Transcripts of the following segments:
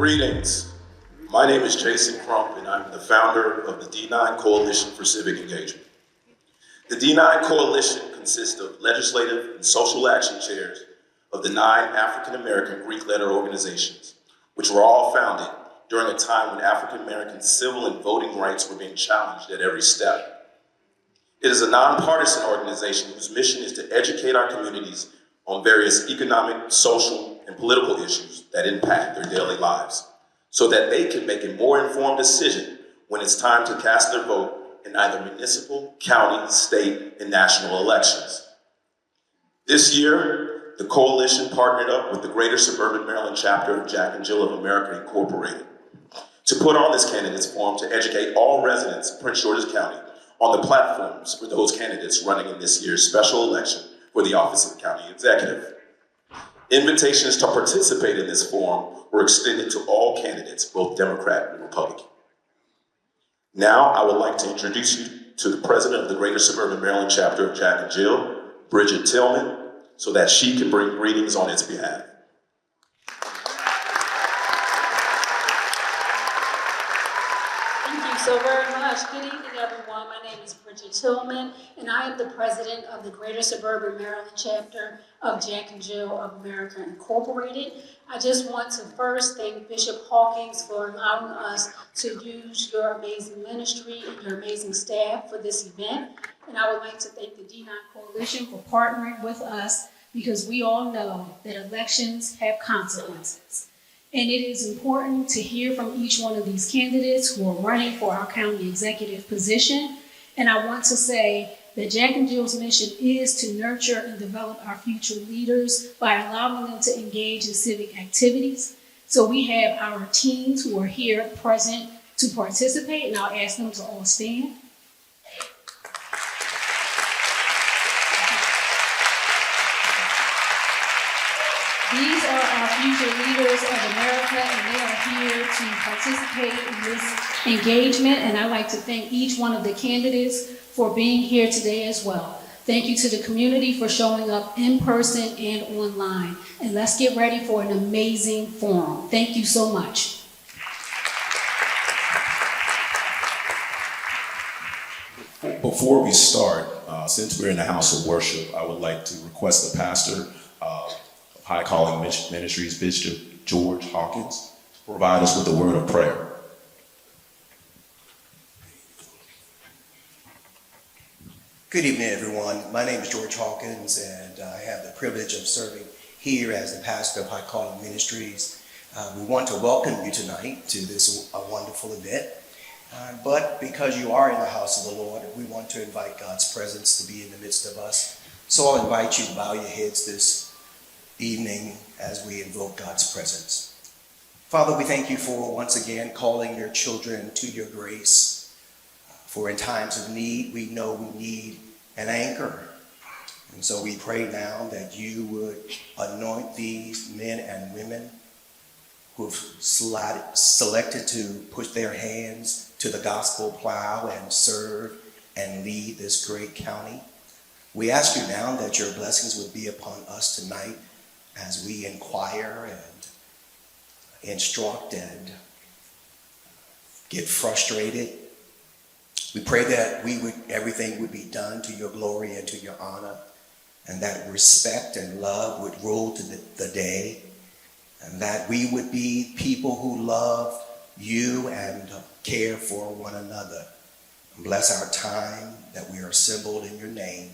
Greetings. My name is Jason Crump, and I'm the founder of the D9 Coalition for Civic Engagement. The D9 Coalition consists of legislative and social action chairs of the 9 African-American Greek letter organizations, which were all founded during a time when African-American civil and voting rights were being challenged at every step. It is a nonpartisan organization whose mission is to educate our communities on various economic, social, and political issues that impact their daily lives, so that they can make a more informed decision when it's time to cast their vote in either municipal, county, state, and national elections. This year, the coalition partnered up with the Greater Suburban Maryland chapter of Jack and Jill of America Incorporated to put on this candidates forum to educate all residents of Prince George's County on the platforms for those candidates running in this year's special election for the office of the county executive. Invitations to participate in this forum were extended to all candidates, both Democrat and Republican. Now, I would like to introduce you to the president of the Greater Suburban Maryland chapter of Jack and Jill, Bridget Tillman, so that she can bring greetings on its behalf. Thank you so very much. Good evening, everyone. My name is Bridget Tillman, and I am the president of the Greater Suburban Maryland chapter of Jack and Jill of America Incorporated. I just want to first thank Bishop Hawkins for allowing us to use your amazing ministry and your amazing staff for this event. And I would like to thank the D9 Coalition for partnering with us, because we all know that elections have consequences. And it is important to hear from each one of these candidates who are running for our county executive position. And I want to say that Jack and Jill's mission is to nurture and develop our future leaders by allowing them to engage in civic activities. So we have our teens who are here present to participate, and I'll ask them to all stand. These are our future leaders of America, and they are here to participate in this engagement. And I'd like to thank each one of the candidates for being here today as well. Thank you to the community for showing up in person and online. And let's get ready for an amazing forum. Thank you so much. Before we start, since we're in the house of worship, I would like to request the pastor of High Calling Ministries, Bishop George Hawkins, to provide us with a word of prayer. Good evening, everyone. My name is George Hawkins, and I have the privilege of serving here as the pastor of High Calling Ministries. We want to welcome you tonight to this wonderful event. But because you are in the house of the Lord, we want to invite God's presence to be in the midst of us. So I'll invite you to bow your heads this evening as we invoke God's presence. Father, we thank you for once again calling your children to your grace. For in times of need, we know we need an anchor. And so we pray now that you would anoint these men and women who have selected to put their hands to the gospel plow and serve and lead this great county. We ask you now that your blessings would be upon us tonight as we inquire and instruct and get frustrated. We pray that everything would be done to your glory and to your honor, and that respect and love would rule to the day, and that we would be people who love you and care for one another. Bless our time that we are assembled in your name.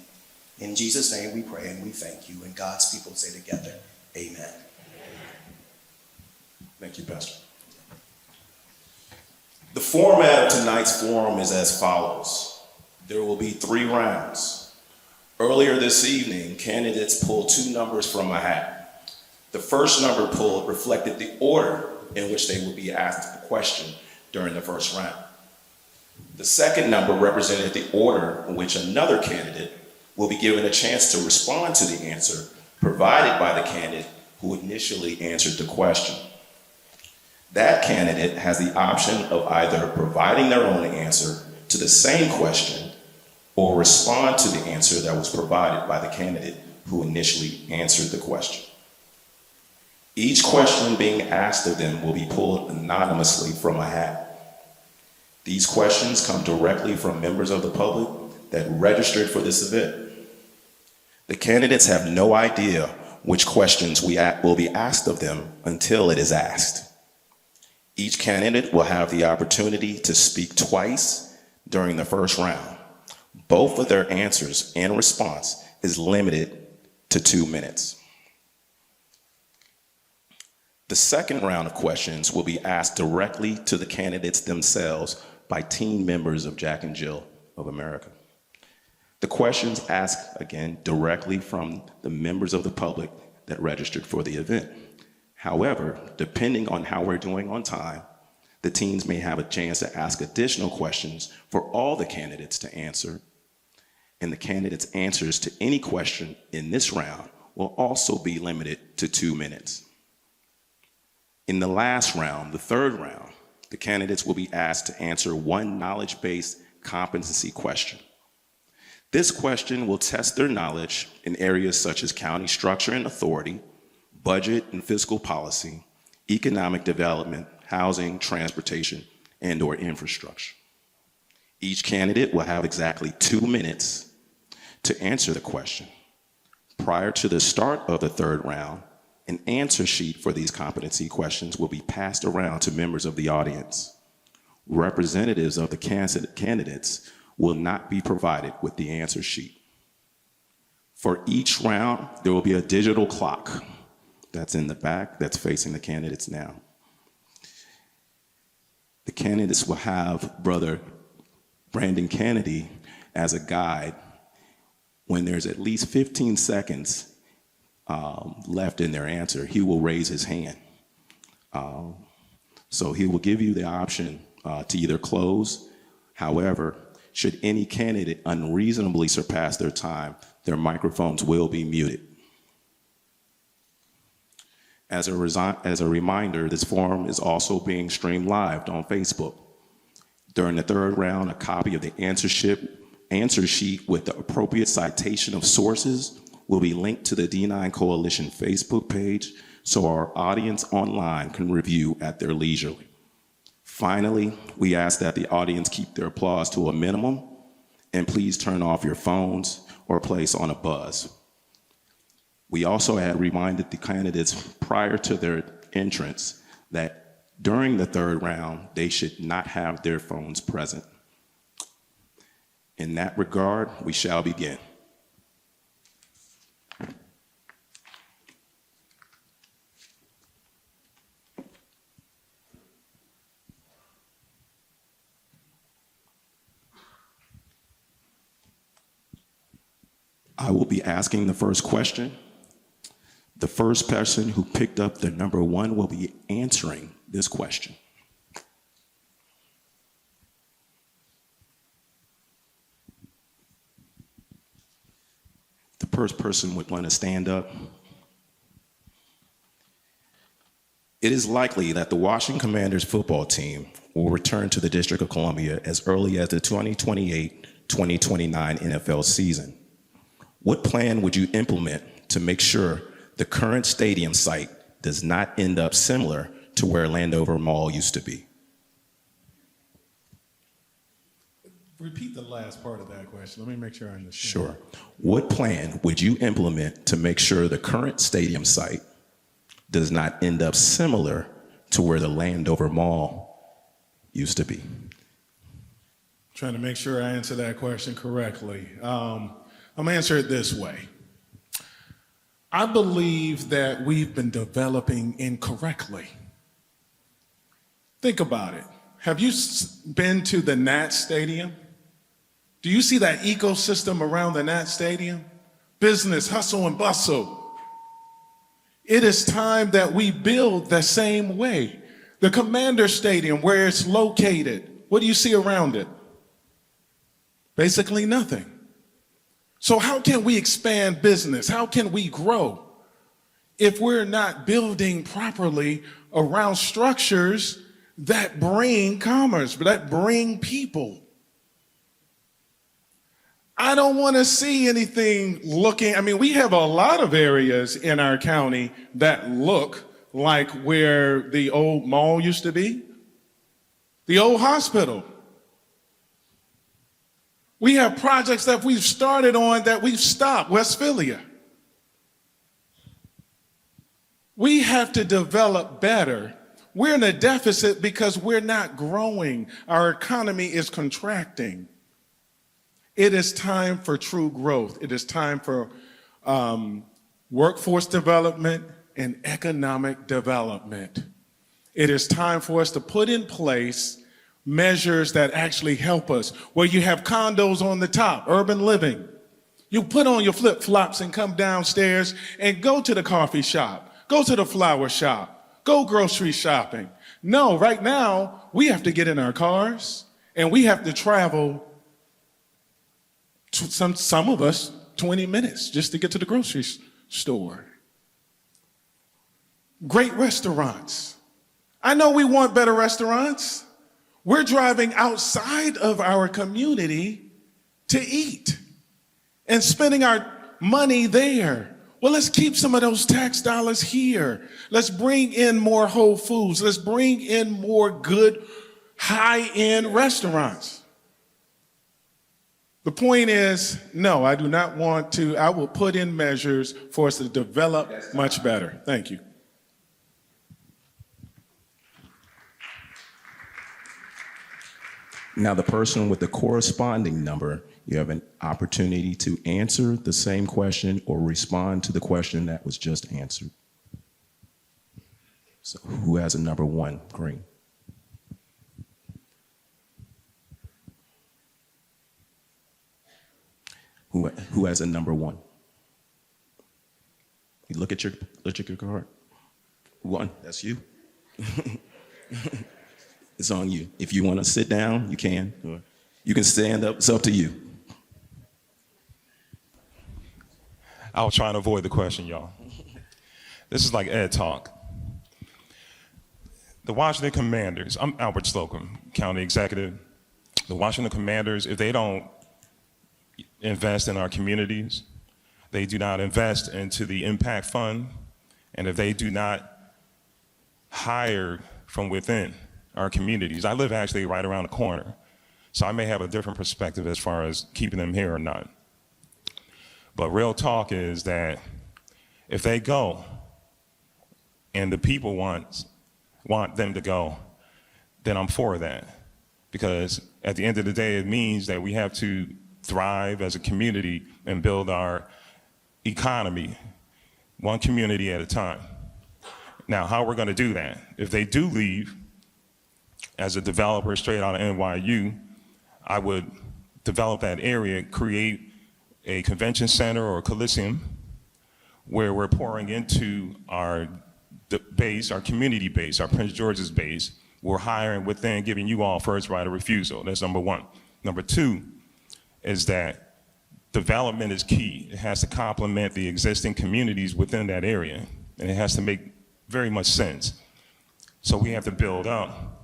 In Jesus' name we pray and we thank you. And God's people say together, amen. Thank you, Pastor. The format of tonight's forum is as follows. There will be 3 rounds. Earlier this evening, candidates pulled 2 numbers from a hat. The first number pulled reflected the order in which they would be asked the question during the first round. The second number represented the order in which another candidate will be given a chance to respond to the answer provided by the candidate who initially answered the question. That candidate has the option of either providing their own answer to the same question or respond to the answer that was provided by the candidate who initially answered the question. Each question being asked of them will be pulled anonymously from a hat. These questions come directly from members of the public that registered for this event. The candidates have no idea which questions will be asked of them until it is asked. Each candidate will have the opportunity to speak twice during the first round. Both of their answers and response is limited to 2 minutes. The second round of questions will be asked directly to the candidates themselves by team members of Jack and Jill of America. The questions asked, again, directly from the members of the public that registered for the event. However, depending on how we're doing on time, the teams may have a chance to ask additional questions for all the candidates to answer, and the candidates' answers to any question in this round will also be limited to 2 minutes. In the last round, the third round, the candidates will be asked to answer one knowledge-based competency question. This question will test their knowledge in areas such as county structure and authority, budget and fiscal policy, economic development, housing, transportation, and/or infrastructure. Each candidate will have exactly 2 minutes to answer the question. Prior to the start of the third round, an answer sheet for these competency questions will be passed around to members of the audience. Representatives of the candidates will not be provided with the answer sheet. For each round, there will be a digital clock that's in the back that's facing the candidates now. The candidates will have Brother Brandon Kennedy as a guide when there's at least 15 seconds left in their answer. He will raise his hand. So he will give you the option to either close. However, should any candidate unreasonably surpass their time, their microphones will be muted. As a reminder, this forum is also being streamed live on Facebook. During the third round, a copy of the answer sheet with the appropriate citation of sources will be linked to the D9 Coalition Facebook page so our audience online can review at their leisure. Finally, we ask that the audience keep their applause to a minimum, and please turn off your phones or place on a buzz. We also had reminded the candidates prior to their entrance that during the third round, they should not have their phones present. In that regard, we shall begin. I will be asking the first question. The first person who picked up the number 1 will be answering this question. The first person would want to stand up. It is likely that the Washington Commanders football team will return to the District of Columbia as early as the 2028-2029 NFL season. What plan would you implement to make sure the current stadium site does not end up similar to where Landover Mall used to be? Repeat the last part of that question. Let me make sure I understand. Sure. What plan would you implement to make sure the current stadium site does not end up similar to where the Landover Mall used to be? Trying to make sure I answer that question correctly. I'm gonna answer it this way. I believe that we've been developing incorrectly. Think about it. Have you been to the Nat Stadium? Do you see that ecosystem around the Nat Stadium? Business, hustle and bustle. It is time that we build the same way. The Commander Stadium, where it's located, what do you see around it? Basically nothing. So how can we expand business? How can we grow if we're not building properly around structures that bring commerce, that bring people? I don't want to see anything we have a lot of areas in our county that look like where the old mall used to be, the old hospital. We have projects that we've started on that we've stopped, Westphalia. We have to develop better. We're in a deficit because we're not growing. Our economy is contracting. It is time for true growth. It is time for workforce development and economic development. It is time for us to put in place measures that actually help us, where you have condos on the top, urban living. You put on your flip-flops and come downstairs and go to the coffee shop, go to the flower shop, go grocery shopping. No, right now, we have to get in our cars and we have to travel, some of us, 20 minutes just to get to the grocery store. Great restaurants. I know we want better restaurants. We're driving outside of our community to eat and spending our money there. Well, let's keep some of those tax dollars here. Let's bring in more Whole Foods. Let's bring in more good, high-end restaurants. The point is, no, I do not want to. I will put in measures for us to develop much better. Thank you. Now, the person with the corresponding number, you have an opportunity to answer the same question or respond to the question that was just answered. So who has a number 1? Green. Who has a number 1? You look at your card. 1, that's you. It's on you. If you want to sit down, you can. Or you can stand up. It's up to you. I was trying to avoid the question, y'all. This is like Ed Talk. The Washington Commanders, I'm Albert Slocum, County Executive. The Washington Commanders, if they don't invest in our communities, they do not invest into the Impact Fund, and if they do not hire from within our communities. I live actually right around the corner, so I may have a different perspective as far as keeping them here or not. But real talk is that if they go and the people want them to go, then I'm for that. Because at the end of the day, it means that we have to thrive as a community and build our economy one community at a time. Now, how we're gonna do that? If they do leave, as a developer straight out of NYU, I would develop that area, create a convention center or a Coliseum where we're pouring into our base, our community base, our Prince George's base. We're hiring within, giving you all first right of refusal. That's number 1. Number 2 is that development is key. It has to complement the existing communities within that area, and it has to make very much sense. So we have to build up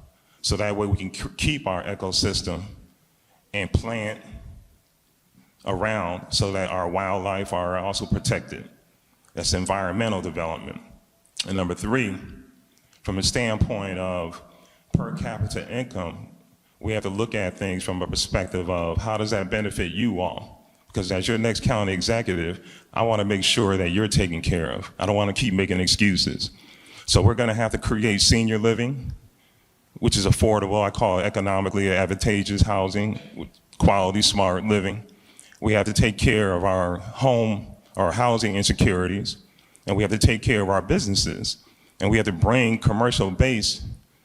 so that way we can keep our ecosystem and plant around so that our wildlife are also protected. That's environmental development. And number 3, from a standpoint of per capita income, we have to look at things from a perspective of how does that benefit you all? Because as your next county executive, I want to make sure that you're taken care of. I don't want to keep making excuses. So we're going to have to create senior living, which is affordable. I call it economically advantageous housing, quality, smart living. We have to take care of our home, our housing insecurities, and we have to take care of our businesses. And we have to bring commercial base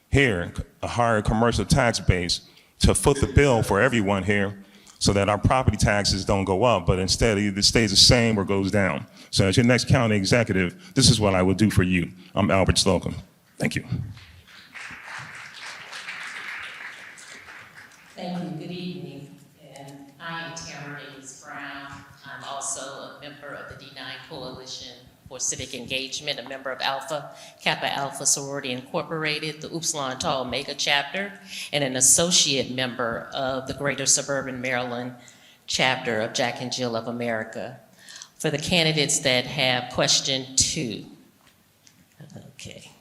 here, a higher commercial tax base, to foot the bill for everyone here so that our property taxes don't go up, but instead it stays the same or goes down. So as your next county executive, this is what I would do for you. I'm Albert Slocum. Thank you. Thank you. Good evening. And I am Tamara Davis Brown. I'm also a member of the D9 Coalition for Civic Engagement, a member of Alpha Kappa Alpha Sorority Incorporated, the Upsilon Tau Omega chapter, and an associate member of the Greater Suburban Maryland chapter of Jack and Jill of America. For the candidates that have question 2. Okay.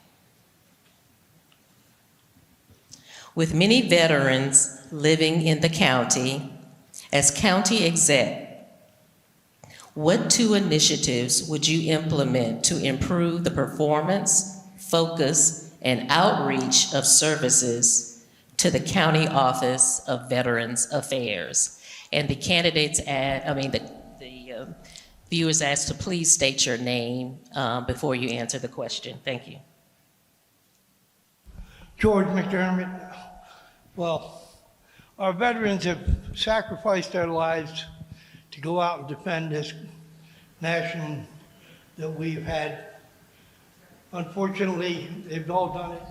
With many veterans living in the county, as county exec, what 2 initiatives would you implement to improve the performance, focus, and outreach of services to the County Office of Veterans Affairs? And the candidates the viewers asked to please state your name before you answer the question. Thank you. George McDermott. Well, our veterans have sacrificed their lives to go out and defend this nation that we've had. Unfortunately, they've all done it,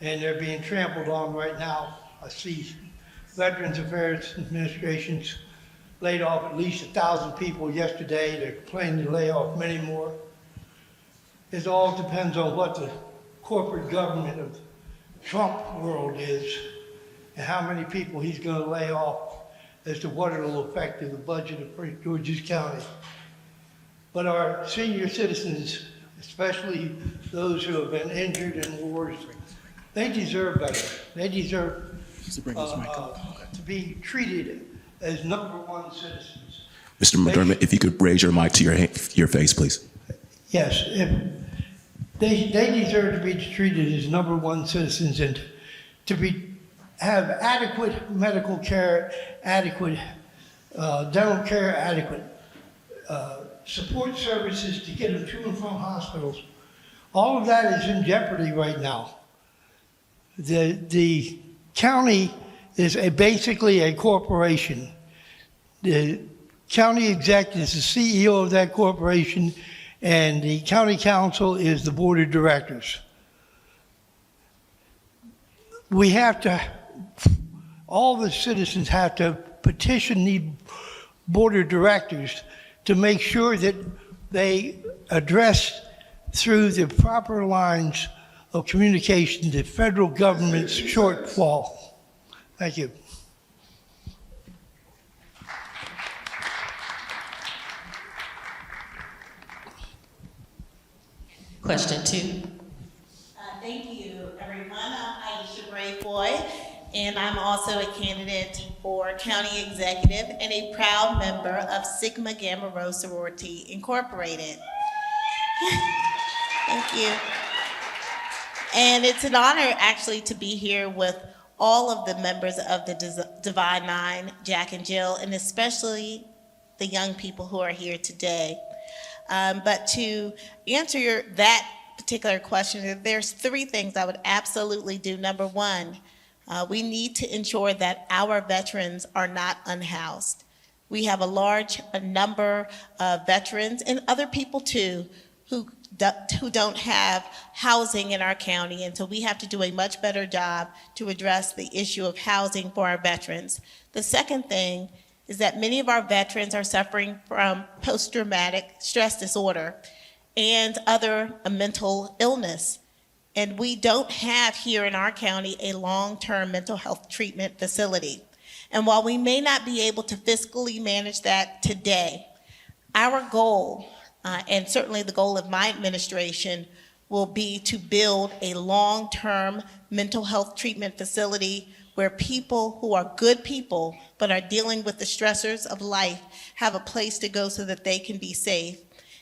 and they're being trampled on right now. I see Veterans Affairs Administration's laid off at least 1,000 people yesterday. They're planning to lay off many more. It all depends on what the corporate government of Trump world is and how many people he's going to lay off as to what it'll affect in the budget of Prince George's County. But our senior citizens, especially those who have been injured in wars, they deserve better. They deserve to be treated as #1 citizens. Mr. McDermott, if you could raise your mic to your face, please. Yes, they deserve to be treated as #1 citizens and to have adequate medical care, adequate dental care, adequate support services to get them to and from hospitals. All of that is in jeopardy right now. The county is basically a corporation. The county executive is the CEO of that corporation, and the county council is the board of directors. We have to, all the citizens have to petition the board of directors to make sure that they address through the proper lines of communication the federal government's shortfall. Thank you. Question 2. Thank you, everyone. I'm Aisha Brayboy, and I'm also a candidate for county executive and a proud member of Sigma Gamma Rho Sorority Incorporated. Thank you. And it's an honor actually to be here with all of the members of the Divine Nine, Jack and Jill, and especially the young people who are here today. But to answer that particular question, there's 3 things I would absolutely do. Number 1, we need to ensure that our veterans are not unhoused. We have a large number of veterans and other people too who don't have housing in our county, and so we have to do a much better job to address the issue of housing for our veterans. The second thing is that many of our veterans are suffering from post-traumatic stress disorder and other mental illness. And we don't have here in our county a long-term mental health treatment facility. And while we may not be able to fiscally manage that today, our goal, and certainly the goal of my administration, will be to build a long-term mental health treatment facility where people who are good people but are dealing with the stressors of life have a place to go so that they can be safe.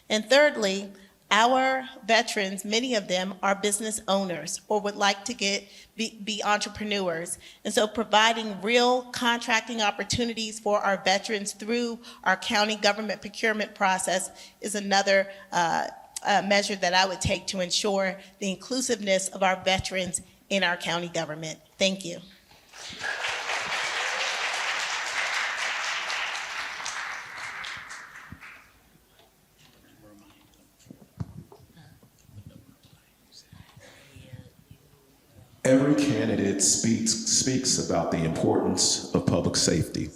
And thirdly, our veterans, many of them are business owners or would like to be entrepreneurs. And so providing real contracting opportunities for our veterans through our county government procurement process is another measure that I would take to ensure the inclusiveness of our veterans in our county government. Thank you. Every candidate speaks about the importance of public safety.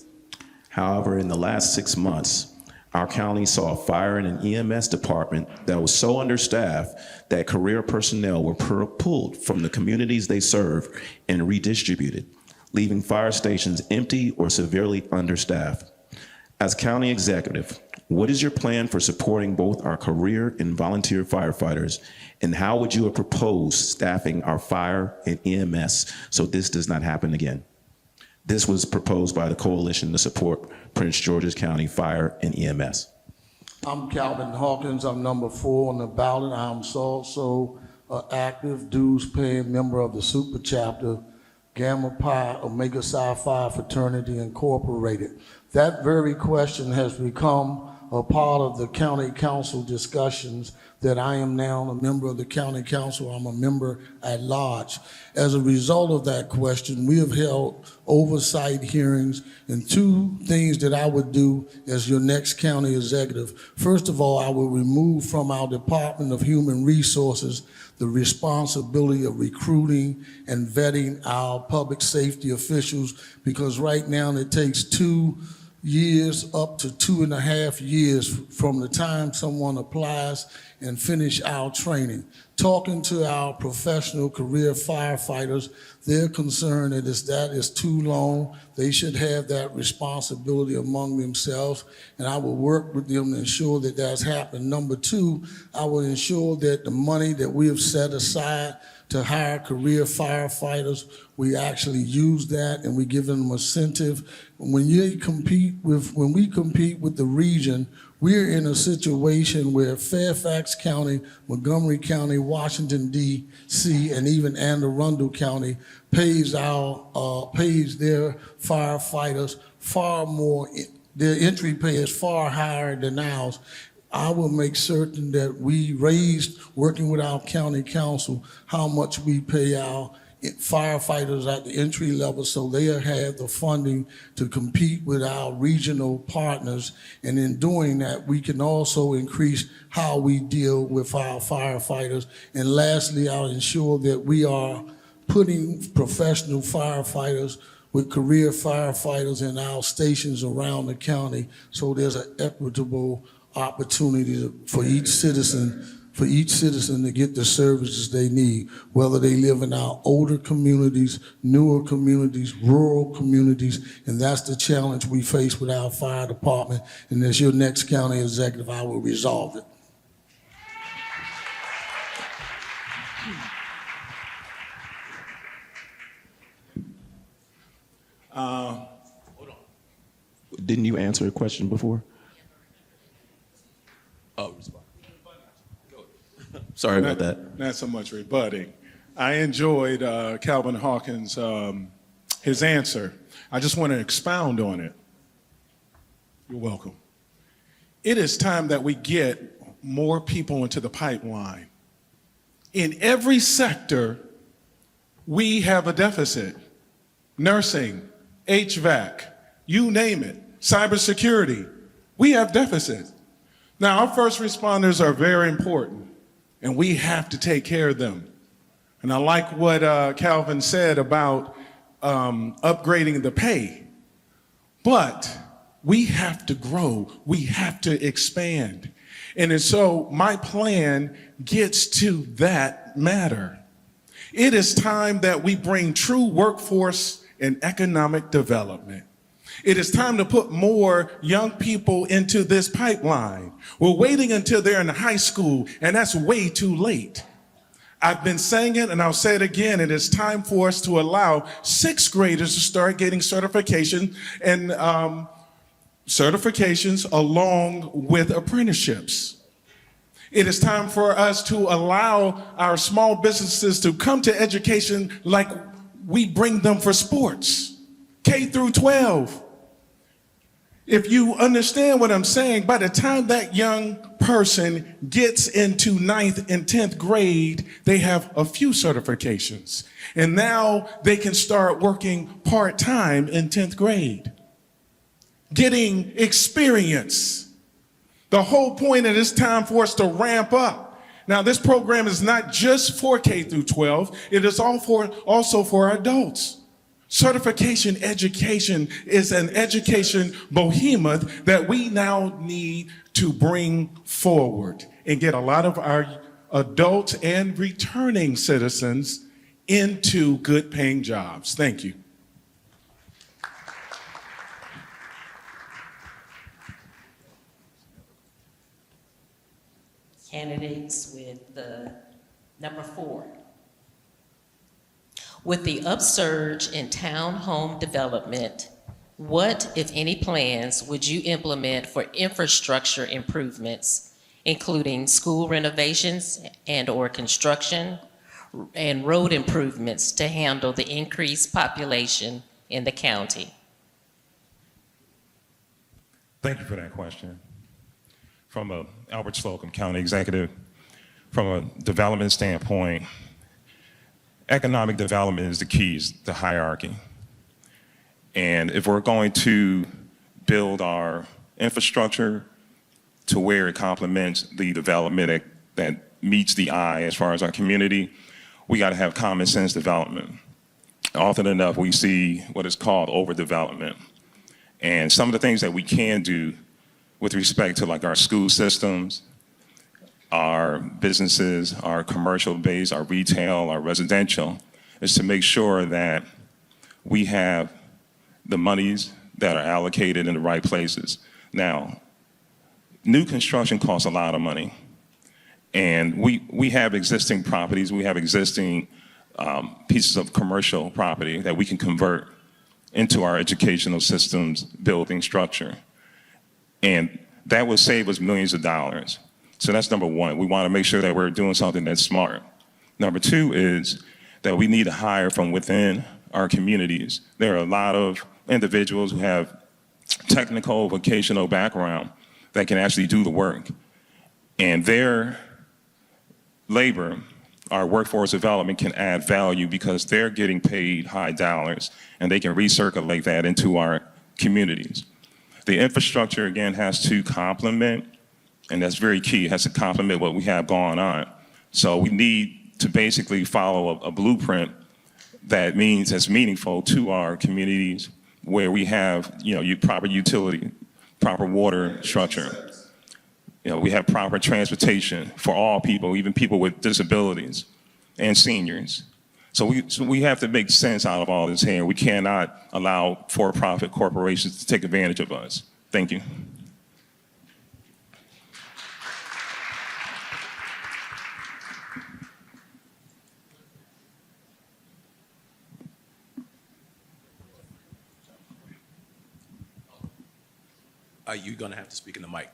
However, in the last 6 months, our county saw a fire in an EMS department that was so understaffed that career personnel were pulled from the communities they serve and redistributed, leaving fire stations empty or severely understaffed. As county executive, what is your plan for supporting both our career and volunteer firefighters? And how would you have proposed staffing our fire and EMS so this does not happen again? This was proposed by the coalition to support Prince George's County Fire and EMS. I'm Calvin Hawkins. I'm number 4 on the ballot. I'm also an active dues-paying member of the super chapter Gamma Pi Omega Psi Phi Fraternity Incorporated. That very question has become a part of the county council discussions that I am now a member of the county council. I'm a member at large. As a result of that question, we have held oversight hearings, and 2 things that I would do as your next county executive. First of all, I will remove from our Department of Human Resources the responsibility of recruiting and vetting our public safety officials, because right now it takes 2 years up to 2.5 years from the time someone applies and finish our training. Talking to our professional career firefighters, they're concerned that that is too long. They should have that responsibility among themselves, and I will work with them to ensure that that's happened. Number 2, I will ensure that the money that we have set aside to hire career firefighters, we actually use that and we give them incentive. When we compete with the region, we're in a situation where Fairfax County, Montgomery County, Washington, D.C., and even Anne Arundel County pays their firefighters far more. Their entry pay is far higher than ours. I will make certain that we raise, working with our county council, how much we pay our firefighters at the entry level so they have the funding to compete with our regional partners. And in doing that, we can also increase how we deal with our firefighters. And lastly, I'll ensure that we are putting professional firefighters with career firefighters in our stations around the county so there's an equitable opportunity for each citizen to get the services they need, whether they live in our older communities, newer communities, rural communities, and that's the challenge we face with our fire department. And as your next county executive, I will resolve it. Didn't you answer a question before? Oh, sorry about that. Not so much rebutting. I enjoyed Calvin Hawkins' his answer. I just want to expound on it. You're welcome. It is time that we get more people into the pipeline. In every sector, we have a deficit. Nursing, HVAC, you name it, cybersecurity, we have deficits. Now, our first responders are very important, and we have to take care of them. And I like what Calvin said about upgrading the pay. But we have to grow. We have to expand. And so my plan gets to that matter. It is time that we bring true workforce and economic development. It is time to put more young people into this pipeline. We're waiting until they're in high school, and that's way too late. I've been saying it, and I'll say it again. It is time for us to allow 6th graders to start getting certification and certifications along with apprenticeships. It is time for us to allow our small businesses to come to education like we bring them for sports, K through 12. If you understand what I'm saying, by the time that young person gets into 9th and 10th grade, they have a few certifications. And now they can start working part-time in 10th grade, getting experience. The whole point of this time for us to ramp up. Now, this program is not just for K through 12, it is also for adults. Certification education is an education behemoth that we now need to bring forward and get a lot of our adults and returning citizens into good paying jobs. Thank you. candidates with the number 4. With the upsurge in townhome development, what, if any, plans would you implement for infrastructure improvements, including school renovations and/or construction and road improvements to handle the increased population in the county? Thank you for that question. From a Albert Slocum County Executive, from a development standpoint, economic development is the keys to hierarchy. And if we're going to build our infrastructure to where it complements the development that meets the eye as far as our community, we got to have common sense development. Often enough, we see what is called overdevelopment. And some of the things that we can do with respect to like our school systems, our businesses, our commercial base, our retail, our residential, is to make sure that we have the monies that are allocated in the right places. Now, new construction costs a lot of money. And we have existing properties, we have existing pieces of commercial property that we can convert into our educational systems building structure. And that will save us millions of dollars. So that's number one. We want to make sure that we're doing something that's smart. Number 2 is that we need to hire from within our communities. There are a lot of individuals who have technical, vocational background that can actually do the work. And their labor, our workforce development, can add value because they're getting paid high dollars and they can recirculate that into our communities. The infrastructure, again, has to complement, and that's very key, it has to complement what we have going on. So we need to basically follow a blueprint that means that's meaningful to our communities where we have, proper utility, proper water structure. We have proper transportation for all people, even people with disabilities and seniors. So we have to make sense out of all this here. We cannot allow for-profit corporations to take advantage of us. Thank you. You're going to have to speak in the mic.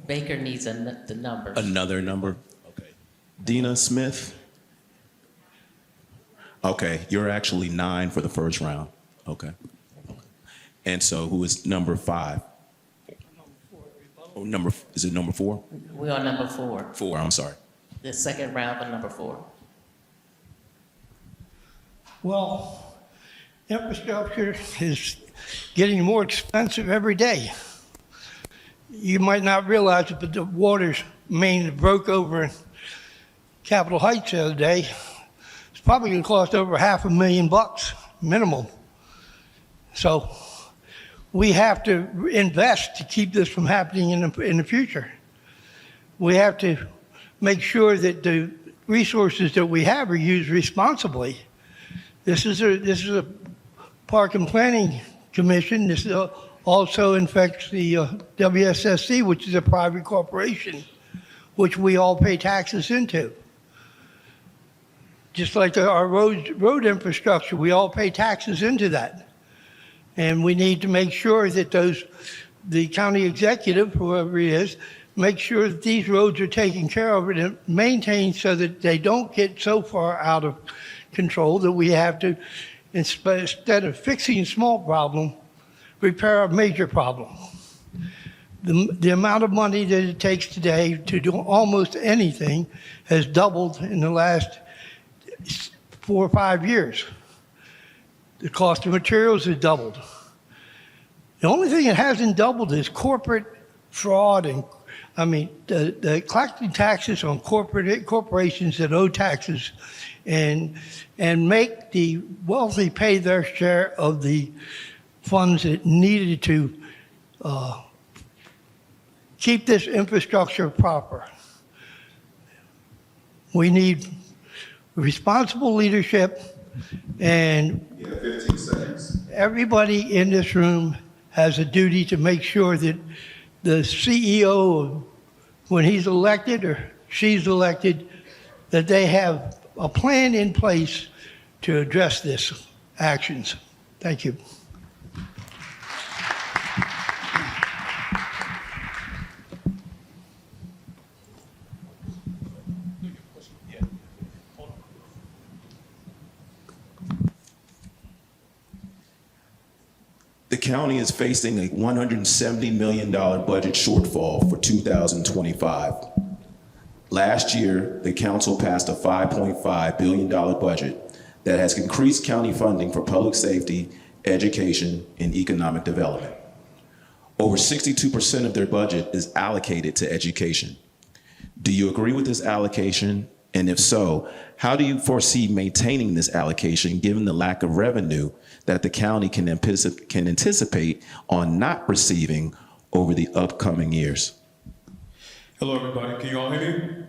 Baker needs the number. Another number? Okay. Dina Smith? Okay, you're actually 9 for the first round. Okay. And so who is number 5? Oh, is it number 4? We're on number 4. 4, I'm sorry. The second round of number 4. Well, infrastructure is getting more expensive every day. You might not realize it, but the water's main that broke over in Capitol Heights the other day, it's probably going to cost over $500,000 minimum. So we have to invest to keep this from happening in the future. We have to make sure that the resources that we have are used responsibly. This is a Park and Planning Commission. This also infects the WSSC, which is a private corporation, which we all pay taxes into. Just like our road infrastructure, we all pay taxes into that. And we need to make sure that the county executive, whoever he is, make sure that these roads are taken care of and maintained so that they don't get so far out of control that we have to, instead of fixing a small problem, repair a major problem. The amount of money that it takes today to do almost anything has doubled in the last 4 or 5 years. The cost of materials has doubled. The only thing that hasn't doubled is corporate fraud and the collecting taxes on corporations that owe taxes and make the wealthy pay their share of the funds that needed to keep this infrastructure proper. We need responsible leadership, and 15 seconds. Everybody in this room has a duty to make sure that the CEO, when he's elected or she's elected, that they have a plan in place to address this actions. Thank you. The county is facing a $170 million budget shortfall for 2025. Last year, the council passed a $5.5 billion budget that has increased county funding for public safety, education, and economic development. Over 62% of their budget is allocated to education. Do you agree with this allocation? And if so, how do you foresee maintaining this allocation given the lack of revenue that the county can anticipate on not receiving over the upcoming years? Hello, everybody. Can you all hear me?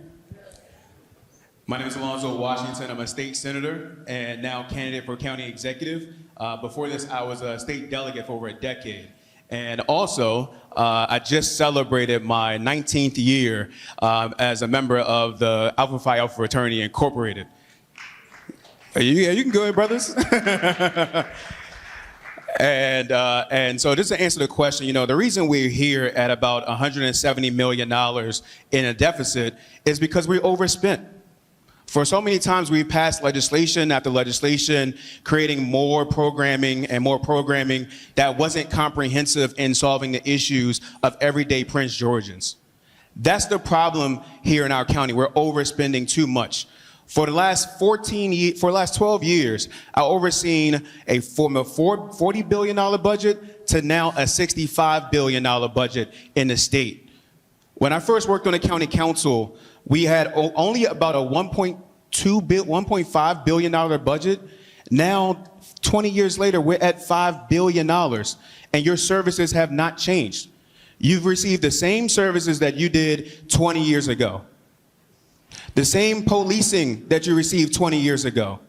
My name is Alonzo Washington. I'm a state senator and now candidate for county executive. Before this, I was a state delegate for over a decade. And also, I just celebrated my 19th year as a member of the Alpha Phi Alpha Fraternity Incorporated. Yeah, you can go ahead, brothers. And so just to answer the question, you know, the reason we're here at about $170 million in a deficit is because we overspent. For so many times we've passed legislation after legislation, creating more programming that wasn't comprehensive in solving the issues of everyday Prince Georgians. That's the problem here in our county. We're overspending too much. For the last 12 years, I've overseen from a $40 billion budget to now a $65 billion budget in the state. When I first worked on the county council, we had only about a $1.5 billion budget. Now, 20 years later, we're at $5 billion, and your services have not changed. You've received the same services that you did 20 years ago. The same policing that you received 20 years ago.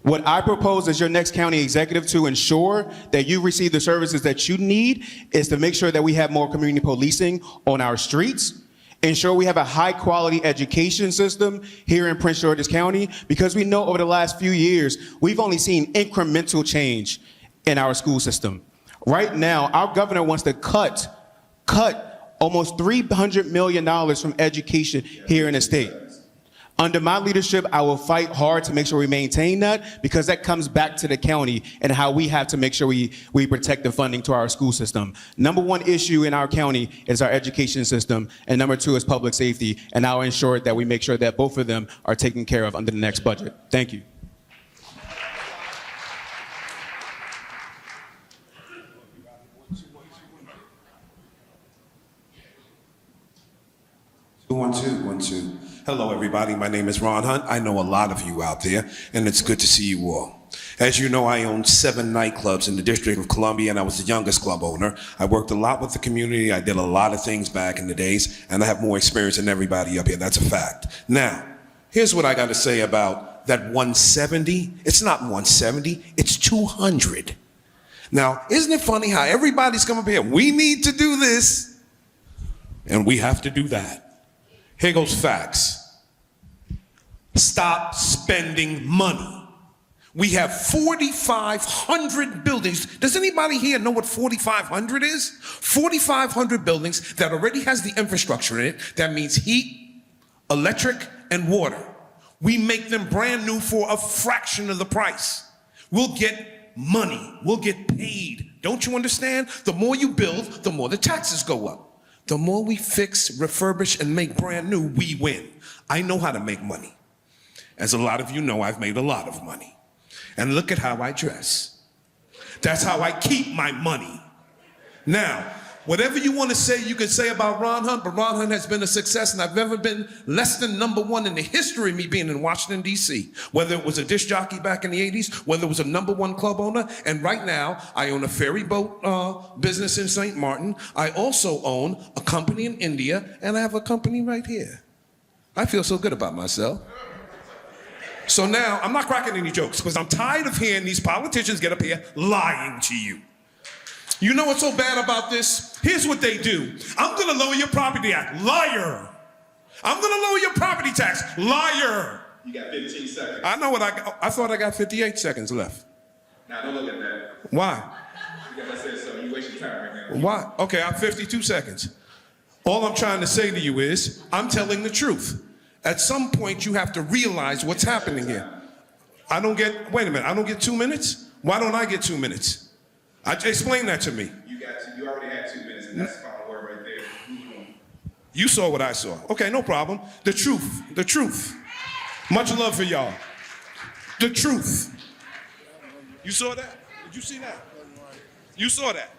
What I propose as your next county executive to ensure that you receive the services that you need is to make sure that we have more community policing on our streets, ensure we have a high quality education system here in Prince George's County, because we know over the last few years, we've only seen incremental change in our school system. Right now, our governor wants to cut almost $300 million from education here in the state. Under my leadership, I will fight hard to make sure we maintain that, because that comes back to the county and how we have to make sure we protect the funding to our school system. Number one issue in our county is our education system, and number two is public safety, and I'll ensure that we make sure that both of them are taken care of under the next budget. Thank you. One, two. Hello, everybody. My name is Ron Hunt. I know a lot of you out there, and it's good to see you all. As you know, I own 7 nightclubs in the District of Columbia, and I was the youngest club owner. I worked a lot with the community. I did a lot of things back in the days, and I have more experience than everybody up here. That's a fact. Now, here's what I got to say about that 170. It's not 170. It's 200. Now, isn't it funny how everybody's come up here? We need to do this, and we have to do that. Here goes facts. Stop spending money. We have 4,500 buildings. Does anybody here know what 4,500 is? 4,500 buildings that already has the infrastructure in it. That means heat, electric, and water. We make them brand new for a fraction of the price. We'll get money. We'll get paid. Don't you understand? The more you build, the more the taxes go up. The more we fix, refurbish, and make brand new, we win. I know how to make money. As a lot of you know, I've made a lot of money. And look at how I dress. That's how I keep my money. Now, whatever you want to say, you can say about Ron Hunt, but Ron Hunt has been a success, and I've never been less than #1 in the history of me being in Washington, D.C. Whether it was a disc jockey back in the 80s, whether it was a #1 club owner, and right now, I own a ferry boat business in St. Martin. I also own a company in India, and I have a company right here. I feel so good about myself. So now, I'm not cracking any jokes, because I'm tired of hearing these politicians get up here lying to you. You know what's so bad about this? Here's what they do. I'm gonna lower your property tax. Liar. I'm gonna lower your property tax. Liar. You got 15 seconds. I know what I thought I got 58 seconds left. Now don't look at that. Why? Because I said so. You wasting time right now. Why? Okay, I'm 52 seconds. All I'm trying to say to you is, I'm telling the truth. At some point, you have to realize what's happening here. I don't get 2 minutes? Why don't I get 2 minutes? Explain that to me. You already had 2 minutes, and that's the final word right there. Move on. You saw what I saw. Okay, no problem. The truth. Much love for y'all. The truth. You saw that? Did you see that? You saw that.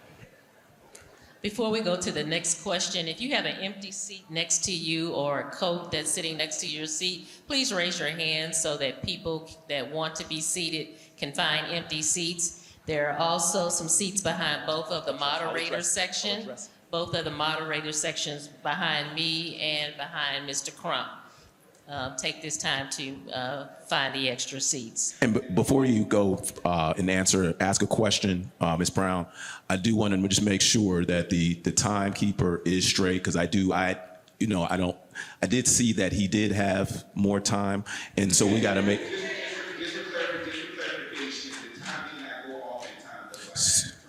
Before we go to the next question, if you have an empty seat next to you or a coat that's sitting next to your seat, please raise your hand so that people that want to be seated can find empty seats. There are also some seats behind both of the moderator section, both of the moderator sections behind me and behind Mr. Crump. Take this time to find the extra seats. And before you go and ask a question, Ms. Brown, I do want to just make sure that the timekeeper is straight, because I did see that he did have more time, and so we got to make.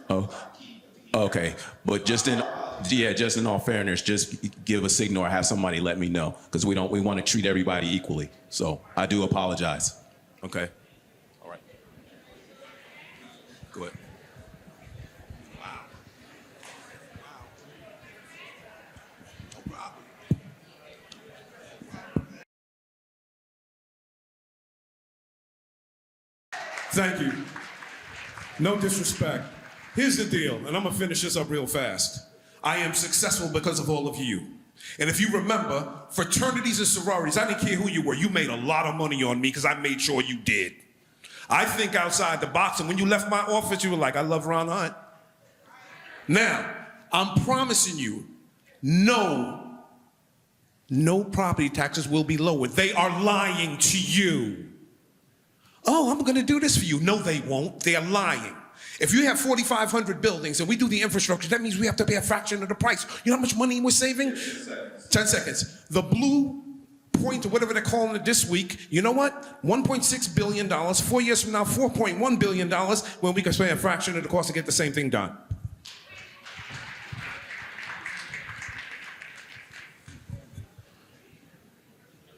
Oh, okay, but just in all fairness, just give a signal or have somebody let me know, because we want to treat everybody equally. So I do apologize. Okay. All right. Go ahead. No problem. Thank you. No disrespect. Here's the deal, and I'm gonna finish this up real fast. I am successful because of all of you. And if you remember, fraternities and sororities, I didn't care who you were, you made a lot of money on me because I made sure you did. I think outside the box, and when you left my office, you were like, I love Ron Hunt. Now, I'm promising you, no property taxes will be lowered. They are lying to you. Oh, I'm gonna do this for you. No, they won't. They are lying. If you have 4,500 buildings and we do the infrastructure, that means we have to pay a fraction of the price. You know how much money we're saving? 10 seconds. The blue point, or whatever they're calling it this week, you know what? $1.6 billion, 4 years from now, $4.1 billion, when we can pay a fraction of the cost to get the same thing done.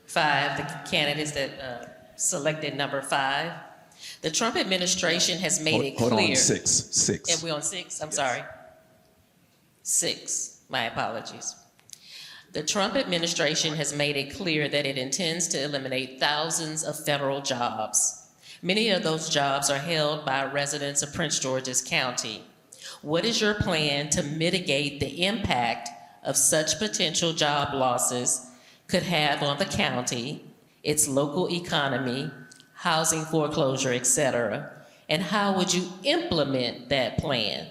Five, the candidates that selected number 5. The Trump administration has made it clear. Hold on, six. And we're on 6? I'm sorry. 6, my apologies. The Trump administration has made it clear that it intends to eliminate thousands of federal jobs. Many of those jobs are held by residents of Prince George's County. What is your plan to mitigate the impact of such potential job losses could have on the county, its local economy, housing foreclosure, etc.? And how would you implement that plan?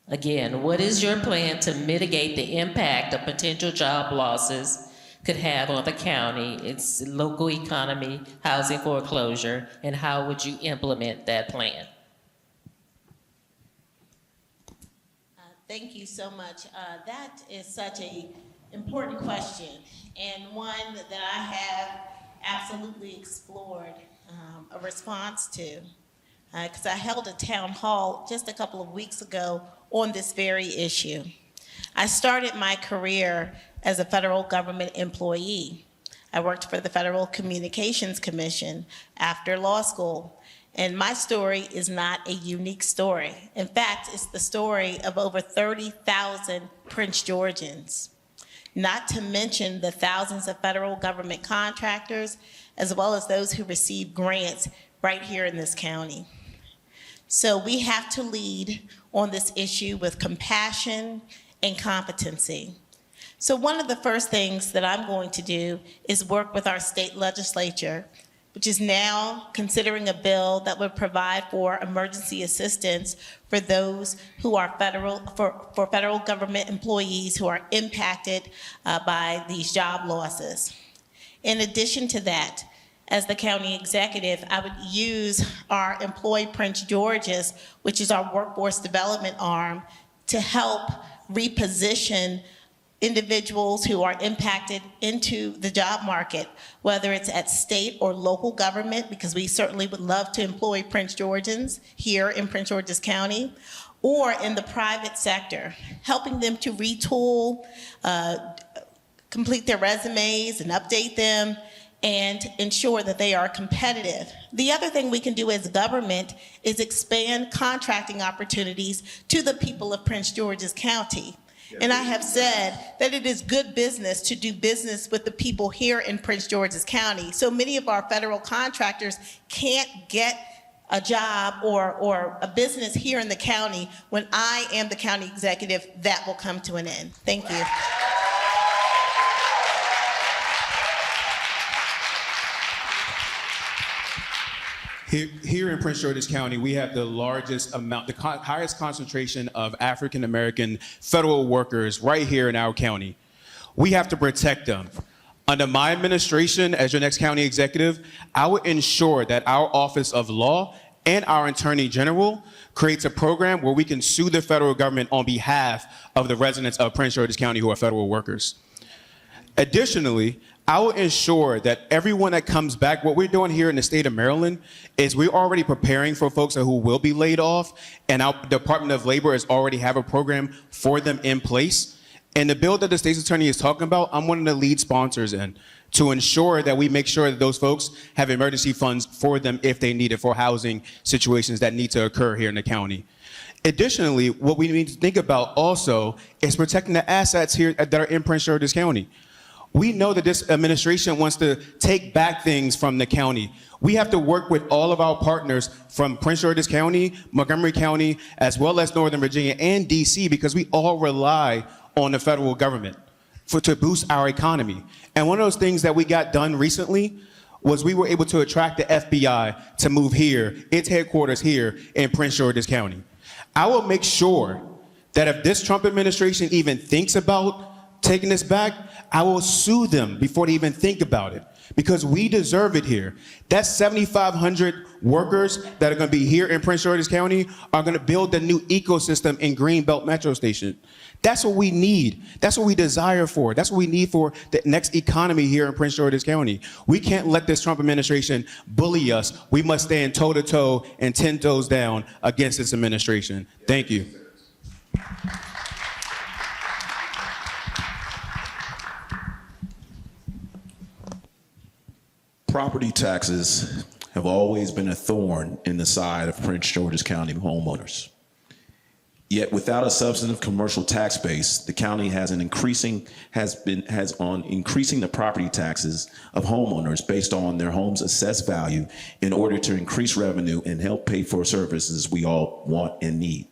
Again, what is your plan to mitigate the impact of potential job losses could have on the county, its local economy, housing foreclosure, and how would you implement that plan? Thank you so much. That is such an important question, and one that I have absolutely explored a response to, because I held a town hall just a couple of weeks ago on this very issue. I started my career as a federal government employee. I worked for the Federal Communications Commission after law school, and my story is not a unique story. In fact, it's the story of over 30,000 Prince Georgians, not to mention the thousands of federal government contractors, as well as those who receive grants right here in this county. So we have to lead on this issue with compassion and competency. So one of the first things that I'm going to do is work with our state legislature, which is now considering a bill that would provide for emergency assistance for those who are for federal government employees who are impacted by these job losses. In addition to that, as the county executive, I would use our Employ Prince George's, which is our workforce development arm, to help reposition individuals who are impacted into the job market, whether it's at state or local government, because we certainly would love to employ Prince Georgians here in Prince George's County, or in the private sector, helping them to retool, complete their resumes and update them, and ensure that they are competitive. The other thing we can do as government is expand contracting opportunities to the people of Prince George's County. And I have said that it is good business to do business with the people here in Prince George's County. So many of our federal contractors can't get a job or a business here in the county. When I am the county executive, that will come to an end. Thank you. Here in Prince George's County, we have the largest amount, highest concentration of African American federal workers right here in our county. We have to protect them. Under my administration as your next county executive, I will ensure that our Office of Law and our Attorney General creates a program where we can sue the federal government on behalf of the residents of Prince George's County who are federal workers. Additionally, I will ensure that everyone that comes back, what we're doing here in the state of Maryland is we're already preparing for folks who will be laid off, and our Department of Labor has already have a program for them in place. And the bill that the state's attorney is talking about, I'm one of the lead sponsors in to ensure that we make sure that those folks have emergency funds for them if they need it for housing situations that need to occur here in the county. Additionally, what we need to think about also is protecting the assets here that are in Prince George's County. We know that this administration wants to take back things from the county. We have to work with all of our partners from Prince George's County, Montgomery County, as well as Northern Virginia and DC, because we all rely on the federal government to boost our economy. And one of those things that we got done recently was we were able to attract the FBI to move here, its headquarters here in Prince George's County. I will make sure that if this Trump administration even thinks about taking this back, I will sue them before they even think about it, because we deserve it here. That's 7,500 workers that are going to be here in Prince George's County are going to build the new ecosystem in Greenbelt Metro Station. That's what we need. That's what we desire for. That's what we need for the next economy here in Prince George's County. We can't let this Trump administration bully us. We must stand toe-to-toe and 10 toes down against this administration. Thank you. Property taxes have always been a thorn in the side of Prince George's County homeowners. Yet without a substantive commercial tax base, the county has on increasing the property taxes of homeowners based on their home's assessed value in order to increase revenue and help pay for services we all want and need.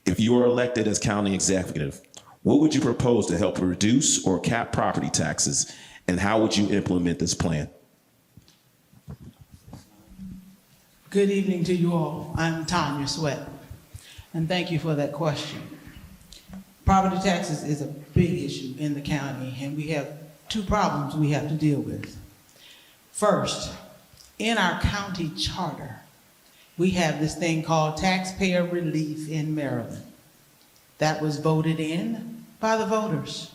If you are elected as county executive, what would you propose to help reduce or cap property taxes, and how would you implement this plan? Good evening to you all. I'm Tanya Sweat, and thank you for that question. Property taxes is a big issue in the county, and we have two problems we have to deal with. First, in our county charter, we have this thing called taxpayer relief in Maryland. That was voted in by the voters.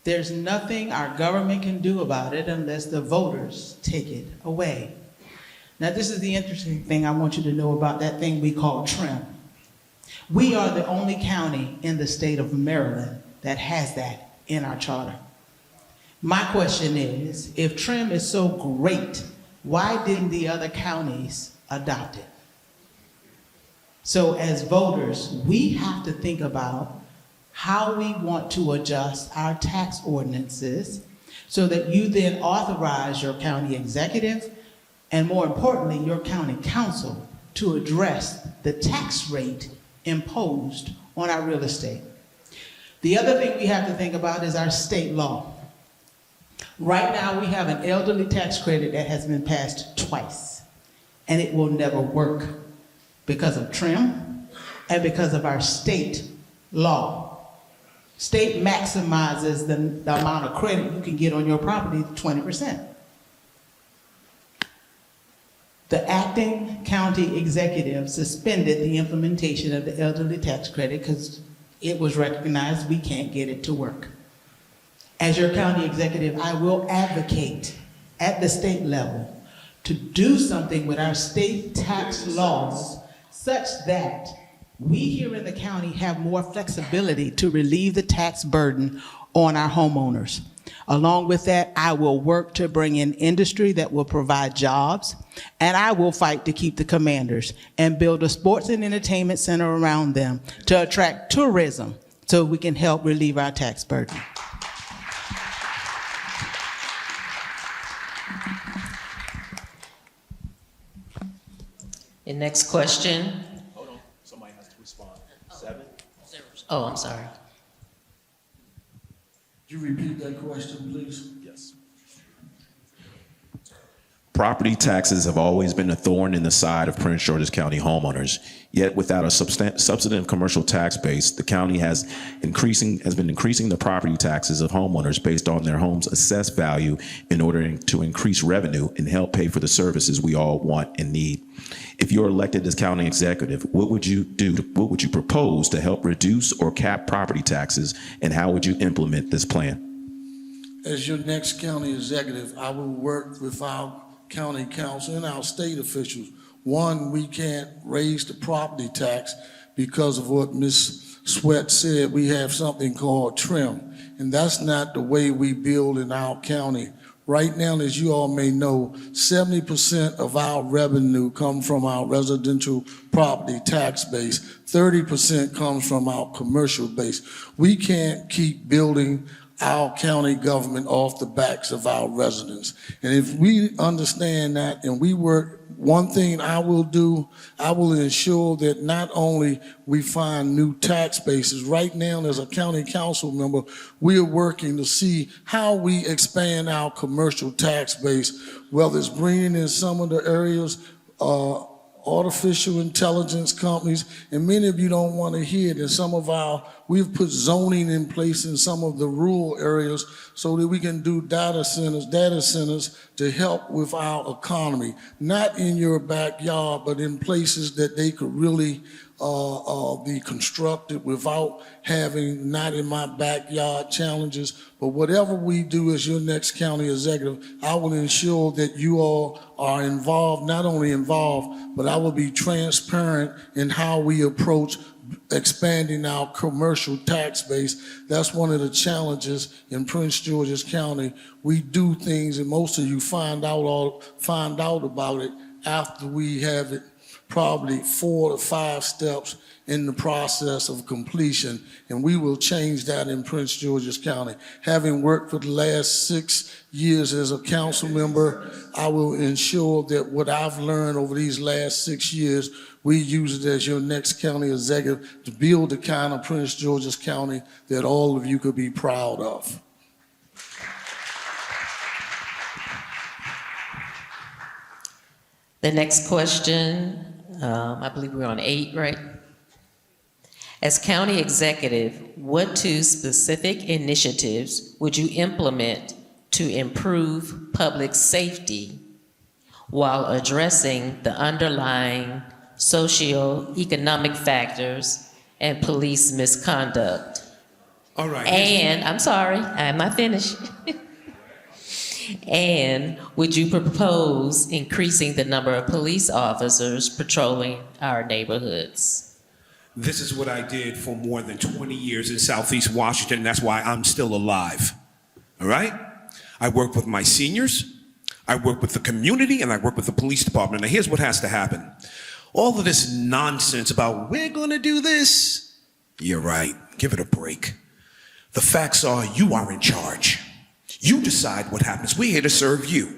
There's nothing our government can do about it unless the voters take it away. Now, this is the interesting thing I want you to know about that thing we call TRIM. We are the only county in the state of Maryland that has that in our charter. My question is, if TRIM is so great, why didn't the other counties adopt it? So as voters, we have to think about how we want to adjust our tax ordinances so that you then authorize your county executive and, more importantly, your county council to address the tax rate imposed on our real estate. The other thing we have to think about is our state law. Right now, we have an elderly tax credit that has been passed twice, and it will never work because of TRIM and because of our state law. State maximizes the amount of credit you can get on your property to 20%. The acting county executive suspended the implementation of the elderly tax credit because it was recognized we can't get it to work. As your county executive, I will advocate at the state level to do something with our state tax laws such that we here in the county have more flexibility to relieve the tax burden on our homeowners. Along with that, I will work to bring in industry that will provide jobs, and I will fight to keep the commanders and build a sports and entertainment center around them to attract tourism so we can help relieve our tax burden. The next question. Hold on, somebody has to respond. 7? Oh, I'm sorry. Could you repeat that question, please? Yes. Property taxes have always been a thorn in the side of Prince George's County homeowners. Yet without a substantive commercial tax base, the county has been increasing the property taxes of homeowners based on their home's assessed value in order to increase revenue and help pay for the services we all want and need. If you're elected as county executive, what would you do? What would you propose to help reduce or cap property taxes, and how would you implement this plan? As your next county executive, I will work with our county council and our state officials. One, we can't raise the property tax because of what Ms. Sweat said. We have something called trim, and that's not the way we build in our county. Right now, as you all may know, 70% of our revenue comes from our residential property tax base. 30% comes from our commercial base. We can't keep building our county government off the backs of our residents. And if we understand that and we work, one thing I will do, I will ensure that not only we find new tax bases. Right now, as a county council member, we are working to see how we expand our commercial tax base, whether it's bringing in some of the areas, artificial intelligence companies, and many of you don't want to hear that we've put zoning in place in some of the rural areas so that we can do data centers to help with our economy, not in your backyard, but in places that they could really be constructed without having not in my backyard challenges. But whatever we do as your next county executive, I will ensure that you all are involved, not only involved, but I will be transparent in how we approach expanding our commercial tax base. That's one of the challenges in Prince George's County. We do things, and most of you find out about it after we have it probably 4 to 5 steps in the process of completion, and we will change that in Prince George's County. Having worked for the last 6 years as a council member, I will ensure that what I've learned over these last 6 years, we use it as your next county executive to build the kind of Prince George's County that all of you could be proud of. The next question, I believe we're on 8, right? As county executive, what 2 specific initiatives would you implement to improve public safety while addressing the underlying socio-economic factors and police misconduct? All right. And, I'm sorry, I'm not finished. And would you propose increasing the number of police officers patrolling our neighborhoods? This is what I did for more than 20 years in Southeast Washington. That's why I'm still alive. All right? I work with my seniors, I work with the community, and I work with the police department. Now, here's what has to happen. All of this nonsense about we're going to do this, you're right. Give it a break. The facts are you are in charge. You decide what happens. We're here to serve you.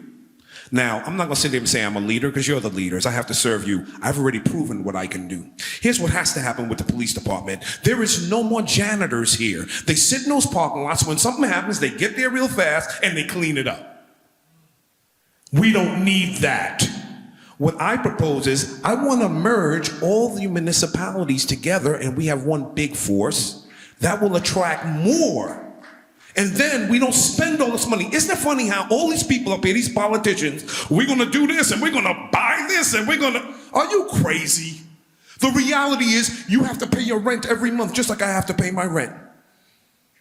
Now, I'm not going to sit there and say I'm a leader because you're the leaders. I have to serve you. I've already proven what I can do. Here's what has to happen with the police department. There is no more janitors here. They sit in those parking lots. When something happens, they get there real fast and they clean it up. We don't need that. What I propose is I want to merge all the municipalities together and we have one big force that will attract more And then we don't spend all this money. Isn't it funny how all these people up here, these politicians, we're gonna do this and we're gonna buy this and we're gonna, are you crazy? The reality is you have to pay your rent every month, just like I have to pay my rent.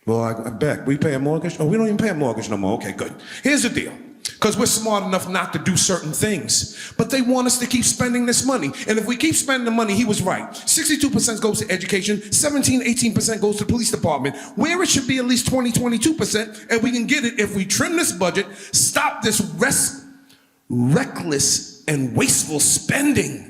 Well, I bet. We pay a mortgage? Oh, we don't even pay a mortgage no more. Okay, good. Here's the deal. Because we're smart enough not to do certain things. But they want us to keep spending this money. And if we keep spending the money, he was right. 62% goes to education, 18% goes to the police department, where it should be at least 22%, and we can get it if we trim this budget, stop this reckless and wasteful spending,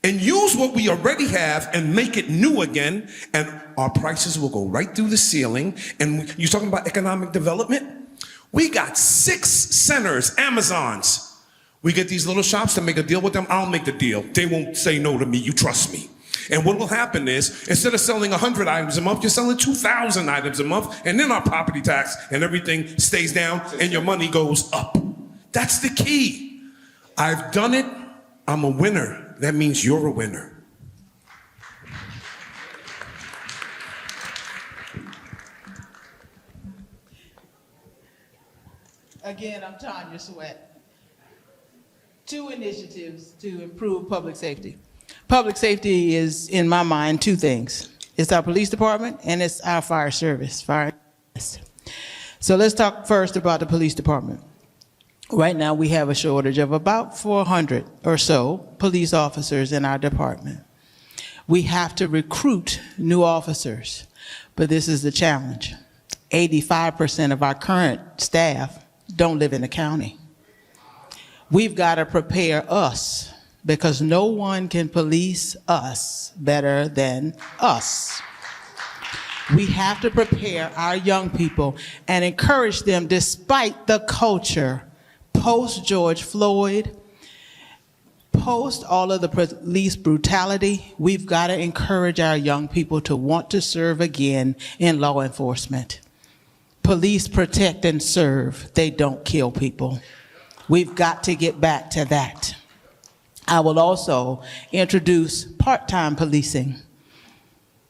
and use what we already have and make it new again, and our prices will go right through the ceiling. And you're talking about economic development? We got 6 centers, Amazons. We get these little shops to make a deal with them. I'll make the deal. They won't say no to me, you trust me. And what will happen is, instead of selling 100 items a month, you're selling 2,000 items a month, and then our property tax and everything stays down, and your money goes up. That's the key. I've done it. I'm a winner. That means you're a winner. Again, I'm Tanya Sweat. 2 initiatives to improve public safety. Public safety is, in my mind, 2 things. It's our police department and it's our fire service. So let's talk first about the police department. Right now, we have a shortage of about 400 or so police officers in our department. We have to recruit new officers, but this is the challenge. 85% of our current staff don't live in the county. We've got to prepare us because no one can police us better than us. We have to prepare our young people and encourage them despite the culture post George Floyd, post all of the police brutality. We've got to encourage our young people to want to serve again in law enforcement. Police protect and serve. They don't kill people. We've got to get back to that. I will also introduce part-time policing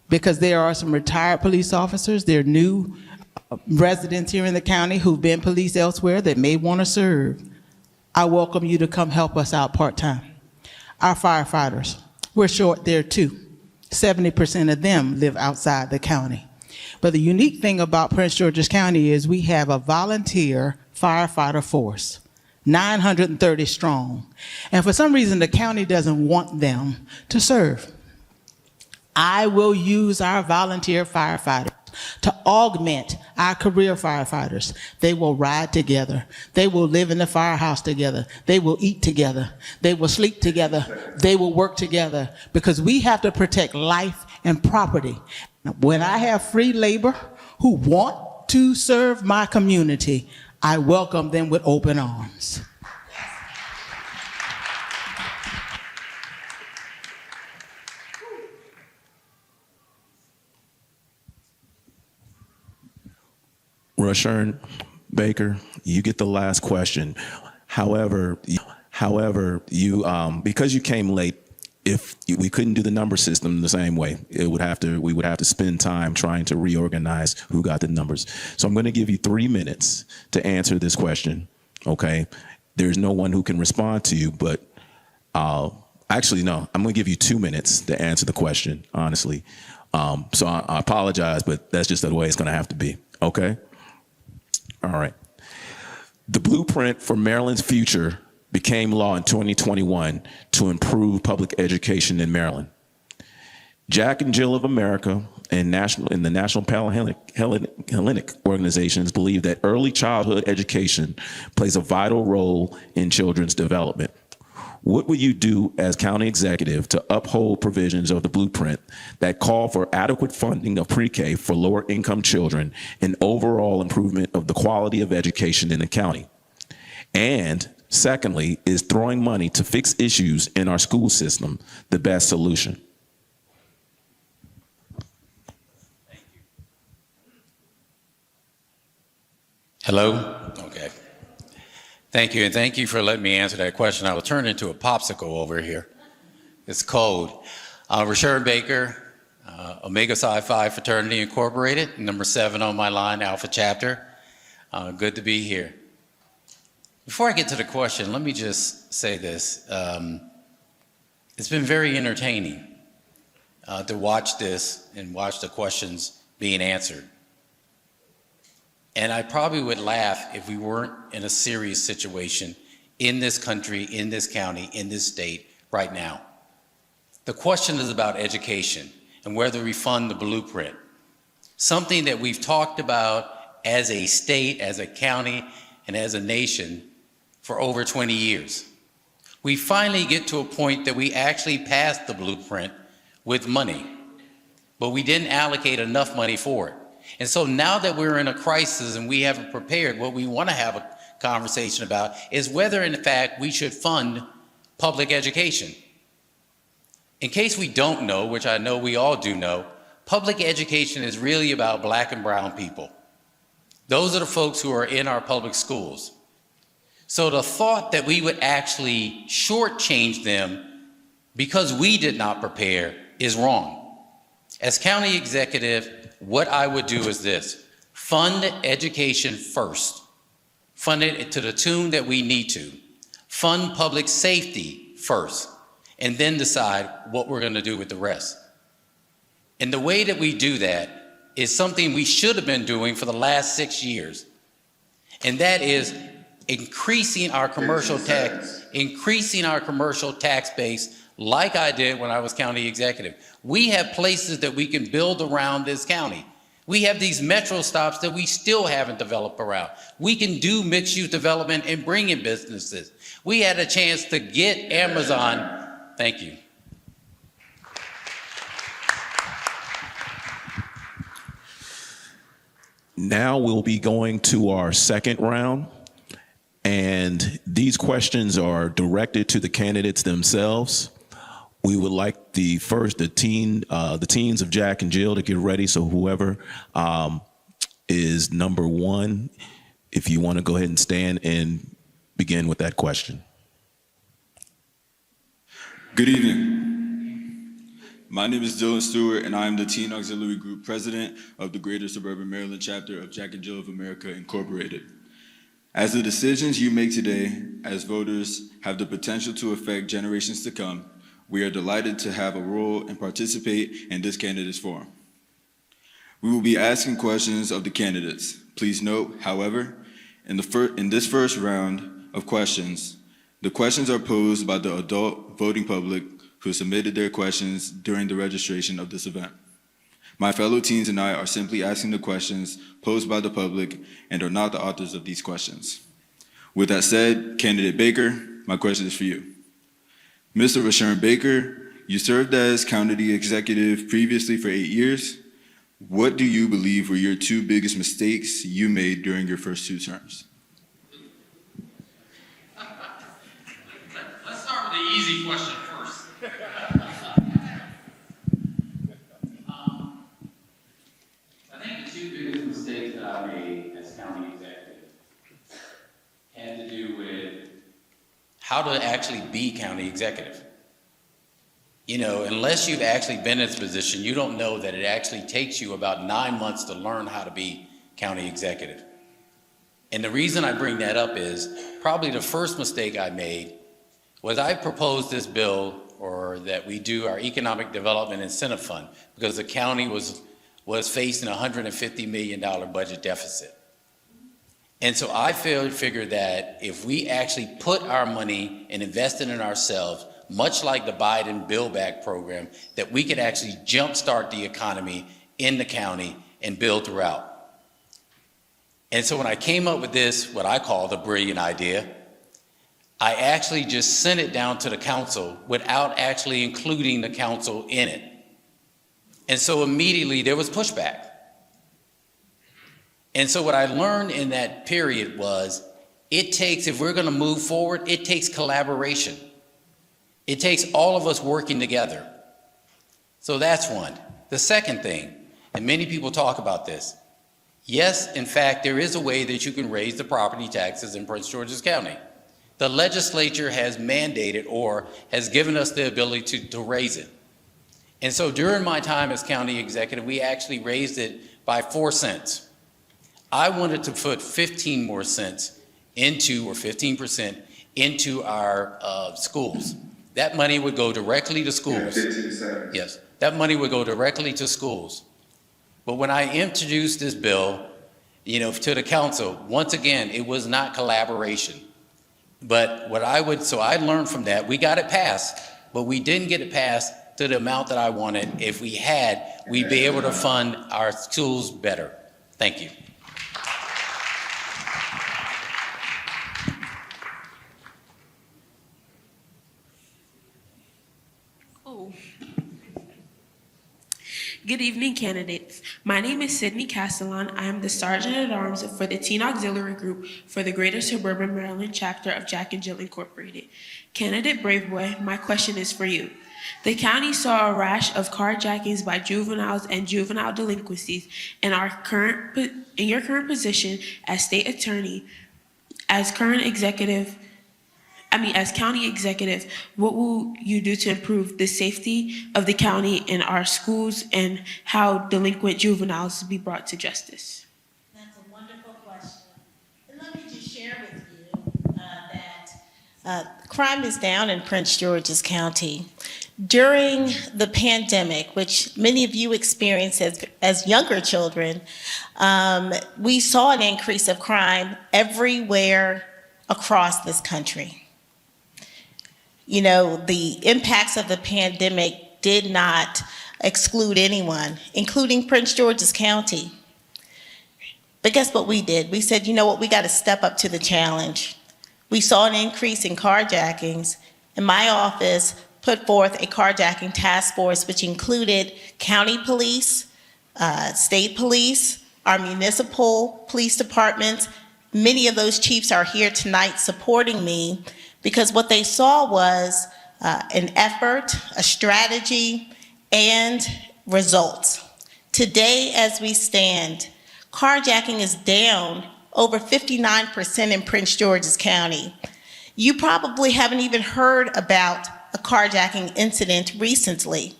because there are some retired police officers. There are new residents here in the county who've been police elsewhere that may want to serve. I welcome you to come help us out part-time. Our firefighters, we're short there too. 70% of them live outside the county. But the unique thing about Prince George's County is we have a volunteer firefighter force, 930 strong. And for some reason, the county doesn't want them to serve. I will use our volunteer firefighters to augment our career firefighters. They will ride together. They will live in the firehouse together. They will eat together. They will sleep together. They will work together because we have to protect life and property. When I have free labor who want to serve my community, I welcome them with open arms. Rushern Baker, you get the last question. However, you because you came late, if we couldn't do the number system the same way, we would have to spend time trying to reorganize who got the numbers. So I'm going to give you 3 minutes to answer this question. Okay, there's no one who can respond to you, but actually no, I'm going to give you 2 minutes to answer the question. Honestly, so I apologize, but that's just the way it's going to have to be. Okay. All right. The blueprint for Maryland's future became law in 2021 to improve public education in Maryland. Jack and Jill of America and the National Panhellenic organizations believe that early childhood education plays a vital role in children's development. What will you do as county executive to uphold provisions of the blueprint that call for adequate funding of pre-K for lower income children and overall improvement of the quality of education in the county? And secondly, is throwing money to fix issues in our school system the best solution? Hello? Okay. Thank you, and thank you for letting me answer that question. I will turn into a popsicle over here. It's cold. Rushern Baker, Omega Psi Phi Fraternity Incorporated, number 7 on my line, Alpha Chapter. Good to be here. Before I get to the question, let me just say this. It's been very entertaining to watch this and watch the questions being answered. And I probably would laugh if we weren't in a serious situation in this country, in this county, in this state right now. The question is about education and whether we fund the blueprint, something that we've talked about as a state, as a county, and as a nation for over 20 years. We finally get to a point that we actually passed the blueprint with money, but we didn't allocate enough money for it. And so now that we're in a crisis and we haven't prepared, what we want to have a conversation about is whether in fact we should fund public education. In case we don't know, which I know we all do know, public education is really about Black and brown people. Those are the folks who are in our public schools. So the thought that we would actually shortchange them because we did not prepare is wrong. As county executive, what I would do is this: fund education first. Fund it to the tune that we need to. Fund public safety first, and then decide what we're going to do with the rest. And the way that we do that is something we should have been doing for the last 6 years. And that is increasing our commercial tax base like I did when I was county executive. We have places that we can build around this county. We have these metro stops that we still haven't developed around. We can do mixed-use development and bring in businesses. We had a chance to get Amazon. Thank you. Now we'll be going to our second round, and these questions are directed to the candidates themselves. We would like the teens of Jack and Jill to get ready. So whoever is number one, if you want to go ahead and stand and begin with that question. Good evening. My name is Dylan Stewart, and I am the Teen Auxiliary Group President of the Greater Suburban Maryland chapter of Jack and Jill of America, Incorporated. As the decisions you make today as voters have the potential to affect generations to come, we are delighted to have a role and participate in this candidates forum. We will be asking questions of the candidates. Please note, however, in this first round of questions, the questions are posed by the adult voting public who submitted their questions during the registration of this event. My fellow teens and I are simply asking the questions posed by the public and are not the authors of these questions. With that said, Candidate Baker, my question is for you. Mr. Rashawn Baker, you served as county executive previously for 8 years. What do you believe were your 2 biggest mistakes you made during your first 2 terms? Let's start with the easy question first. I think the 2 biggest mistakes that I made as county executive had to do with how to actually be county executive. You know, unless you've actually been in this position, you don't know that it actually takes you about 9 months to learn how to be county executive. And the reason I bring that up is probably the first mistake I made was I proposed this bill, or that we do our Economic Development Incentive Fund, because the county was facing a $150 million budget deficit. And so I figured that if we actually put our money and invested in ourselves, much like the Biden Build Back program, that we could actually jumpstart the economy in the county and build throughout. And so when I came up with this, what I call the brilliant idea, I actually just sent it down to the council without actually including the council in it. And so immediately there was pushback. And so what I learned in that period was, if we're gonna move forward, it takes collaboration. It takes all of us working together. So that's one. The second thing, and many people talk about this, yes, in fact, there is a way that you can raise the property taxes in Prince George's County. The legislature has mandated or has given us the ability to raise it. And so during my time as county executive, we actually raised it by 4 cents. I wanted to put 15 more cents into, or 15% into our schools. That money would go directly to schools. 15 seconds. Yes, that money would go directly to schools. But when I introduced this bill, to the council, once again, it was not collaboration. But so I learned from that. We got it passed, but we didn't get it passed to the amount that I wanted. If we had, we'd be able to fund our schools better. Thank you. Good evening, candidates. My name is Sydney Castellan. I am the Sergeant at Arms for the Teen Auxiliary Group for the Greater Suburban Maryland chapter of Jack and Jill Incorporated. Candidate Braveboy, my question is for you. The county saw a rash of carjackings by juveniles and juvenile delinquencies in your current position as state attorney, as county executive, what will you do to improve the safety of the county in our schools and how delinquent juveniles be brought to justice? That's a wonderful question. And let me just share with you that crime is down in Prince George's County. During the pandemic, which many of you experienced as younger children, we saw an increase of crime everywhere across this country. The impacts of the pandemic did not exclude anyone, including Prince George's County. But guess what we did? We said, we got to step up to the challenge. We saw an increase in carjackings, and my office put forth a carjacking task force, which included county police, state police, our municipal police departments. Many of those chiefs are here tonight supporting me, because what they saw was an effort, a strategy, and results. Today, as we stand, carjacking is down over 59% in Prince George's County. You probably haven't even heard about a carjacking incident recently.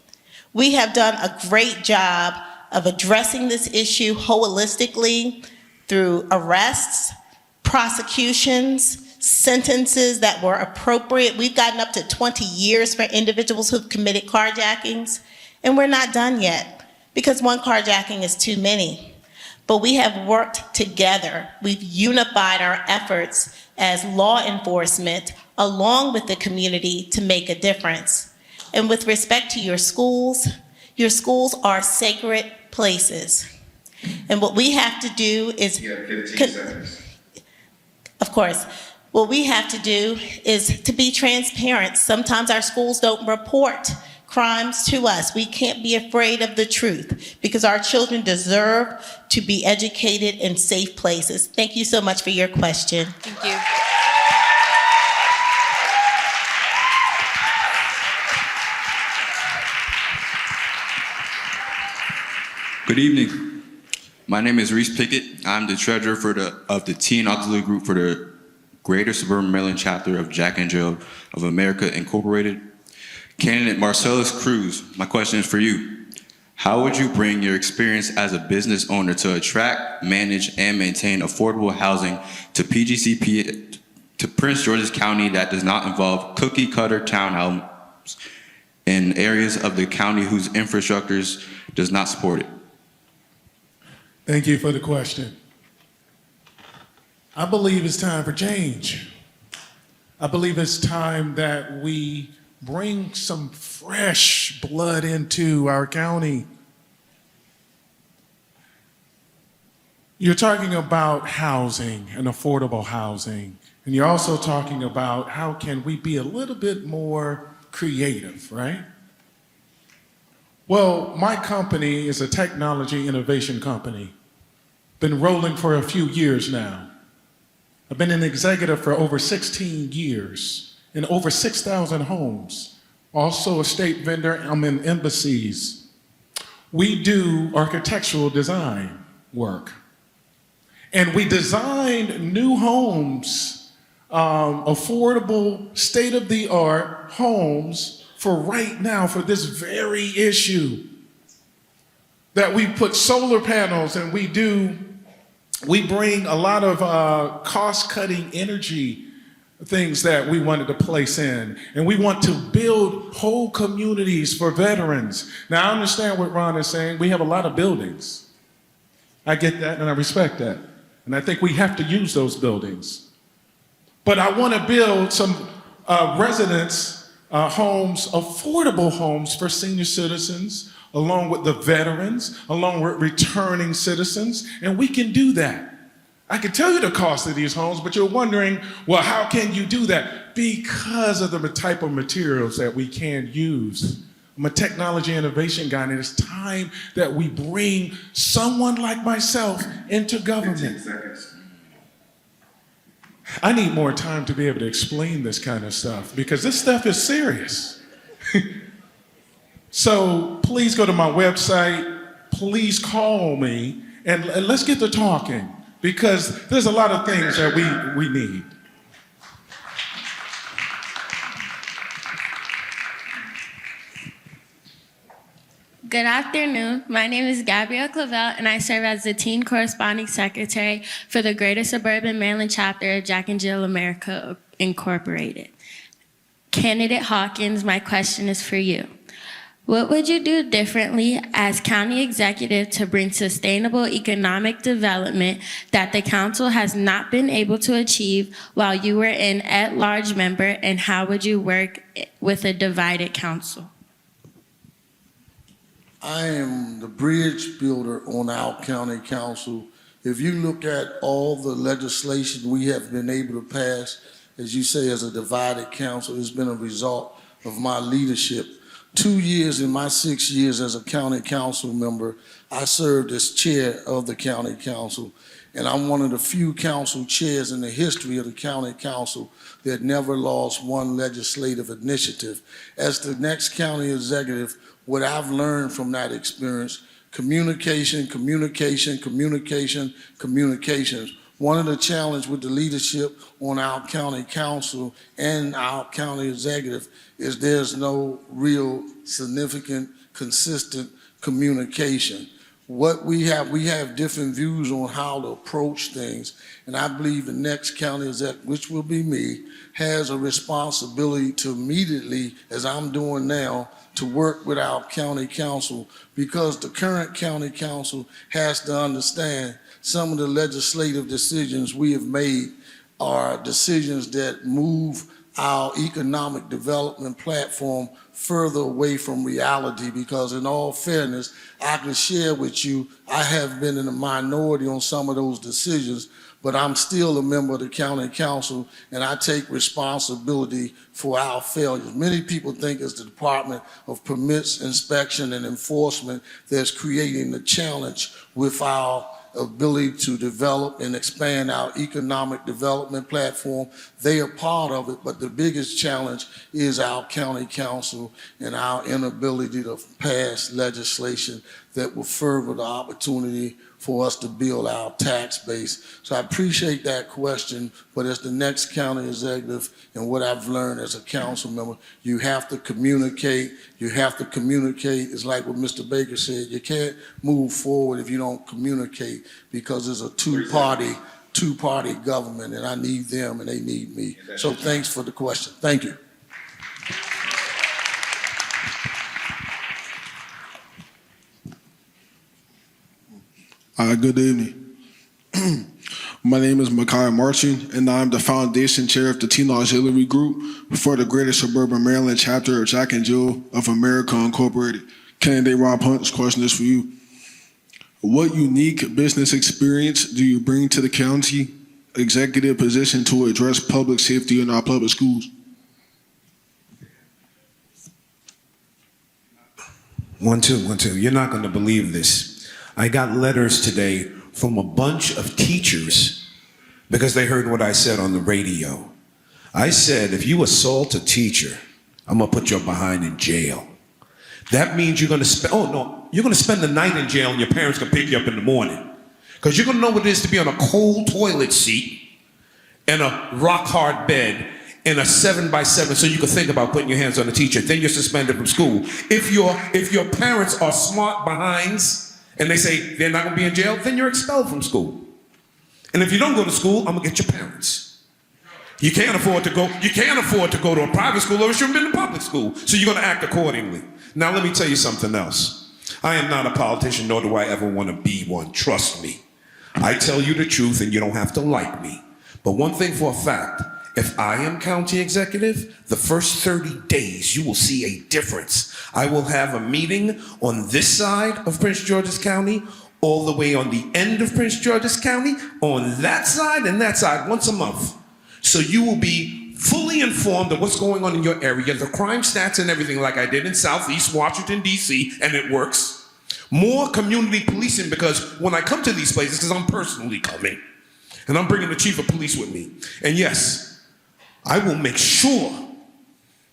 We have done a great job of addressing this issue holistically through arrests, prosecutions, sentences that were appropriate. We've gotten up to 20 years for individuals who've committed carjackings, and we're not done yet because one carjacking is too many. But we have worked together. We've unified our efforts as law enforcement along with the community to make a difference. And with respect to your schools are sacred places. And what we have to do is, You have 15 seconds. of course, what we have to do is to be transparent. Sometimes our schools don't report crimes to us. We can't be afraid of the truth because our children deserve to be educated in safe places. Thank you so much for your question. Thank you. Good evening. My name is Reese Pickett. I'm the treasurer of the Teen Auxiliary Group for the Greater Suburban Maryland chapter of Jack and Jill of America Incorporated. Candidate Marcellus Cruz, my question is for you. How would you bring your experience as a business owner to attract, manage, and maintain affordable housing to PGCP, to Prince George's County that does not involve cookie-cutter townhomes in areas of the county whose infrastructures does not support it? Thank you for the question. I believe it's time for change. I believe it's time that we bring some fresh blood into our county. You're talking about housing and affordable housing, and you're also talking about how can we be a little bit more creative, right? Well, my company is a technology innovation company. Been rolling for a few years now. I've been an executive for over 16 years in over 6,000 homes. Also a state vendor, I'm in embassies. We do architectural design work. And we designed new homes, affordable, state-of-the-art homes for right now, for this very issue. That we put solar panels and we do We bring a lot of cost-cutting energy things that we wanted to place in. And we want to build whole communities for veterans. Now, I understand what Ron is saying. We have a lot of buildings. I get that and I respect that. And I think we have to use those buildings. But I want to build some residence homes, affordable homes for senior citizens, along with the veterans, along with returning citizens, and we can do that. I can tell you the cost of these homes, but you're wondering, well, how can you do that? Because of the type of materials that we can use. I'm a technology innovation guy, and it's time that we bring someone like myself into government. I need more time to be able to explain this kind of stuff because this stuff is serious. So please go to my website, please call me, and let's get to talking because there's a lot of things that we need. Good afternoon. My name is Gabrielle Clavel, and I serve as the Teen Corresponding Secretary for the Greater Suburban Maryland Chapter of Jack and Jill America Incorporated. Candidate Hawkins, my question is for you. What would you do differently as county executive to bring sustainable economic development that the council has not been able to achieve while you were an at-large member, and how would you work with a divided council? I am the bridge builder on our county council. If you look at all the legislation we have been able to pass, as you say, as a divided council, it's been a result of my leadership. 2 years in my 6 years as a county council member, I served as chair of the county council. And I'm one of the few council chairs in the history of the county council that never lost one legislative initiative. As the next county executive, what I've learned from that experience, communication. One of the challenges with the leadership on our county council and our county executive is there's no real significant, consistent communication. What we have different views on how to approach things, and I believe the next county executive, which will be me, has a responsibility to immediately, as I'm doing now, to work with our county council, because the current county council has to understand some of the legislative decisions we have made are decisions that move our economic development platform further away from reality, because in all fairness, I can share with you, I have been in a minority on some of those decisions, but I'm still a member of the county council, and I take responsibility for our failures. Many people think it's the Department of Permits, Inspection, and Enforcement that's creating the challenge with our ability to develop and expand our economic development platform. They are part of it, but the biggest challenge is our county council and our inability to pass legislation that will further the opportunity for us to build our tax base. So I appreciate that question, but as the next county executive and what I've learned as a council member, you have to communicate. It's like what Mr. Baker said, you can't move forward if you don't communicate, because it's a two-party government, and I need them and they need me. So thanks for the question. Thank you. Good evening. My name is Micaiah Marching, and I'm the Foundation Chair of the Teen Auxiliary Group for the Greater Suburban Maryland Chapter of Jack and Jill of America Incorporated. Candidate Rob Hunt, this question is for you. What unique business experience do you bring to the county executive position to address public safety in our public schools? One, two. You're not going to believe this. I got letters today from a bunch of teachers because they heard what I said on the radio. I said, if you assault a teacher, I'm going to put your behind in jail. That means you're going to you're going to spend the night in jail, and your parents can pick you up in the morning. Because you're going to know what it is to be on a cold toilet seat and a rock-hard bed in a 7x7, so you can think about putting your hands on a teacher. Then you're suspended from school. If your parents are smart behinds and they say they're not going to be in jail, then you're expelled from school. And if you don't go to school, I'm gonna get your parents. You can't afford to go to a private school, or you shouldn't have been in public school. So you're gonna act accordingly. Now let me tell you something else. I am not a politician, nor do I ever want to be one. Trust me. I tell you the truth and you don't have to like me. But one thing for a fact, if I am county executive, the first 30 days you will see a difference. I will have a meeting on this side of Prince George's County, all the way on the end of Prince George's County, on that side and that side, once a month. So you will be fully informed of what's going on in your area, the crime stats and everything, like I did in Southeast Washington, D.C., and it works. More community policing, because when I come to these places, because I'm personally coming, and I'm bringing the chief of police with me, and yes, I will make sure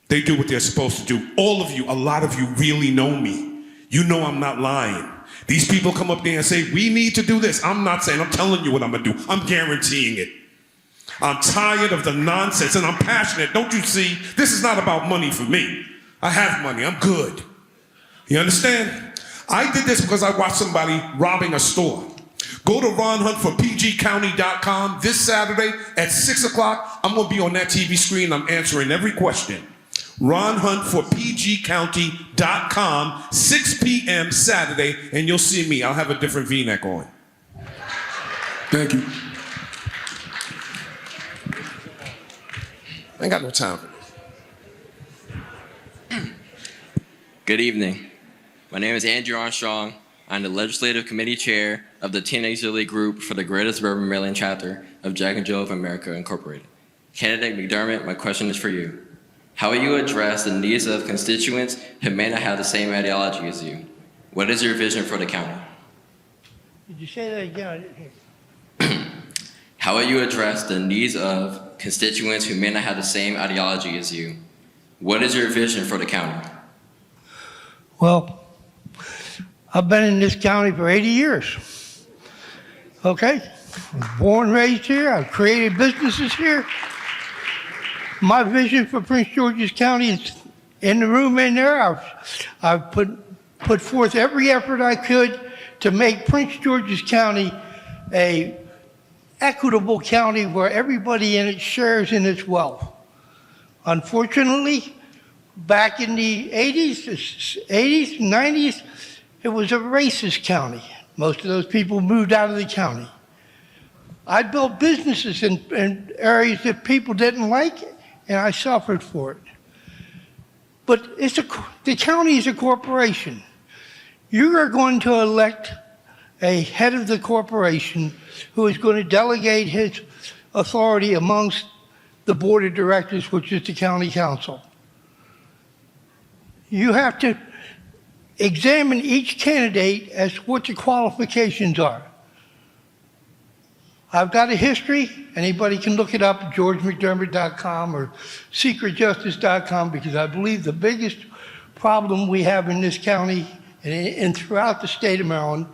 they do what they're supposed to do. All of you, a lot of you really know me. You know I'm not lying. These people come up there and say, we need to do this. I'm not saying, I'm telling you what I'm gonna do. I'm guaranteeing it. I'm tired of the nonsense and I'm passionate. Don't you see? This is not about money for me. I have money, I'm good. You understand? I did this because I watched somebody robbing a store. Go to RonHuntForPGCounty.com this Saturday at 6 o'clock. I'm gonna be on that TV screen. I'm answering every question. RonHuntForPGCounty.com, 6 p.m. Saturday, and you'll see me. I'll have a different V-neck on. Thank you. I ain't got no time for this. Good evening. My name is Andrew Armstrong. I'm the Legislative Committee Chair of the Teen Auxiliary Group for the Greater Suburban Maryland Chapter of Jack and Jill of America, Incorporated. Candidate McDermott, my question is for you. How will you address the needs of constituents who may not have the same ideology as you? What is your vision for the county? Did you say that again? I didn't hear. How will you address the needs of constituents who may not have the same ideology as you? What is your vision for the county? Well, I've been in this county for 80 years. Okay? I was born and raised here. I've created businesses here. My vision for Prince George's County is in the room in there. I've put forth every effort I could to make Prince George's County a equitable county where everybody in it shares in its wealth. Unfortunately, back in the 80s, 90s, it was a racist county. Most of those people moved out of the county. I built businesses in areas that people didn't like, and I suffered for it. But the county is a corporation. You are going to elect a head of the corporation who is going to delegate his authority amongst the board of directors, which is the county council. You have to examine each candidate as what the qualifications are. I've got a history. Anybody can look it up at georgemcdermott.com or secretjustice.com, because I believe the biggest problem we have in this county and throughout the state of Maryland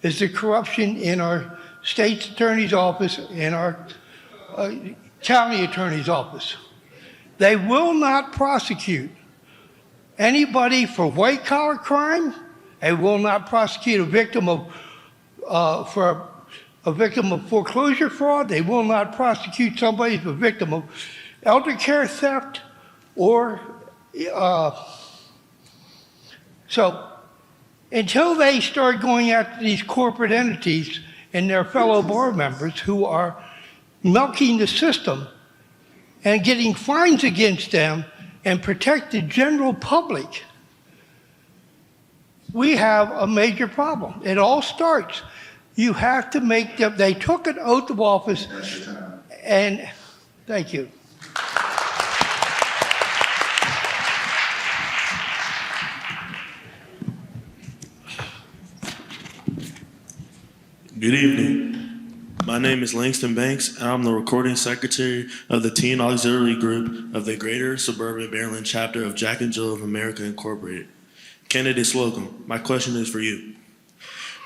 is the corruption in our state's attorney's office and our county attorney's office. They will not prosecute anybody for white-collar crime. They will not prosecute a victim of foreclosure fraud. They will not prosecute somebody for a victim of elder care theft or so until they start going after these corporate entities and their fellow board members who are milking the system and getting fines against them and protect the general public, we have a major problem. It all starts. You have to make them, they took an oath of office, and thank you. Good evening. My name is Langston Banks, and I'm the recording secretary of the Teen Auxiliary Group of the Greater Suburban Maryland Chapter of Jack and Jill of America, Incorporated. Candidate Slocum, my question is for you.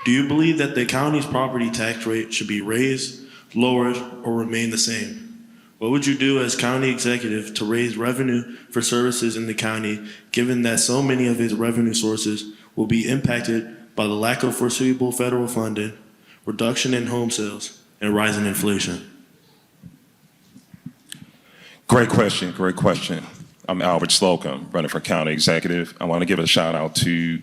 Do you believe that the county's property tax rate should be raised, lowered, or remain the same? What would you do as county executive to raise revenue for services in the county, given that so many of its revenue sources will be impacted by the lack of foreseeable federal funding, reduction in home sales, and rising inflation? Great question, great question. I'm Albert Slocum, running for county executive. I want to give a shout out to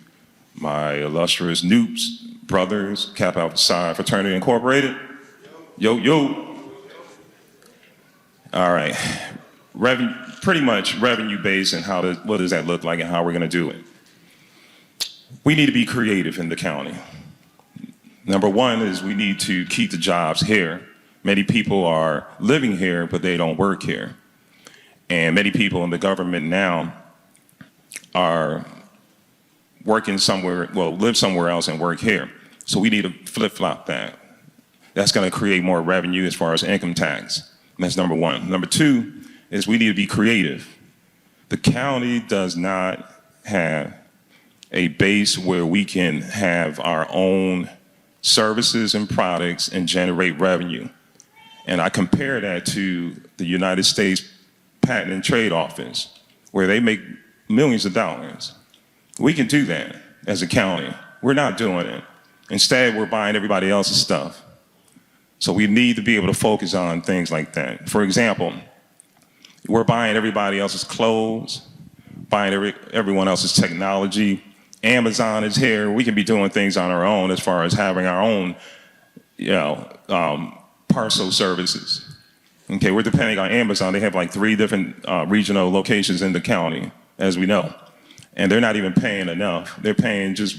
my illustrious Noops brothers, Kappa Alpha Psi Fraternity Incorporated. Yo, yo. All right. Pretty much revenue based and what does that look like and how we're going to do it. We need to be creative in the county. Number one is we need to keep the jobs here. Many people are living here, but they don't work here. And many people in the government now are working somewhere, well, live somewhere else and work here. So we need to flip-flop that. That's going to create more revenue as far as income tax. That's number one. Number two is we need to be creative. The county does not have a base where we can have our own services and products and generate revenue. And I compare that to the United States Patent and Trade Office, where they make millions of dollars. We can do that as a county. We're not doing it. Instead, we're buying everybody else's stuff. So we need to be able to focus on things like that. For example, we're buying everybody else's clothes, buying everyone else's technology. Amazon is here. We can be doing things on our own as far as having our own, parcel services. Okay, we're depending on Amazon. They have like 3 different regional locations in the county, as we know. And they're not even paying enough. They're paying just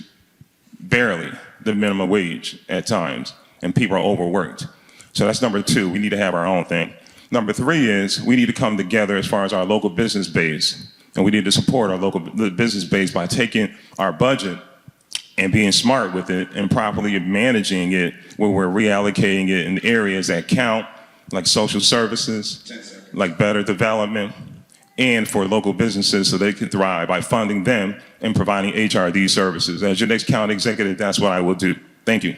barely the minimum wage at times, and people are overworked. So that's number 2. We need to have our own thing. Number 3 is we need to come together as far as our local business base. And we need to support our local business base by taking our budget and being smart with it and properly managing it, where we're reallocating it in areas that count, like social services, like better development, and for local businesses so they can thrive by funding them and providing HRD services. As your next county executive, that's what I will do. Thank you.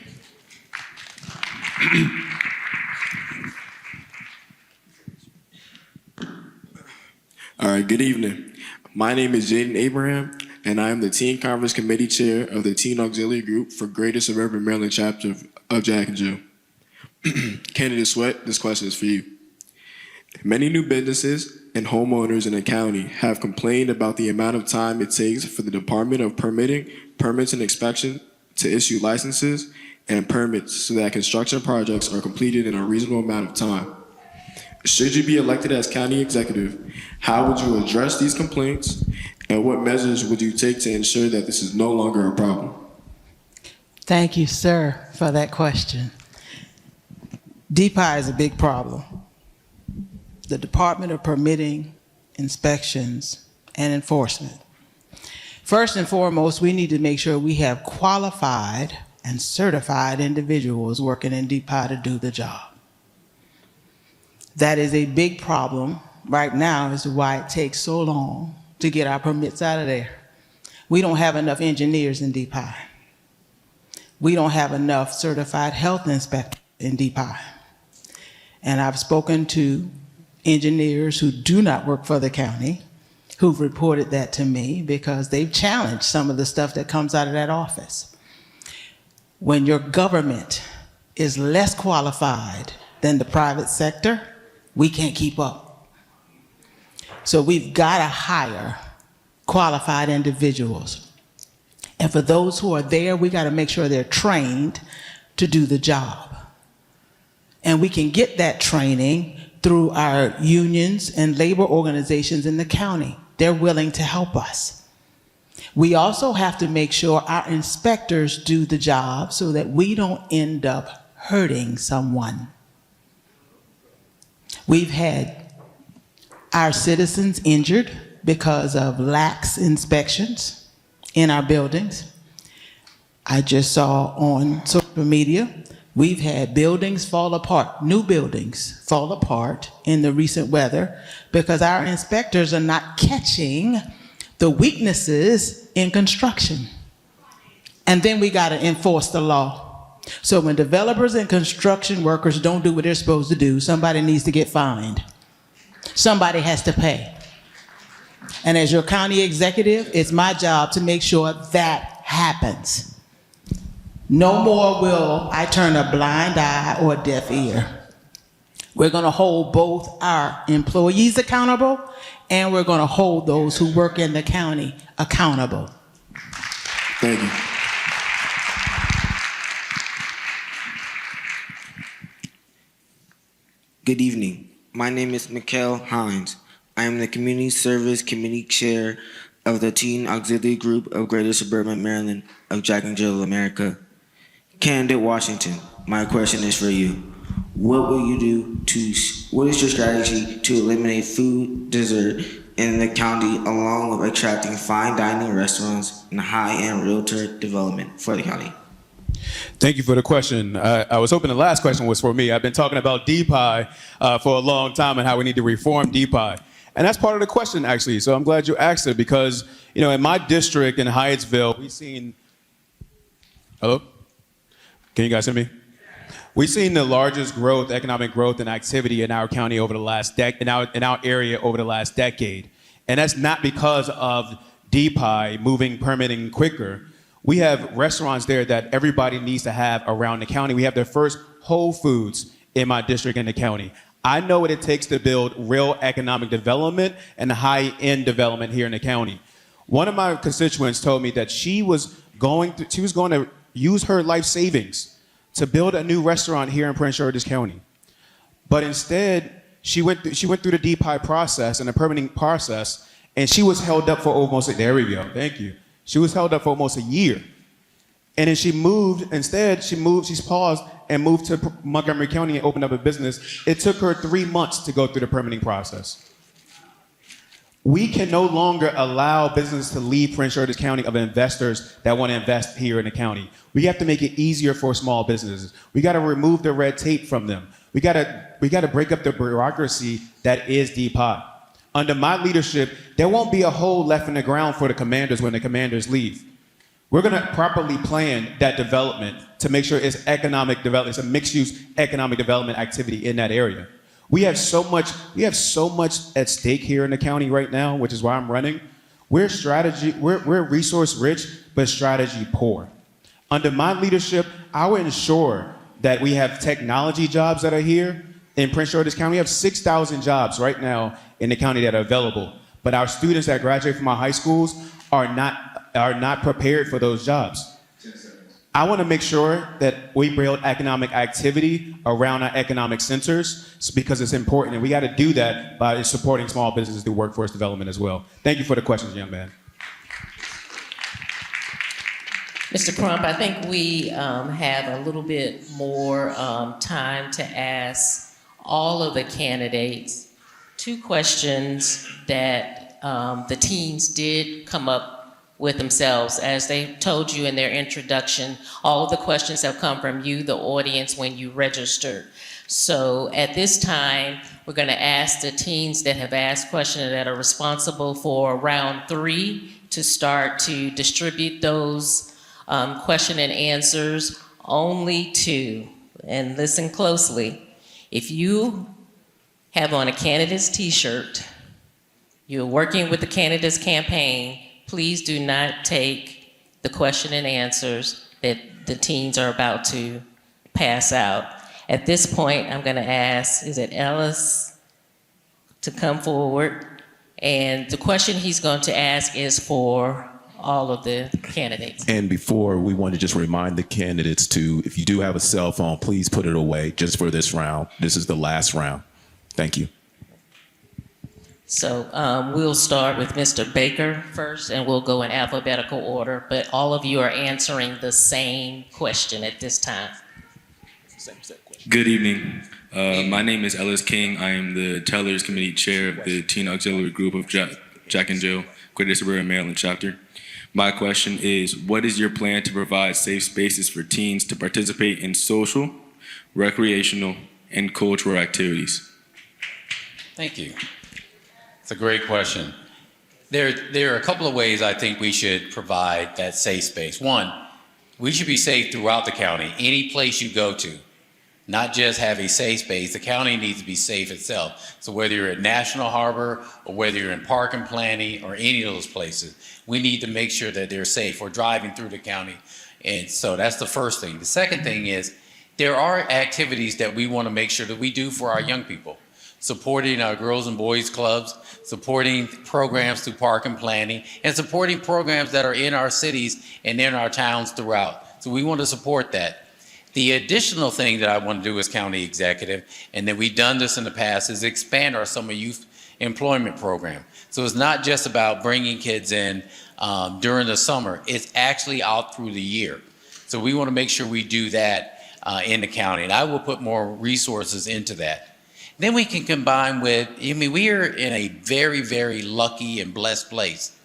All right, good evening. My name is Jaden Abraham, and I am the Teen Conference Committee Chair of the Teen Auxiliary Group for Greater Suburban Maryland Chapter of Jack and Jill. Candidate Sweat, this question is for you. Many new businesses and homeowners in the county have complained about the amount of time it takes for the Department of Permits and Inspection to issue licenses and permits so that construction projects are completed in a reasonable amount of time. Should you be elected as county executive, how would you address these complaints, and what measures would you take to ensure that this is no longer a problem? Thank you, sir, for that question. DPI is a big problem. The Department of Permitting, Inspections, and Enforcement. First and foremost, we need to make sure we have qualified and certified individuals working in DPI to do the job. That is a big problem right now as to why it takes so long to get our permits out of there. We don't have enough engineers in DPI. We don't have enough certified health inspectors in DPI. And I've spoken to engineers who do not work for the county who've reported that to me because they've challenged some of the stuff that comes out of that office. When your government is less qualified than the private sector, we can't keep up. So we've got to hire qualified individuals. And for those who are there, we got to make sure they're trained to do the job. And we can get that training through our unions and labor organizations in the county. They're willing to help us. We also have to make sure our inspectors do the job so that we don't end up hurting someone. We've had our citizens injured because of lax inspections in our buildings. I just saw on social media, we've had buildings fall apart, new buildings fall apart in the recent weather because our inspectors are not catching the weaknesses in construction. And then we got to enforce the law. So when developers and construction workers don't do what they're supposed to do, somebody needs to get fined. Somebody has to pay. And as your county executive, it's my job to make sure that happens. No more will I turn a blind eye or a deaf ear. We're going to hold both our employees accountable, and we're going to hold those who work in the county accountable. Thank you. Good evening. My name is Mikhail Hines. I am the Community Service Committee Chair of the Teen Auxiliary Group of Greater Suburban Maryland of Jack and Jill America. Candidate Washington, my question is for you. What will you do what is your strategy to eliminate food desert in the county along with attracting fine dining restaurants and high-end realtor development for the county? Thank you for the question. I was hoping the last question was for me. I've been talking about DPI for a long time and how we need to reform DPI. And that's part of the question, actually. So I'm glad you asked it because, you know, in my district in Hyattsville, we've seen, hello? Can you guys hear me? We've seen the largest growth, economic growth and activity in our county over the last in our area over the last decade. And that's not because of DPI moving permitting quicker. We have restaurants there that everybody needs to have around the county. We have the first Whole Foods in my district in the county. I know what it takes to build real economic development and high-end development here in the county. One of my constituents told me that she was going to use her life savings to build a new restaurant here in Prince George's County. But instead, she went through the DPI process and the permitting process, and she was held up for almost, there we go, thank you. She was held up for almost a year. And then she's paused and moved to Montgomery County and opened up a business. It took her 3 months to go through the permitting process. We can no longer allow business to leave Prince George's County of investors that want to invest here in the county. We have to make it easier for small businesses. We got to remove the red tape from them. We got to break up the bureaucracy that is DPI. Under my leadership, there won't be a hole left in the ground for the commanders when the commanders leave. We're going to properly plan that development to make sure it's economic development, it's a mixed-use economic development activity in that area. We have so much at stake here in the county right now, which is why I'm running. We're resource rich, but strategy poor. Under my leadership, I will ensure that we have technology jobs that are here. In Prince George's County, we have 6,000 jobs right now in the county that are available. But our students that graduate from our high schools are not prepared for those jobs. I want to make sure that we build economic activity around our economic centers because it's important, and we got to do that by supporting small businesses through workforce development as well. Thank you for the questions, young man. Mr. Crump, I think we have a little bit more time to ask all of the candidates 2 questions that the teams did come up with themselves. As they told you in their introduction, all of the questions have come from you, the audience, when you registered. So at this time, we're going to ask the teams that have asked questions that are responsible for round 3 to start to distribute those question and answers. Only 2, and listen closely, if you have on a candidate's t-shirt, you're working with the candidate's campaign, please do not take the question and answers that the teens are about to pass out. At this point, I'm going to ask, is it Ellis to come forward? And the question he's going to ask is for all of the candidates. And before, we want to just remind the candidates to, if you do have a cell phone, please put it away just for this round. This is the last round. Thank you. So we'll start with Mr. Baker first, and we'll go in alphabetical order, but all of you are answering the same question at this time. Good evening. My name is Ellis King. I am the Tellers Committee Chair of the Teen Auxiliary Group of Jack and Jill, Greater Suburban Maryland Chapter. My question is, what is your plan to provide safe spaces for teens to participate in social, recreational, and cultural activities? Thank you. It's a great question. There are a couple of ways I think we should provide that safe space. One, we should be safe throughout the county, any place you go to. not just have a safe space. The county needs to be safe itself. So whether you're at National Harbor or whether you're in Park and Planning or any of those places, we need to make sure that they're safe. We're driving through the county. And so that's the first thing. The second thing is there are activities that we want to make sure that we do for our young people. Supporting our girls and boys clubs, supporting programs through Park and Planning, and supporting programs that are in our cities and in our towns throughout. So we want to support that. The additional thing that I want to do as county executive, and that we've done this in the past, is expand our summer youth employment program. So it's not just about bringing kids in during the summer, it's actually out through the year. So we want to make sure we do that in the county, and I will put more resources into that. Then we can combine with, we are in a very, very lucky and blessed place.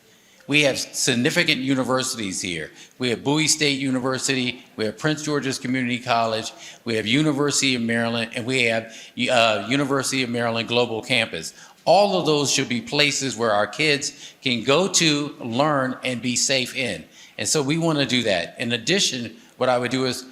We have significant universities here. We have Bowie State University, we have Prince George's Community College, we have University of Maryland, and we have University of Maryland Global Campus. All of those should be places where our kids can go to, learn, and be safe in. And so we want to do that. In addition, what I would do is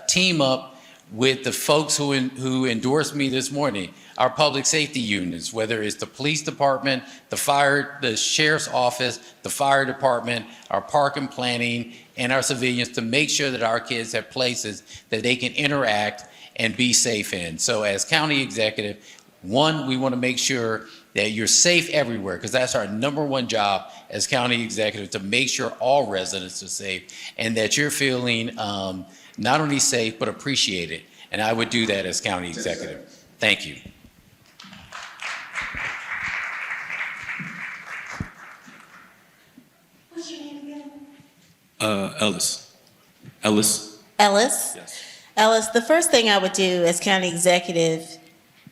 team up with the folks who endorsed me this morning, our public safety unions, whether it's the police department, the sheriff's office, the fire department, our Park and Planning, and our civilians, to make sure that our kids have places that they can interact and be safe in. So as county executive, one, we want to make sure that you're safe everywhere, because that's our number one job as county executive, to make sure all residents are safe and that you're feeling not only safe, but appreciated. And I would do that as county executive. Thank you. What's your name again? Ellis. Ellis? Yes. Ellis, the first thing I would do as county executive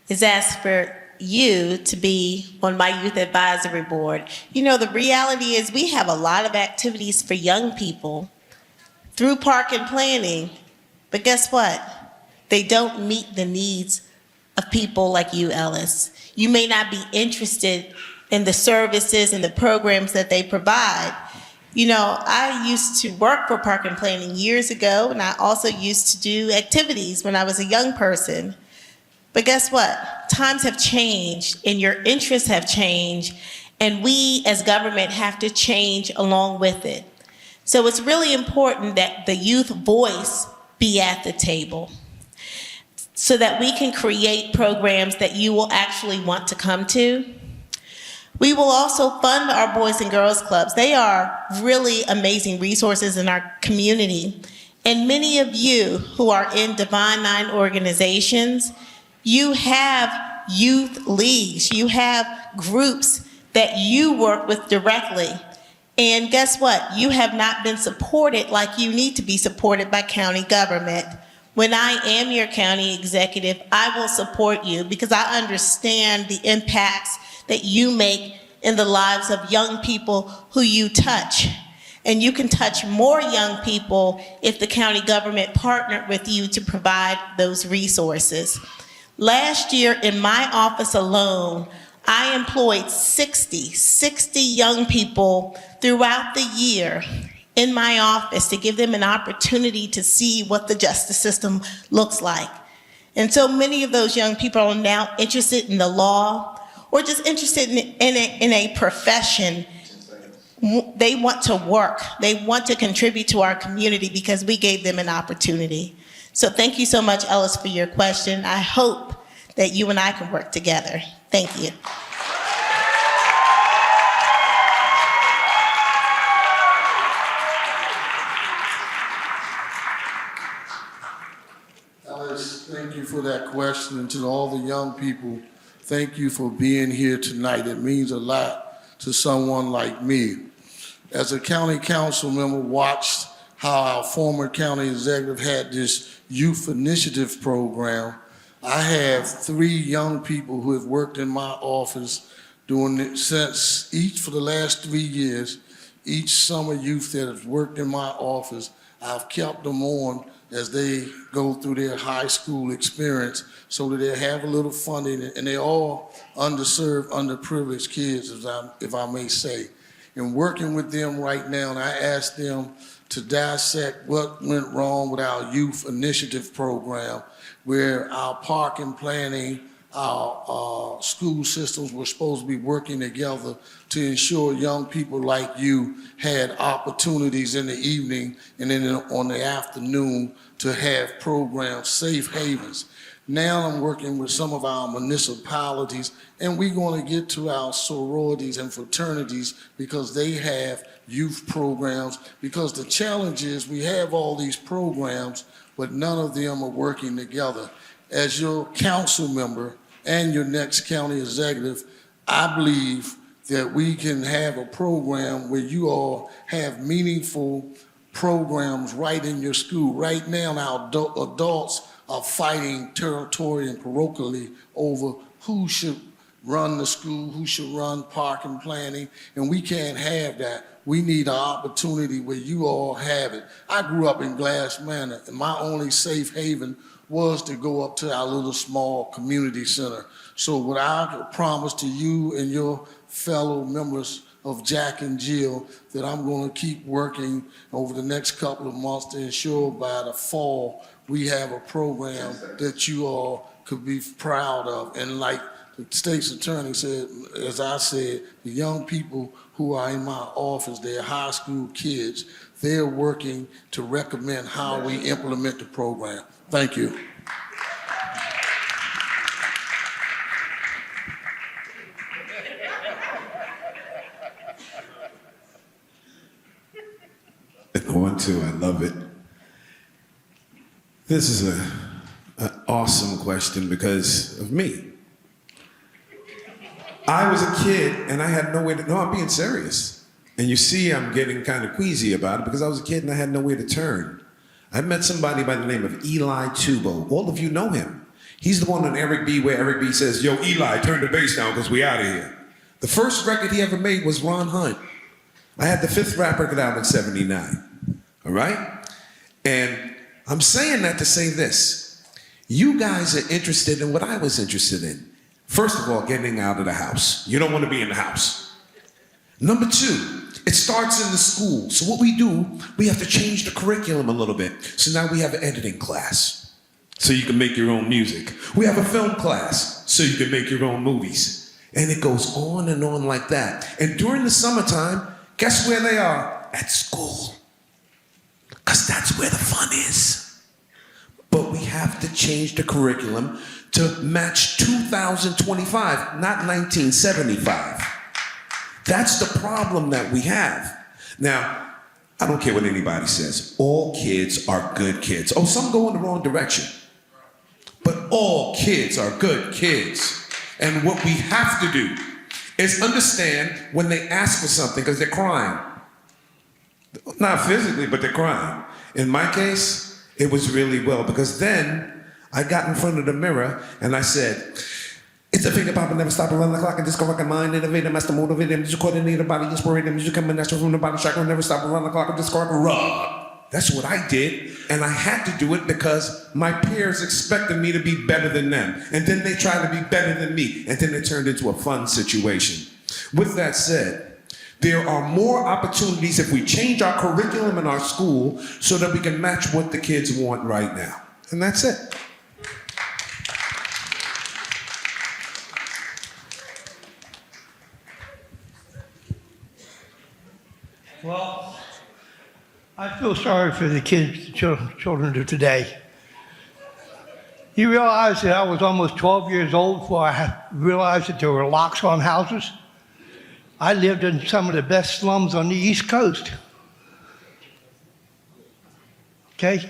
is ask for you to be on my youth advisory board. You know, the reality is we have a lot of activities for young people through Park and Planning, but guess what? They don't meet the needs of people like you, Ellis. You may not be interested in the services and the programs that they provide. You know, I used to work for Park and Planning years ago, and I also used to do activities when I was a young person. But guess what? Times have changed, and your interests have changed, and we as government have to change along with it. So it's really important that the youth voice be at the table so that we can create programs that you will actually want to come to. We will also fund our Boys and Girls Clubs. They are really amazing resources in our community. And many of you who are in Divine Nine organizations, you have youth leagues, you have groups that you work with directly. And guess what? You have not been supported like you need to be supported by county government. When I am your county executive, I will support you because I understand the impacts that you make in the lives of young people who you touch. And you can touch more young people if the county government partnered with you to provide those resources. Last year in my office alone, I employed 60 young people throughout the year in my office to give them an opportunity to see what the justice system looks like. And so many of those young people are now interested in the law or just interested in a profession. They want to work. They want to contribute to our community because we gave them an opportunity. So thank you so much, Ellis, for your question. I hope that you and I can work together. Thank you. Ellis, thank you for that question. And to all the young people, thank you for being here tonight. It means a lot to someone like me. As a county council member, watched how our former county executive had this youth initiative program. I have 3 young people who have worked in my office doing it since each for the last 3 years. Each summer youth that has worked in my office, I've kept them on as they go through their high school experience so that they have a little funding, and they're all underserved, underprivileged kids, if I may say. and working with them right now, and I asked them to dissect what went wrong with our youth initiative program, where our parking planning, our school systems were supposed to be working together to ensure young people like you had opportunities in the evening and then on the afternoon to have programs, safe havens. Now I'm working with some of our municipalities, and we're going to get to our sororities and fraternities because they have youth programs, because the challenge is we have all these programs, but none of them are working together. As your council member and your next county executive, I believe that we can have a program where you all have meaningful programs right in your school. Right now, our adults are fighting territorially and parochially over who should run the school, who should run parking planning, and we can't have that. We need an opportunity where you all have it. I grew up in Glass Manor, and my only safe haven was to go up to our little small community center. So what I promise to you and your fellow members of Jack and Jill, that I'm going to keep working over the next couple of months to ensure by the fall we have a program that you all could be proud of. And like the state's attorney said, as I said, the young people who are in my office, they're high school kids, they're working to recommend how we implement the program. Thank you. One, two, I love it. This is an awesome question because of me. I was a kid and I had nowhere to, no, I'm being serious. And you see, I'm getting kind of queasy about it because I was a kid and I had nowhere to turn. I met somebody by the name of Eli Tubo. All of you know him. He's the one on Eric B. where Eric B. says, yo, Eli, turn the bass down because we out of here. The first record he ever made was Ron Hunt. I had the 5th rap record out in '79. All right? And I'm saying that to say this. You guys are interested in what I was interested in. First of all, getting out of the house. You don't want to be in the house. Number 2, it starts in the school. So what we do, we have to change the curriculum a little bit. So now we have an editing class, so you can make your own music. We have a film class, so you can make your own movies. And it goes on and on like that. And during the summertime, guess where they are? At school. Because that's where the fun is. But we have to change the curriculum to match 2025, not 1975. That's the problem that we have. Now, I don't care what anybody says. All kids are good kids. Oh, some go in the wrong direction. But all kids are good kids. And what we have to do is understand when they ask for something because they're crying. Not physically, but they're crying. In my case, it was really well because then I got in front of the mirror and I said, it's a finger pop and never stop around the clock and just go rock a mind, innovate, master motivate them, just coordinate the body, inspire them, music coming natural from the body, chakra, never stop around the clock and just go rock a rub. That's what I did, and I had to do it because my peers expected me to be better than them, and then they tried to be better than me, and then it turned into a fun situation. With that said, there are more opportunities if we change our curriculum in our school so that we can match what the kids want right now. And that's it. Well, I feel sorry for the kids, the children of today. You realize that I was almost 12 years old before I realized that there were locks on houses? I lived in some of the best slums on the East Coast. Okay?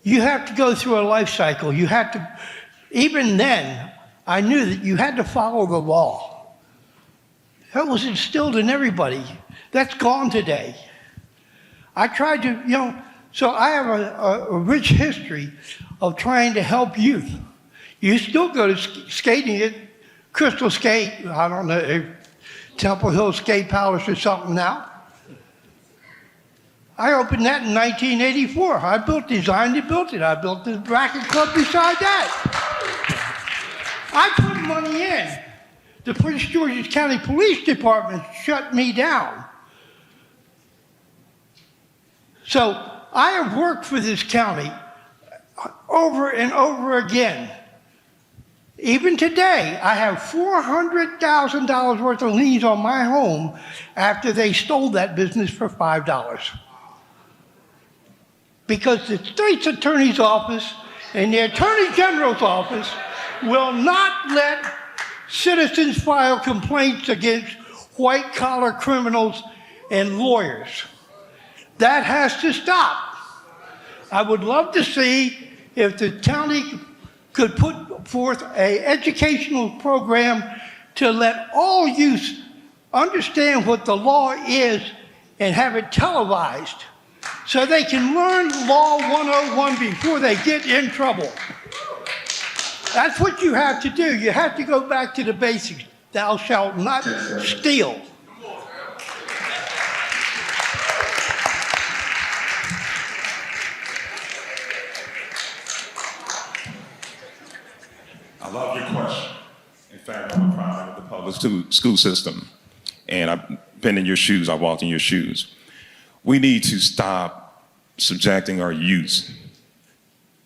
You have to go through a life cycle. You have to, even then, I knew that you had to follow the law. That was instilled in everybody. That's gone today. I tried to, so I have a rich history of trying to help youth. You still go to skating at Crystal Skate, I don't know, Temple Hill Skate Palace or something now. I opened that in 1984. I designed and built it. I built the racket club beside that. I put money in. the Prince George's County Police Department shut me down. So I have worked for this county over and over again. Even today, I have $400,000 worth of liens on my home after they stole that business for $5. Because the state's attorney's office and the attorney general's office will not let citizens file complaints against white-collar criminals and lawyers. That has to stop. I would love to see if the county could put forth an educational program to let all youth understand what the law is and have it televised so they can learn Law 101 before they get in trouble. That's what you have to do. You have to go back to the basics. Thou shalt not steal. I love your question. In fact, I'm a product of the public school system. And I've been in your shoes, I walked in your shoes. We need to stop subjecting our youth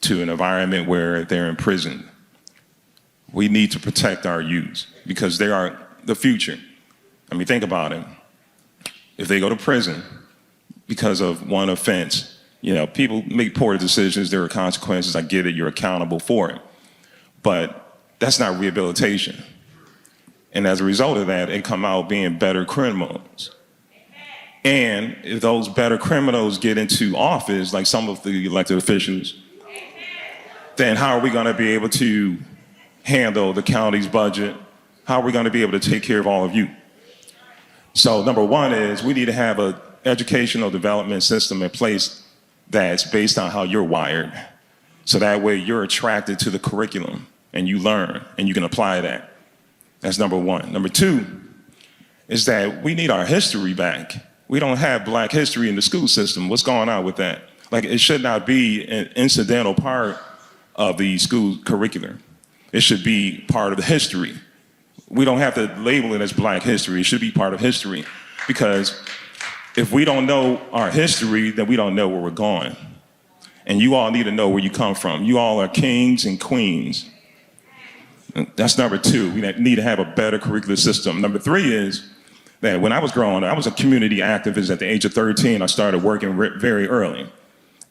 to an environment where they're imprisoned. We need to protect our youth because they are the future. I mean, think about it. If they go to prison because of one offense, you know, people make poor decisions, there are consequences, I get it, you're accountable for it. But that's not rehabilitation. And as a result of that, they come out being better criminals. And if those better criminals get into office, like some of the elected officials, then how are we going to be able to handle the county's budget? How are we going to be able to take care of all of you? So number one is we need to have an educational development system in place that's based on how you're wired. So that way you're attracted to the curriculum and you learn and you can apply that. That's number one. Number two is that we need our history back. We don't have Black history in the school system. What's going on with that? Like, it should not be an incidental part of the school curriculum. It should be part of the history. We don't have to label it as Black history. It should be part of history, because if we don't know our history, then we don't know where we're going. And you all need to know where you come from. You all are kings and queens. That's number two. We need to have a better curricular system. Number three is that when I was growing up, I was a community activist at the age of 13. I started working very early.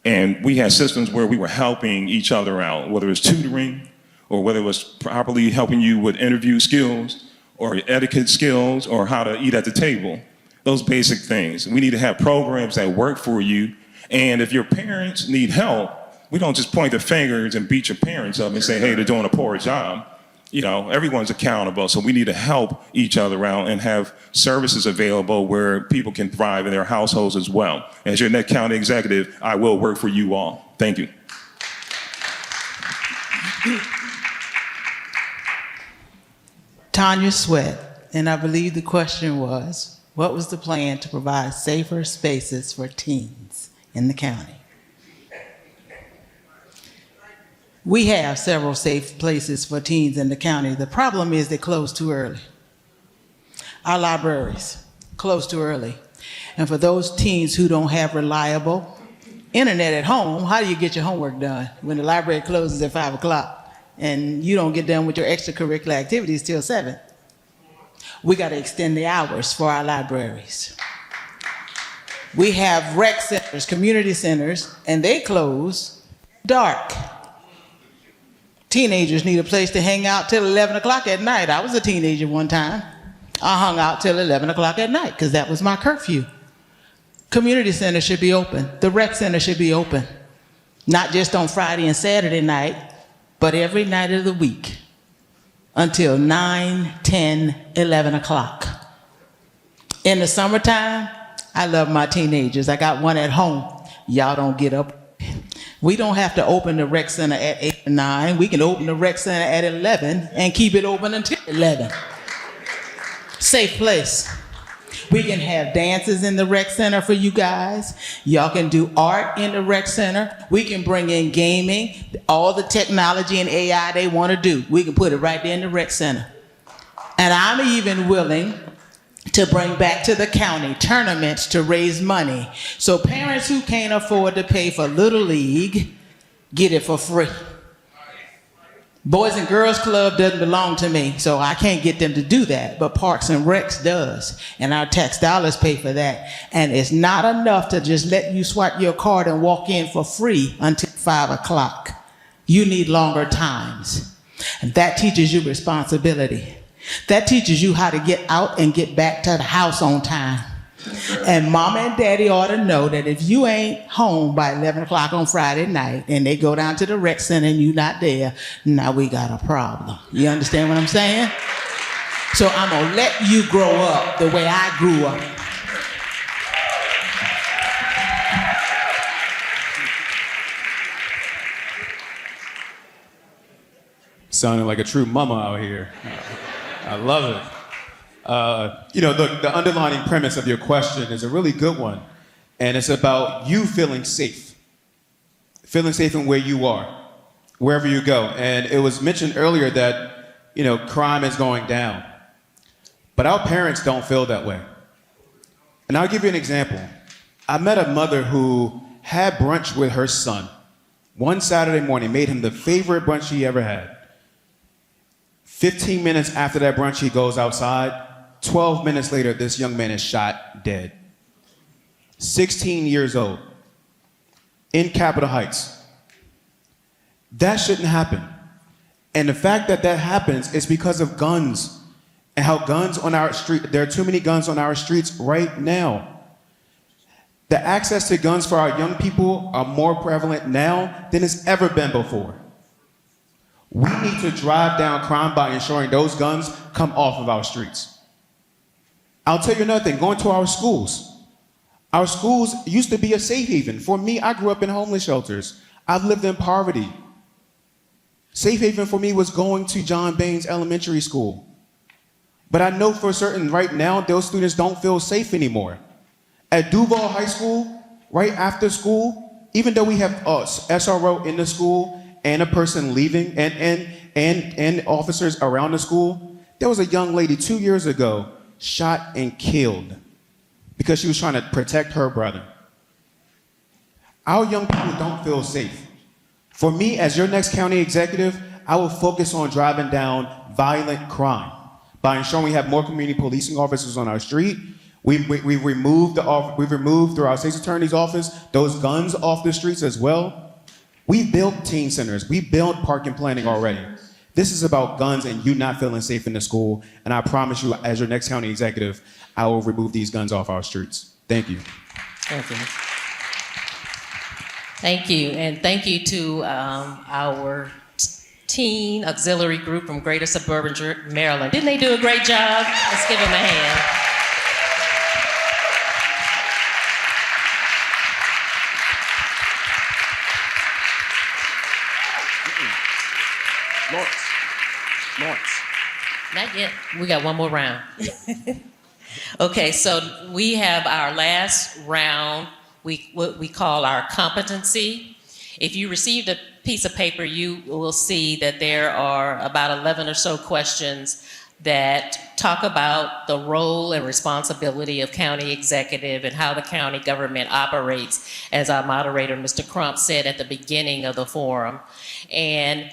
And we had systems where we were helping each other out, whether it was tutoring or whether it was properly helping you with interview skills or etiquette skills or how to eat at the table. Those basic things. We need to have programs that work for you. And if your parents need help, we don't just point the fingers and beat your parents up and say, hey, they're doing a poor job. You know, everyone's accountable, so we need to help each other out and have services available where people can thrive in their households as well. As your next county executive, I will work for you all. Thank you. Tanya Sweat, and I believe the question was, what was the plan to provide safer spaces for teens in the county? We have several safe places for teens in the county. The problem is they close too early. Our libraries close too early. And for those teens who don't have reliable internet at home, how do you get your homework done when the library closes at 5 o'clock and you don't get done with your extracurricular activities till 7? We got to extend the hours for our libraries. We have rec centers, community centers, and they close dark. Teenagers need a place to hang out till 11 o'clock at night. I was a teenager one time. I hung out till 11 o'clock at night because that was my curfew. Community centers should be open. The rec center should be open. Not just on Friday and Saturday night, but every night of the week until 9, 10, 11 o'clock. In the summertime, I love my teenagers. I got one at home. Y'all don't get up. We don't have to open the rec center at 8 or 9. We can open the rec center at 11 and keep it open until 11. Safe place. We can have dances in the rec center for you guys. Y'all can do art in the rec center. We can bring in gaming, all the technology and AI they want to do. We can put it right there in the rec center. And I'm even willing to bring back to the county tournaments to raise money. So parents who can't afford to pay for Little League get it for free. Boys and Girls Club doesn't belong to me, so I can't get them to do that, but Parks and Recs does, and our tax dollars pay for that. And it's not enough to just let you swipe your card and walk in for free until 5 o'clock. You need longer times. And that teaches you responsibility. That teaches you how to get out and get back to the house on time. And mama and daddy ought to know that if you ain't home by 11 o'clock on Friday night and they go down to the rec center and you not there, now we got a problem. You understand what I'm saying? So I'm gonna let you grow up the way I grew up. Sounding like a true mama out here. I love it. The underlying premise of your question is a really good one, and it's about you feeling safe in where you are, wherever you go. And it was mentioned earlier that, crime is going down, but our parents don't feel that way. And I'll give you an example. I met a mother who had brunch with her son one Saturday morning, made him the favorite brunch he ever had. 15 minutes after that brunch, he goes outside. 12 minutes later, this young man is shot dead. 16 years old. In Capitol Heights. That shouldn't happen. And the fact that that happens is because of guns. And how guns on our street, there are too many guns on our streets right now. The access to guns for our young people are more prevalent now than it's ever been before. We need to drive down crime by ensuring those guns come off of our streets. I'll tell you another thing, going to our schools. Our schools used to be a safe haven. For me, I grew up in homeless shelters. I've lived in poverty. Safe haven for me was going to John Baines Elementary School. But I know for certain right now, those students don't feel safe anymore. At Duval High School, right after school, even though we have SRO in the school, and a person leaving, and officers around the school, there was a young lady 2 years ago shot and killed because she was trying to protect her brother. Our young people don't feel safe. For me, as your next county executive, I will focus on driving down violent crime by ensuring we have more community policing officers on our street. We've removed through our state's attorney's office those guns off the streets as well. We built teen centers. We built parking planning already. This is about guns and you not feeling safe in the school. And I promise you, as your next county executive, I will remove these guns off our streets. Thank you. Thank you. Thank you. And thank you to our teen auxiliary group from Greater Suburban Maryland. Didn't they do a great job? Let's give them a hand. Lawrence. Not yet. We got one more round. Okay, so we have our last round, what we call our competency. If you received a piece of paper, you will see that there are about 11 or so questions that talk about the role and responsibility of county executive and how the county government operates, as our moderator, Mr. Crump, said at the beginning of the forum. And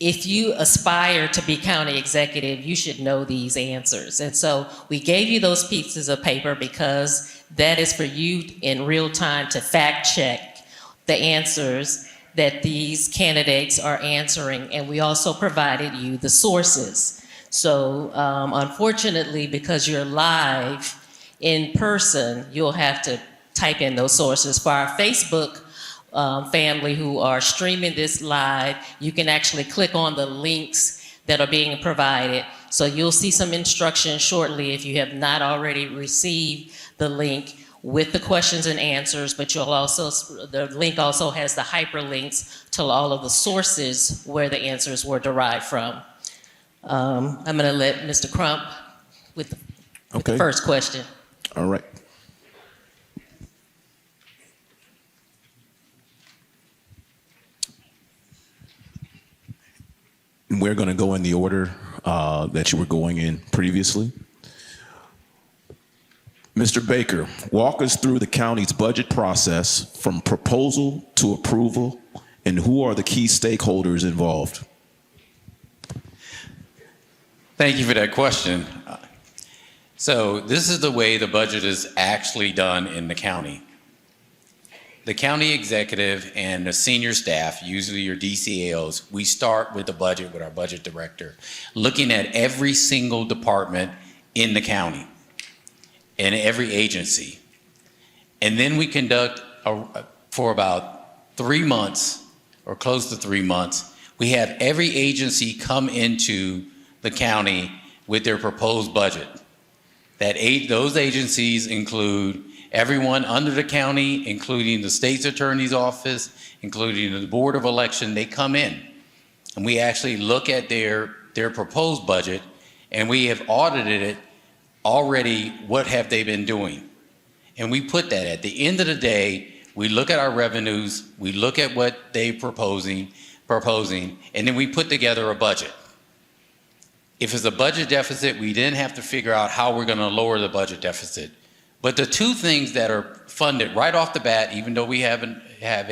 if you aspire to be county executive, you should know these answers. And so we gave you those pieces of paper because that is for you in real time to fact check the answers that these candidates are answering. And we also provided you the sources. So unfortunately, because you're live in person, you'll have to type in those sources. For our Facebook family who are streaming this live, you can actually click on the links that are being provided. So you'll see some instructions shortly if you have not already received the link with the questions and answers, but you'll also, the link also has the hyperlinks to all of the sources where the answers were derived from. I'm gonna let Mr. Crump with the first question. All right. We're going to go in the order that you were going in previously. Mr. Baker, walk us through the county's budget process from proposal to approval, and who are the key stakeholders involved? Thank you for that question. So this is the way the budget is actually done in the county. The county executive and the senior staff, usually your DCAOs, we start with the budget with our budget director, looking at every single department in the county and every agency. And then we conduct, for about 3 months or close to 3 months, we have every agency come into the county with their proposed budget. Those agencies include everyone under the county, including the state's attorney's office, including the Board of Election. They come in and we actually look at their proposed budget, and we have audited it already. What have they been doing? And we put that at the end of the day. We look at our revenues, we look at what they're proposing, and then we put together a budget. If it's a budget deficit, we then have to figure out how we're going to lower the budget deficit. But the two things that are funded right off the bat, even though we haven't have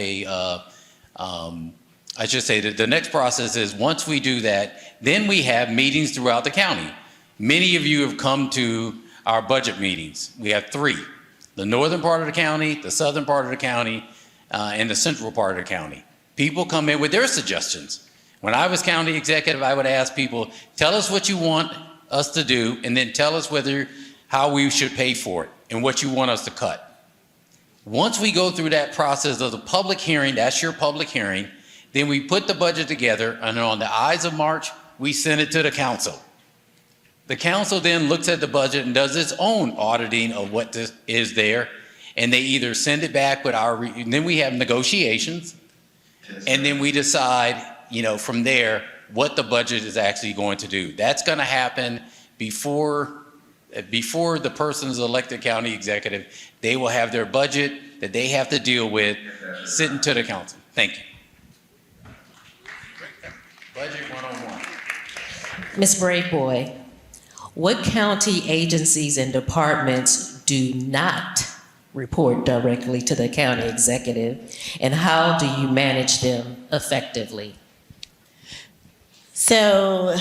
I should say that the next process is once we do that, then we have meetings throughout the county. Many of you have come to our budget meetings. We have 3, the northern part of the county, the southern part of the county, and the central part of the county. People come in with their suggestions. When I was county executive, I would ask people, tell us what you want us to do, and then tell us how we should pay for it and what you want us to cut. Once we go through that process of the public hearing, that's your public hearing, then we put the budget together, and on the Ides of March, we send it to the council. The council then looks at the budget and does its own auditing of what is there, and they either send it back with and then we have negotiations, and then we decide, from there, what the budget is actually going to do. That's going to happen before the person is elected county executive. They will have their budget that they have to deal with sitting to the council. Thank you. Budget 101. Ms. Braveboy, what county agencies and departments do not report directly to the county executive, and how do you manage them effectively? So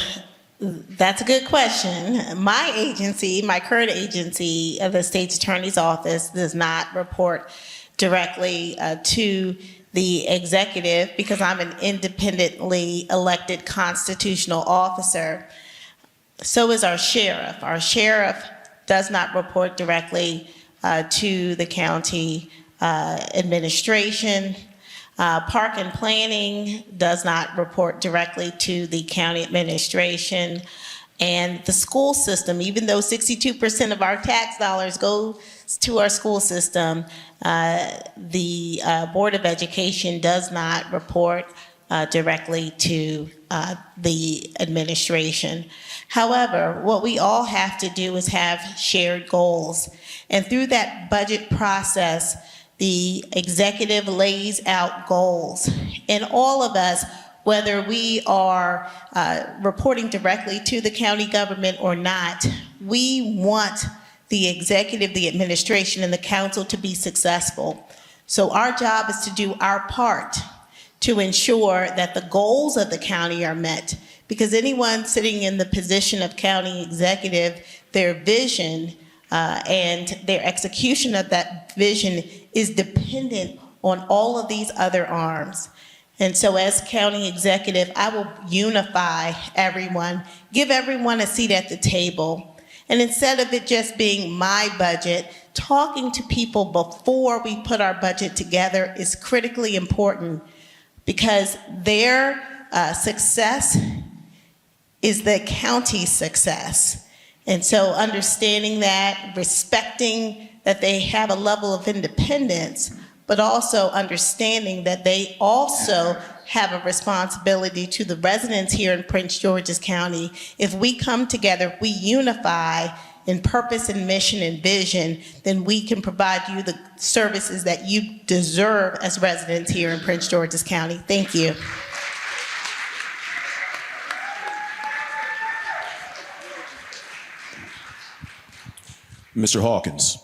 that's a good question. My agency, my current agency of the state's attorney's office, does not report directly to the executive because I'm an independently elected constitutional officer. So is our sheriff. Our sheriff does not report directly to the county administration. Park and planning does not report directly to the county administration. And the school system, even though 62% of our tax dollars go to our school system, the Board of Education does not report directly to the administration. However, what we all have to do is have shared goals. And through that budget process, the executive lays out goals. And all of us, whether we are reporting directly to the county government or not, we want the executive, the administration, and the council to be successful. So our job is to do our part to ensure that the goals of the county are met. Because anyone sitting in the position of county executive, their vision and their execution of that vision is dependent on all of these other arms. And so as county executive, I will unify everyone, give everyone a seat at the table. And instead of it just being my budget, talking to people before we put our budget together is critically important because their success is the county's success. And so understanding that, respecting that they have a level of independence, but also understanding that they also have a responsibility to the residents here in Prince George's County. If we come together, we unify in purpose and mission and vision, then we can provide you the services that you deserve as residents here in Prince George's County. Thank you. Mr. Hawkins,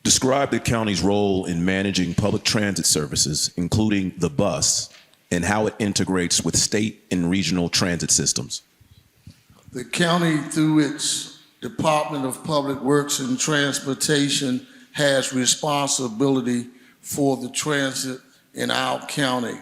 describe the county's role in managing public transit services, including the bus, and how it integrates with state and regional transit systems. The county, through its Department of Public Works and Transportation, has responsibility for the transit in our county.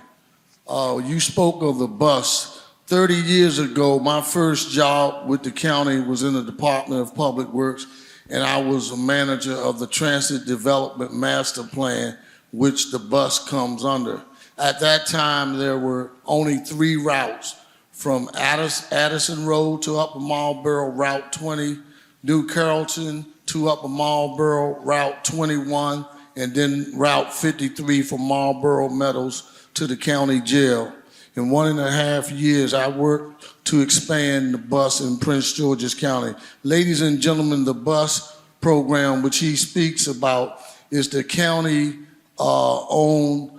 You spoke of the bus. 30 years ago, my first job with the county was in the Department of Public Works, and I was a manager of the Transit Development Master Plan, which the bus comes under. At that time, there were only 3 routes, from Addison Road to Upper Marlboro, Route 20, New Carrollton to Upper Marlboro, Route 21, and then Route 53 from Marlboro Meadows to the county jail. In 1.5 years, I worked to expand the bus in Prince George's County. Ladies and gentlemen, the bus program, which he speaks about, is the county-owned,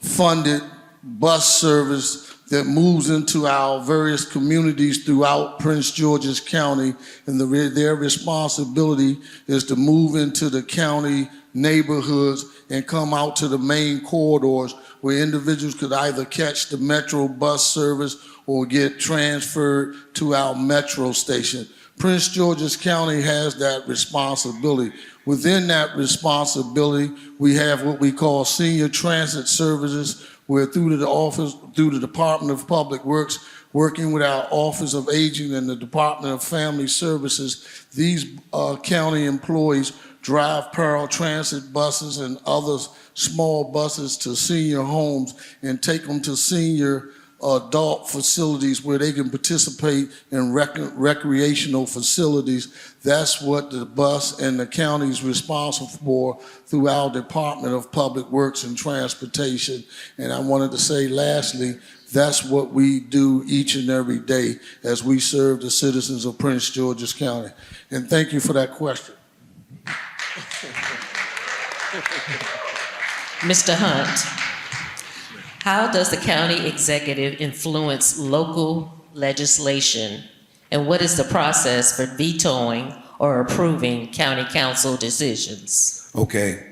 funded bus service that moves into our various communities throughout Prince George's County, and their responsibility is to move into the county neighborhoods and come out to the main corridors where individuals could either catch the Metro bus service or get transferred to our Metro station. Prince George's County has that responsibility. Within that responsibility, we have what we call senior transit services, where through the Department of Public Works, working with our Office of Aging and the Department of Family Services, these county employees drive paratransit buses and other small buses to senior homes and take them to senior adult facilities where they can participate in recreational facilities. That's what the bus and the county is responsible for through our Department of Public Works and Transportation. And I wanted to say lastly, that's what we do each and every day as we serve the citizens of Prince George's County. And thank you for that question. Mr. Hunt, how does the county executive influence local legislation, and what is the process for vetoing or approving county council decisions? Okay.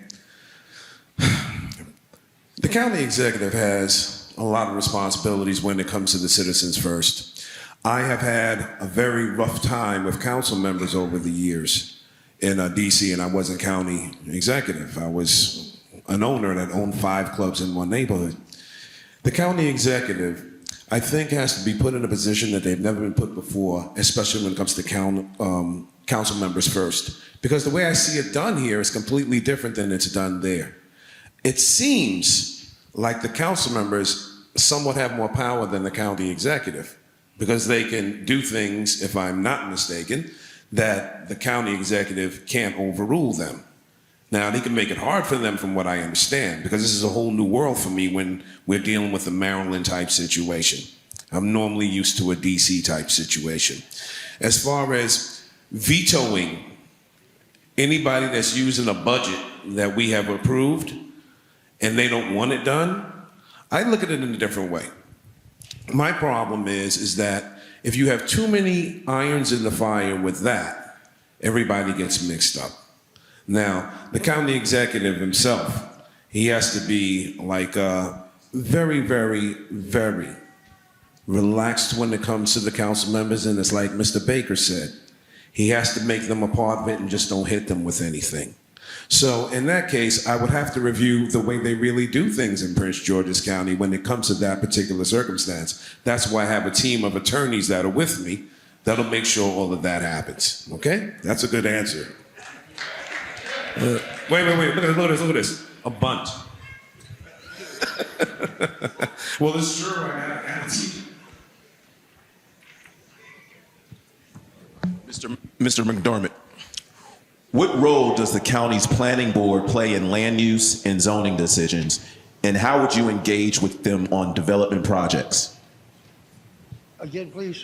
The county executive has a lot of responsibilities when it comes to the citizens first. I have had a very rough time with council members over the years in DC, and I wasn't county executive. I was an owner that owned 5 clubs in one neighborhood. The county executive, I think, has to be put in a position that they've never been put before, especially when it comes to council members first. Because the way I see it done here is completely different than it's done there. It seems like the council members somewhat have more power than the county executive, because they can do things, if I'm not mistaken, that the county executive can't overrule them. Now, they can make it hard for them from what I understand, because this is a whole new world for me when we're dealing with a Maryland type situation. I'm normally used to a DC type situation. As far as vetoing anybody that's using a budget that we have approved and they don't want it done, I look at it in a different way. My problem is that if you have too many irons in the fire with that, everybody gets mixed up. Now, the county executive himself, he has to be like very, very, very relaxed when it comes to the council members, and it's like Mr. Baker said, he has to make them a part of it and just don't hit them with anything. So in that case, I would have to review the way they really do things in Prince George's County when it comes to that particular circumstance. That's why I have a team of attorneys that are with me that'll make sure all of that happens. Okay? That's a good answer. Wait. Look at this. A bunt. Well, it's true. I got it. Mr. McDermott, what role does the county's planning board play in land use and zoning decisions, and how would you engage with them on development projects? Again, please.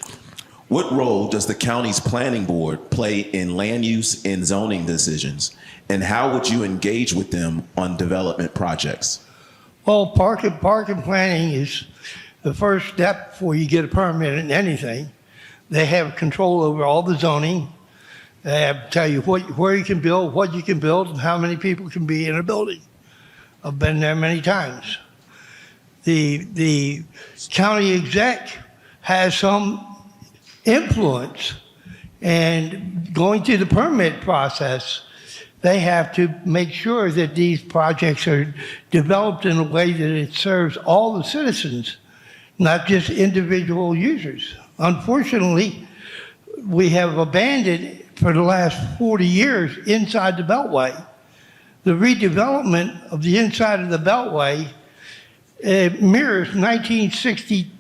What role does the county's planning board play in land use and zoning decisions, and how would you engage with them on development projects? Well, park and planning is the first step before you get a permit in anything. They have control over all the zoning. They tell you where you can build, what you can build, and how many people can be in a building. I've been there many times. The county exec has some influence, and going through the permit process, they have to make sure that these projects are developed in a way that it serves all the citizens, not just individual users. Unfortunately, we have abandoned for the last 40 years inside the Beltway. The redevelopment of the inside of the Beltway mirrors 1960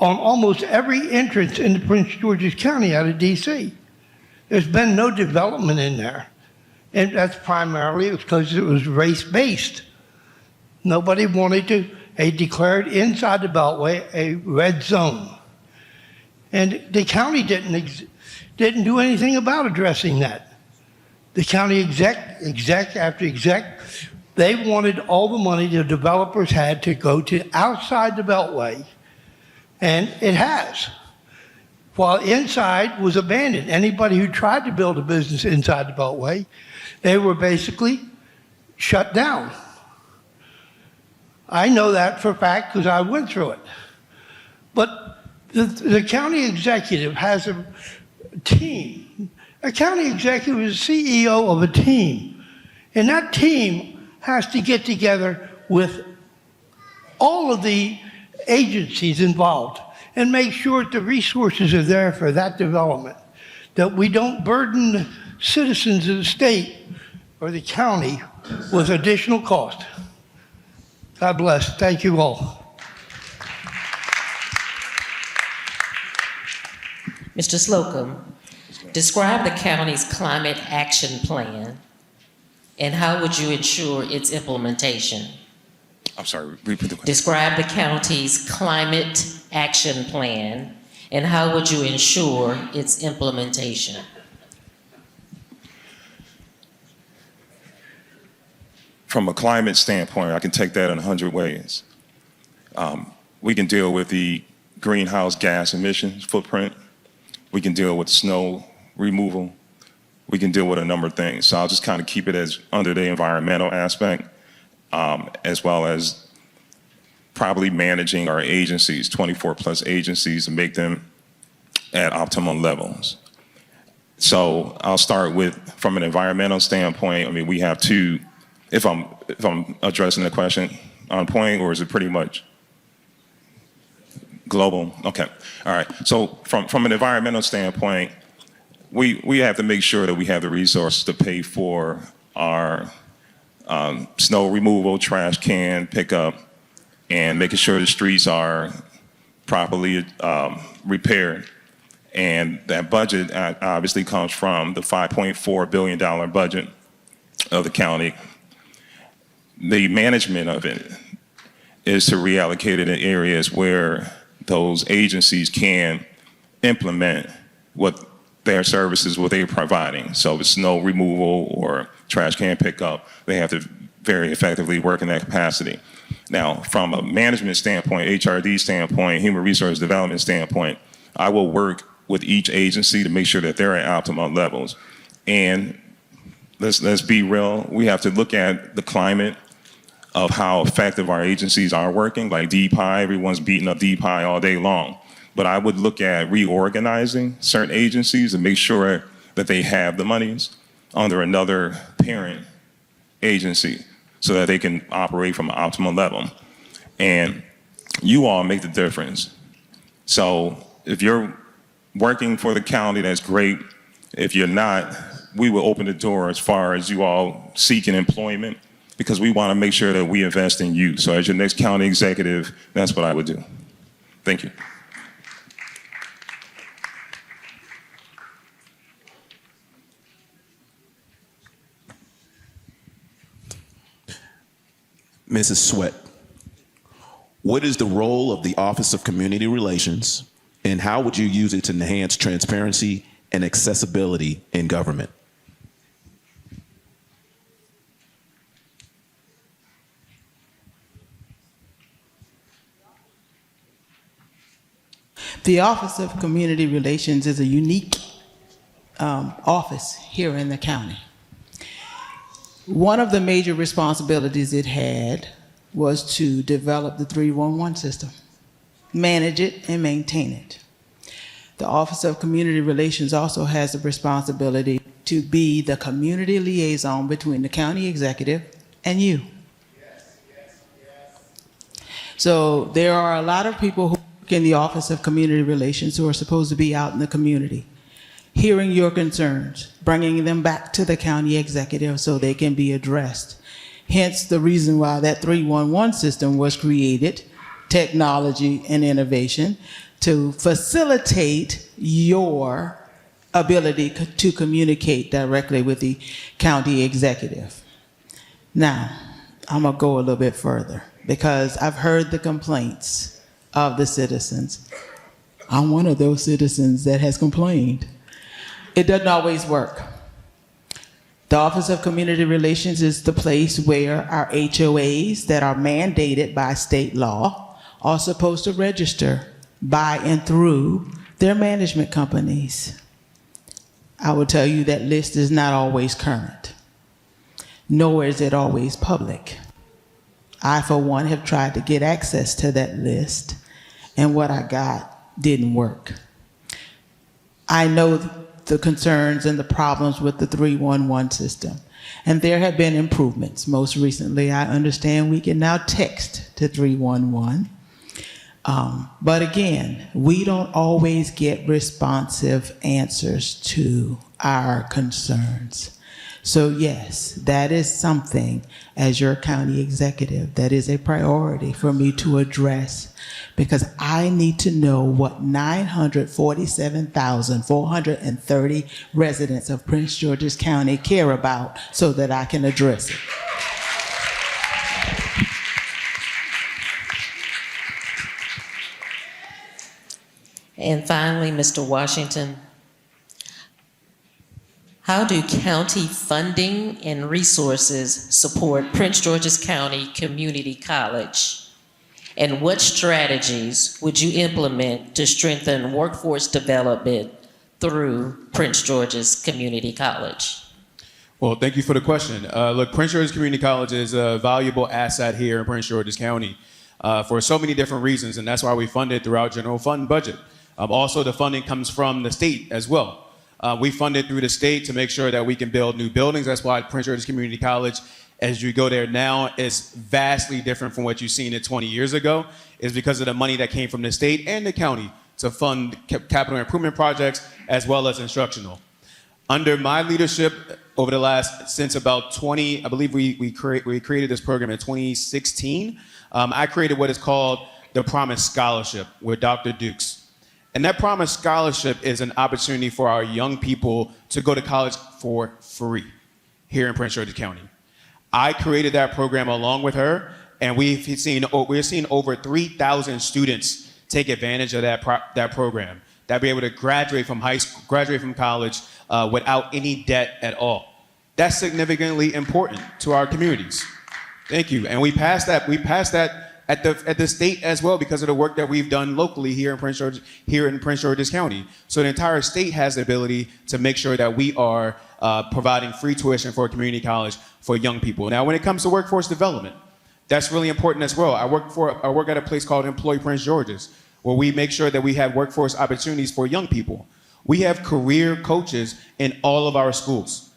on almost every entrance into Prince George's County out of DC. There's been no development in there. And that's primarily because it was race-based. Nobody wanted to, they declared inside the Beltway a red zone. And the county didn't do anything about addressing that. The county exec after exec, they wanted all the money the developers had to go to outside the Beltway, and it has. While inside was abandoned. Anybody who tried to build a business inside the Beltway, they were basically shut down. I know that for a fact because I went through it. But the county executive has a team. A county executive is CEO of a team. And that team has to get together with all of the agencies involved and make sure that the resources are there for that development, that we don't burden the citizens of the state or the county with additional cost. God bless. Thank you all. Mr. Slocum, describe the county's climate action plan and how would you ensure its implementation? I'm sorry, repeat the question. Describe the county's climate action plan and how would you ensure its implementation? From a climate standpoint, I can take that in 100 ways. We can deal with the greenhouse gas emissions footprint. We can deal with snow removal. We can deal with a number of things. So I'll just kind of keep it as under the environmental aspect, as well as probably managing our agencies, 24 plus agencies, and make them at optimum levels. So I'll start with, from an environmental standpoint, I mean, we have two, if I'm addressing the question on point, or is it pretty much global? Okay, all right. So from an environmental standpoint, we have to make sure that we have the resources to pay for our snow removal, trash can pickup, and making sure the streets are properly repaired. And that budget obviously comes from the $5.4 billion budget of the county. The management of it is to reallocate it in areas where those agencies can implement what their services, what they're providing. So if it's snow removal or trash can pickup, they have to very effectively work in that capacity. Now, from a management standpoint, HRD standpoint, human resource development standpoint, I will work with each agency to make sure that they're at optimal levels. And let's be real, we have to look at the climate of how effective our agencies are working. Like DPI, everyone's beating up DPI all day long. But I would look at reorganizing certain agencies and make sure that they have the monies under another parent agency so that they can operate from an optimal level. And you all make the difference. So if you're working for the county, that's great. If you're not, we will open the door as far as you all seeking employment, because we want to make sure that we invest in you. So as your next county executive, that's what I would do. Thank you. Mrs. Sweat, what is the role of the Office of Community Relations, and how would you use it to enhance transparency and accessibility in government? The Office of Community Relations is a unique office here in the county. One of the major responsibilities it had was to develop the 311 system, manage it, and maintain it. The Office of Community Relations also has the responsibility to be the community liaison between the county executive and you. So there are a lot of people who work in the Office of Community Relations who are supposed to be out in the community, hearing your concerns, bringing them back to the county executive so they can be addressed. Hence the reason why that 311 system was created, technology and innovation, to facilitate your ability to communicate directly with the county executive. Now, I'm gonna go a little bit further because I've heard the complaints of the citizens. I'm one of those citizens that has complained. It doesn't always work. The Office of Community Relations is the place where our HOAs that are mandated by state law are supposed to register by and through their management companies. I will tell you that list is not always current, nor is it always public. I, for one, have tried to get access to that list, and what I got didn't work. I know the concerns and the problems with the 311 system, and there have been improvements. Most recently, I understand we can now text to 311. But again, we don't always get responsive answers to our concerns. So yes, that is something as your county executive that is a priority for me to address, because I need to know what 947,430 residents of Prince George's County care about so that I can address it. And finally, Mr. Washington, how do county funding and resources support Prince George's County Community College? And what strategies would you implement to strengthen workforce development through Prince George's Community College? Well, thank you for the question. Look, Prince George's Community College is a valuable asset here in Prince George's County for so many different reasons, and that's why we fund it through our general fund budget. Also, the funding comes from the state as well. We fund it through the state to make sure that we can build new buildings. That's why Prince George's Community College, as you go there now, is vastly different from what you've seen it 20 years ago, is because of the money that came from the state and the county to fund capital improvement projects as well as instructional. Under my leadership over the since about 20, I believe we created this program in 2016. I created what is called the Promise Scholarship with Dr. Dukes. And that Promise Scholarship is an opportunity for our young people to go to college for free here in Prince George's County. I created that program along with her, and we're seeing over 3,000 students take advantage of that program. That be able to graduate from high school, graduate from college without any debt at all. That's significantly important to our communities. Thank you. And we passed that at the state as well because of the work that we've done locally here in Prince George's County. So the entire state has the ability to make sure that we are providing free tuition for a community college for young people. Now, when it comes to workforce development, that's really important as well. I work at a place called Employ Prince George's, where we make sure that we have workforce opportunities for young people. We have career coaches in all of our schools.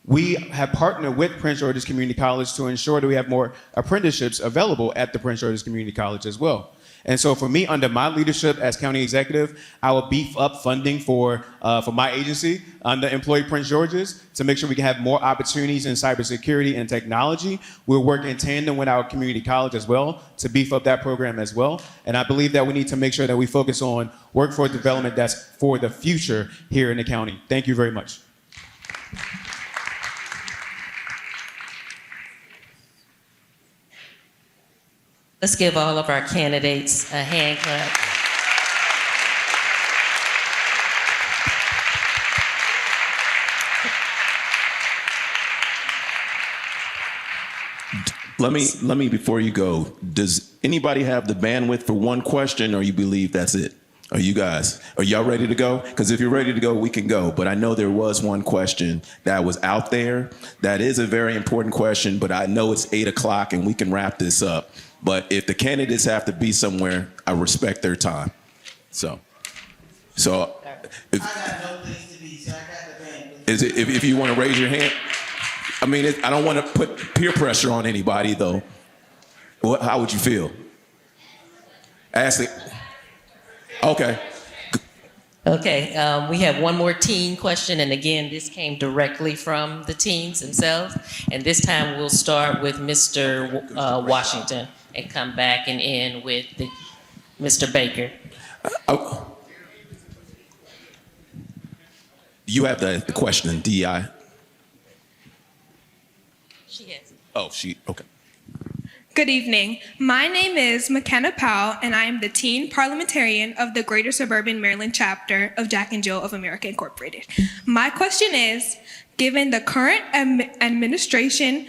We have partnered with Prince George's Community College to ensure that we have more apprenticeships available at the Prince George's Community College as well. And so for me, under my leadership as county executive, I will beef up funding for my agency under Employ Prince George's to make sure we can have more opportunities in cybersecurity and technology. We'll work in tandem with our community college as well to beef up that program as well. And I believe that we need to make sure that we focus on workforce development that's for the future here in the county. Thank you very much. Let's give all of our candidates a hand clap. Let me before you go, does anybody have the bandwidth for one question, or you believe that's it? Are y'all ready to go? Because if you're ready to go, we can go. But I know there was one question that was out there. That is a very important question, but I know it's 8 o'clock and we can wrap this up. But if the candidates have to be somewhere, I respect their time. So if you want to raise your hand, I mean, I don't want to put peer pressure on anybody though. How would you feel? Ask it. Okay. Okay, we have one more teen question, and again, this came directly from the teens themselves. And this time we'll start with Mr. Washington and come back and end with Mr. Baker. You have the question, DEI. She has. Oh, okay. Good evening. My name is McKenna Powell, and I am the Teen Parliamentarian of the Greater Suburban Maryland Chapter of Jack and Jill of America Incorporated. My question is, given the current administration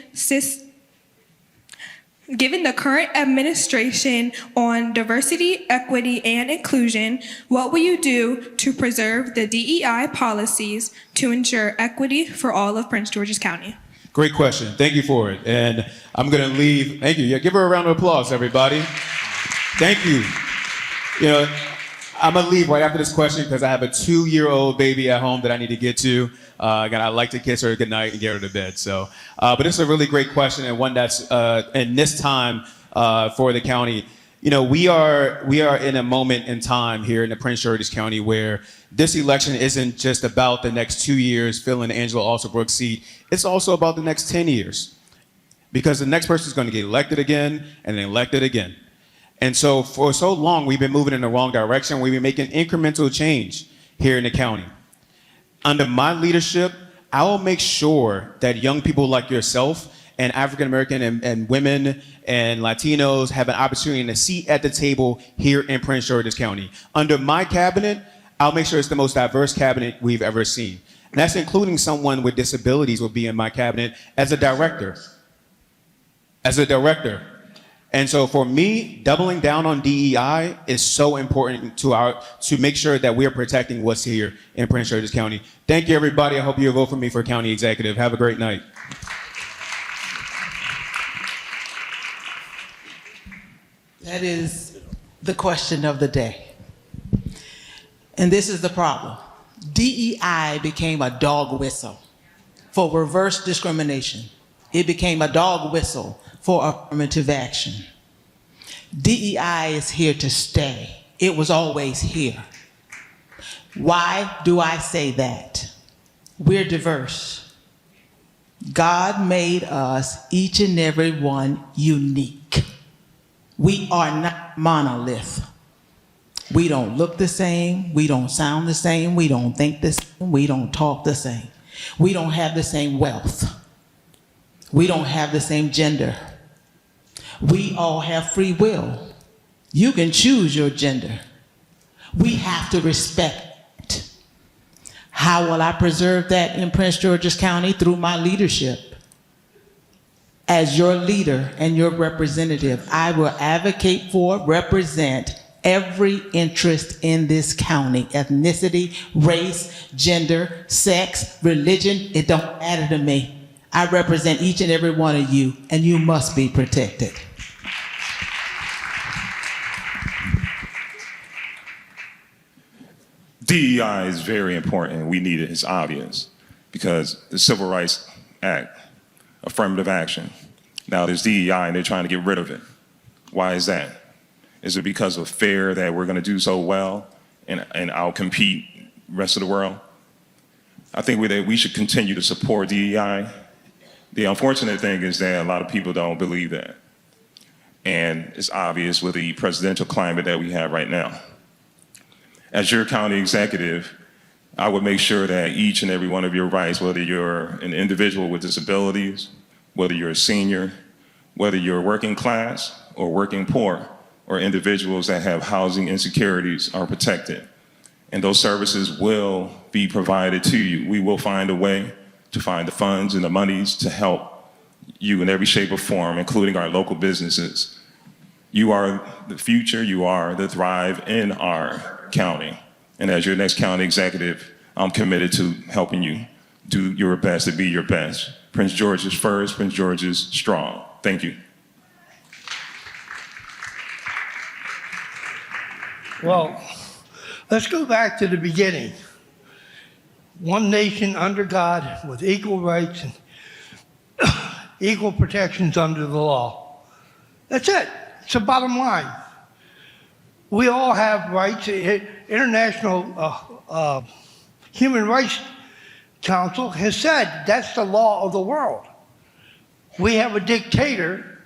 on diversity, equity, and inclusion, what will you do to preserve the DEI policies to ensure equity for all of Prince George's County? Great question. Thank you for it. And I'm going to leave. Thank you. Yeah, give her a round of applause, everybody. Thank you. You know, I'm going to leave right after this question because I have a 2-year-old baby at home that I need to get to. Again, I'd like to kiss her goodnight and get her to bed. So, but it's a really great question and one that's in this time for the county. You know, we are in a moment in time here in the Prince George's County where this election isn't just about the next 2 years filling Angela Alsobrooks' seat. It's also about the next 10 years because the next person is going to get elected again and then elected again. And so for so long, we've been moving in the wrong direction. We've been making incremental change here in the county. Under my leadership, I will make sure that young people like yourself and African American and women and Latinos have an opportunity and a seat at the table here in Prince George's County. Under my cabinet, I'll make sure it's the most diverse cabinet we've ever seen. And that's including someone with disabilities will be in my cabinet as a director. And so for me, doubling down on DEI is so important to make sure that we're protecting what's here in Prince George's County. Thank you, everybody. I hope you'll vote for me for county executive. Have a great night. That is the question of the day. And this is the problem. DEI became a dog whistle for reverse discrimination. It became a dog whistle for affirmative action. DEI is here to stay. It was always here. Why do I say that? We're diverse. God made us, each and every one, unique. We are not monolith. We don't look the same. We don't sound the same. We don't think the same. We don't talk the same. We don't have the same wealth. We don't have the same gender. We all have free will. You can choose your gender. We have to respect it. How will I preserve that in Prince George's County? Through my leadership. As your leader and your representative, I will advocate for, represent every interest in this county. Ethnicity, race, gender, sex, religion, it don't matter to me. I represent each and every one of you, and you must be protected. DEI is very important. We need it. It's obvious because the Civil Rights Act, affirmative action. Now there's DEI and they're trying to get rid of it. Why is that? Is it because of fear that we're going to do so well and outcompete the rest of the world? I think that we should continue to support DEI. The unfortunate thing is that a lot of people don't believe that. And it's obvious with the presidential climate that we have right now. As your county executive, I would make sure that each and every one of your rights, whether you're an individual with disabilities, whether you're a senior, whether you're working class or working poor, or individuals that have housing insecurities are protected. And those services will be provided to you. We will find a way to find the funds and the monies to help you in every shape or form, including our local businesses. You are the future, you are the thrive in our county. And as your next county executive, I'm committed to helping you do your best to be your best. Prince George is first, Prince George is strong. Thank you. Well, let's go back to the beginning. One nation under God with equal rights and equal protections under the law. That's it. It's the bottom line. We all have rights. International Human Rights Council has said that's the law of the world. We have a dictator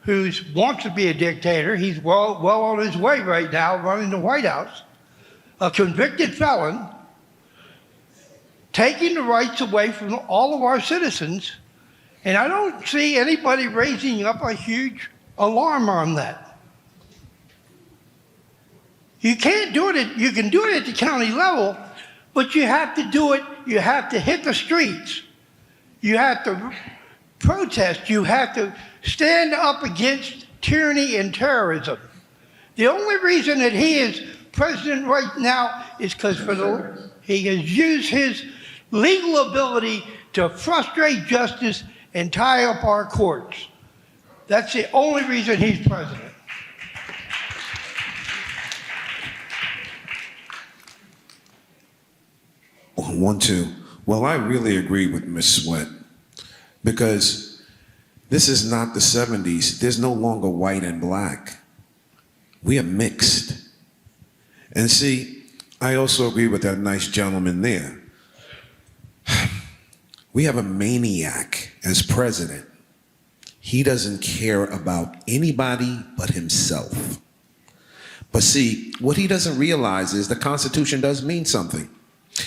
who wants to be a dictator. He's well on his way right now, running the White House, a convicted felon, taking the rights away from all of our citizens, and I don't see anybody raising up a huge alarm on that. You can't do it, you can do it at the county level, but you have to do it, you have to hit the streets. You have to protest, you have to stand up against tyranny and terrorism. The only reason that he is president right now is because he has used his legal ability to frustrate justice and tie up our courts. That's the only reason he's president. One, two. Well, I really agree with Ms. Sweat because this is not the 70s. There's no longer white and black. We are mixed. And see, I also agree with that nice gentleman there. We have a maniac as president. He doesn't care about anybody but himself. But see, what he doesn't realize is the Constitution does mean something.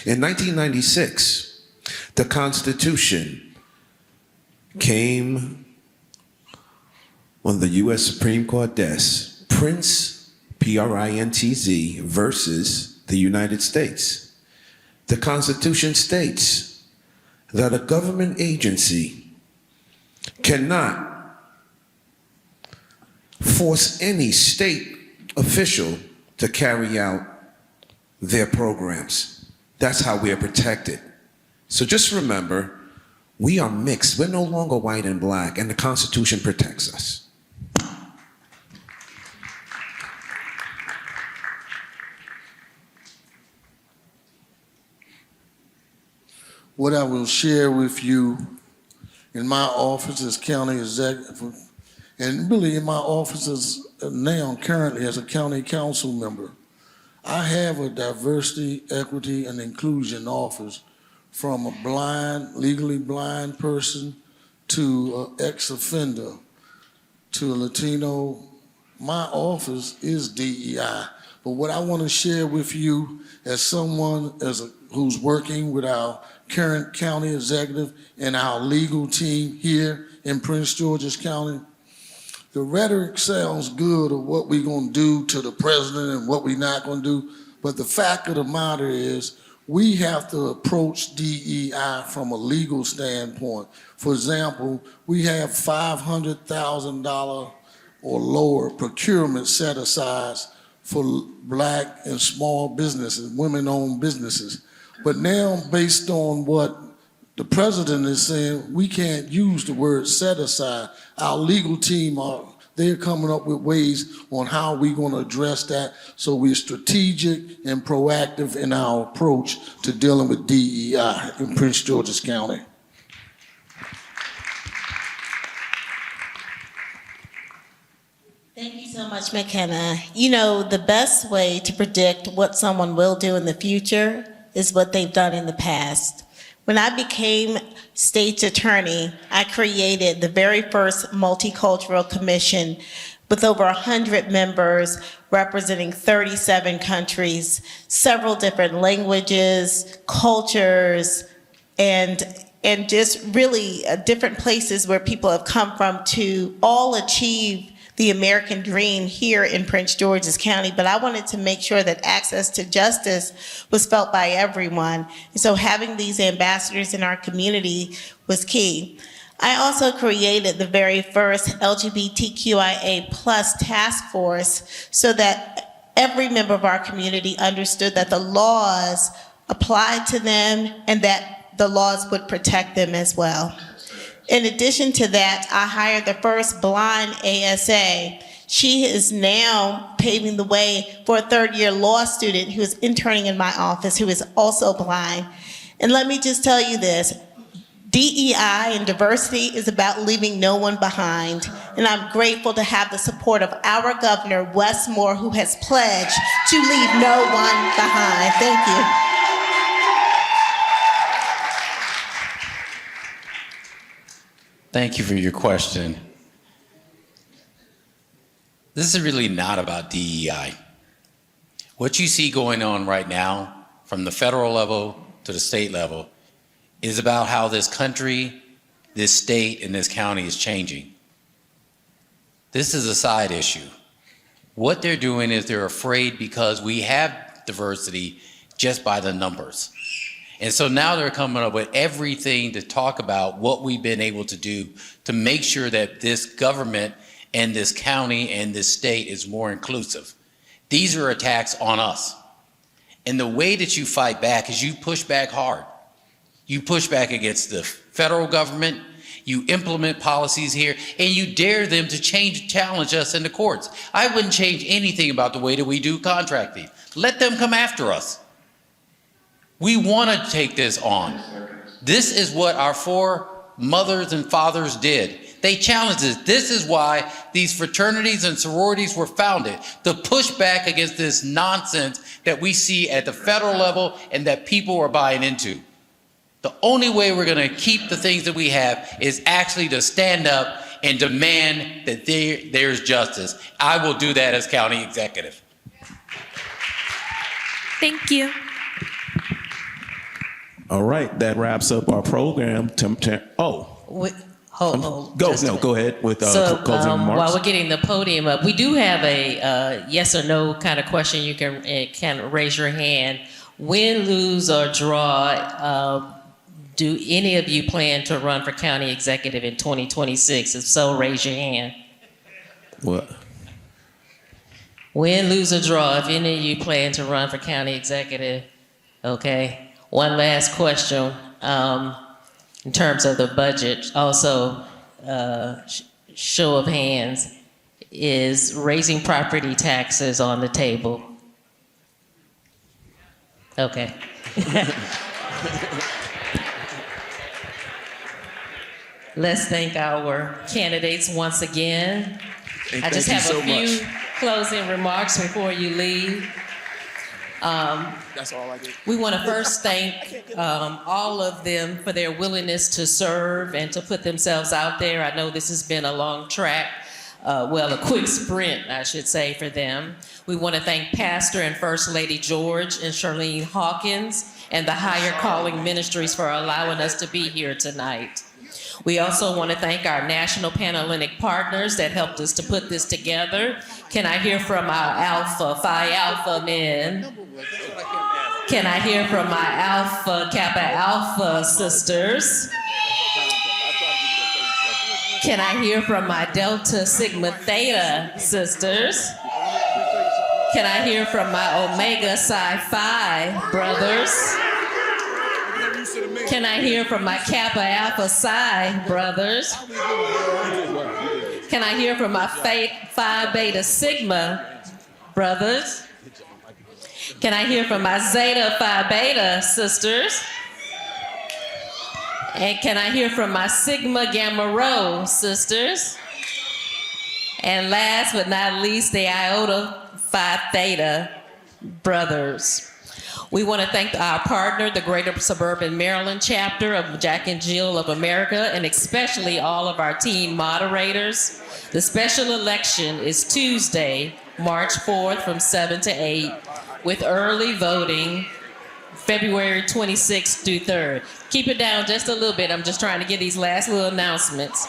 In 1996, the Constitution came on the U.S. Supreme Court desk, Prince, P-R-I-N-T-Z, versus the United States. The Constitution states that a government agency cannot force any state official to carry out their programs. That's how we are protected. So just remember, we are mixed. We're no longer white and black, and the Constitution protects us. What I will share with you in my office as county executive, and really in my office as now currently as a county council member, I have a diversity, equity, and inclusion office from a blind, legally blind person to an ex-offender to a Latino. My office is DEI. But what I want to share with you as someone who's working with our current county executive and our legal team here in Prince George's County, the rhetoric sounds good of what we're going to do to the president and what we're not going to do, but the fact of the matter is we have to approach DEI from a legal standpoint. For example, we have $500,000 or lower procurement set aside for black and small businesses, women-owned businesses. But now, based on what the president is saying, we can't use the word set aside. Our legal team, they're coming up with ways on how we're going to address that, so we're strategic and proactive in our approach to dealing with DEI in Prince George's County. Thank you so much, McKenna. You know, the best way to predict what someone will do in the future is what they've done in the past. When I became state's attorney, I created the very first multicultural commission with over 100 members representing 37 countries, several different languages, cultures, and just really different places where people have come from to all achieve the American dream here in Prince George's County, but I wanted to make sure that access to justice was felt by everyone. And so having these ambassadors in our community was key. I also created the very first LGBTQIA+ task force so that every member of our community understood that the laws applied to them and that the laws would protect them as well. In addition to that, I hired the first blind ASA. She is now paving the way for a third-year law student who is interning in my office who is also blind. And let me just tell you this, DEI and diversity is about leaving no one behind. And I'm grateful to have the support of our governor, Wes Moore, who has pledged to leave no one behind. Thank you. Thank you for your question. This is really not about DEI. What you see going on right now, from the federal level to the state level, is about how this country, this state, and this county is changing. This is a side issue. What they're doing is they're afraid because we have diversity just by the numbers. And so now they're coming up with everything to talk about what we've been able to do to make sure that this government and this county and this state is more inclusive. These are attacks on us. And the way that you fight back is you push back hard. You push back against the federal government, you implement policies here, and you dare them to challenge us in the courts. I wouldn't change anything about the way that we do contracting. Let them come after us. We want to take this on. This is what our foremothers and fathers did. They challenged it. This is why these fraternities and sororities were founded, to push back against this nonsense that we see at the federal level and that people are buying into. The only way we're going to keep the things that we have is actually to stand up and demand that there's justice. I will do that as county executive. Thank you. All right, that wraps up our program. Go ahead with closing remarks. While we're getting the podium up, we do have a yes or no kind of question. You can raise your hand. Win, lose, or draw, do any of you plan to run for county executive in 2026? If so, raise your hand. What? Win, lose, or draw, if any of you plan to run for county executive. Okay. One last question. In terms of the budget, also, show of hands, is raising property taxes on the table? Okay. Let's thank our candidates once again. Hey, I just thank have you a so few much. closing remarks before you leave. That's all I get. We want to first thank all of them for their willingness to serve and to put themselves out there. I know this has been a long track, a quick sprint, I should say, for them. We want to thank Pastor and First Lady George and Charlene Hawkins and the Higher Calling Ministries for allowing us to be here tonight. We also want to thank our national Panhellenic partners that helped us to put this together. Can I hear from our Phi Alpha men? Can I hear from my Alpha Kappa Alpha sisters? Can I hear from my Delta Sigma Theta sisters? Can I hear from my Omega Psi Phi brothers? Can I hear from my Kappa Alpha Psi brothers? Can I hear from my Phi Beta Sigma brothers? Can I hear from my Zeta Phi Beta sisters? And can I hear from my Sigma Gamma Rho sisters? And last but not least, the Iota Phi Theta brothers. We want to thank our partner, the Greater Suburban Maryland chapter of Jack and Jill of America, and especially all of our team moderators. The special election is Tuesday, March 4th from 7 to 8, with early voting February 26th through 3rd. Keep it down just a little bit. I'm just trying to get these last little announcements.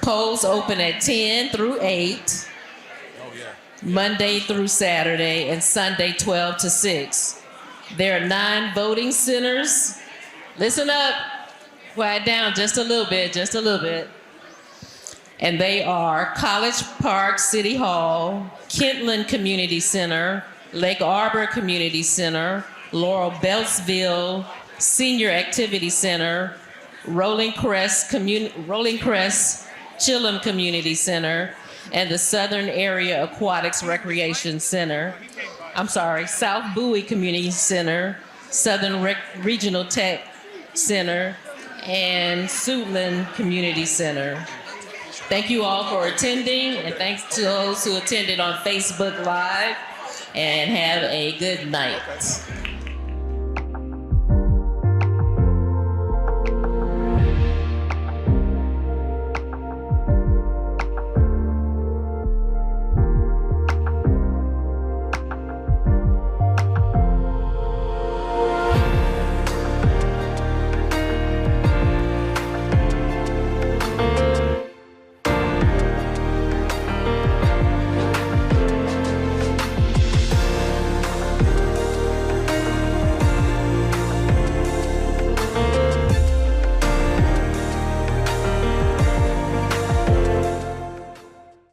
Polls open at 10 through 8. Monday through Saturday, and Sunday 12 to 6. There are 9 voting centers. Listen up, quiet down just a little bit, just a little bit. And they are College Park City Hall, Kentland Community Center, Lake Arbor Community Center, Laurel Beltsville Senior Activity Center, Rolling Crest Chillum Community Center, and the Southern Area Aquatics Recreation Center. South Bowie Community Center, Southern Regional Tech Center, and Suitland Community Center. Thank you all for attending, and thanks to those who attended on Facebook Live, and have a good night.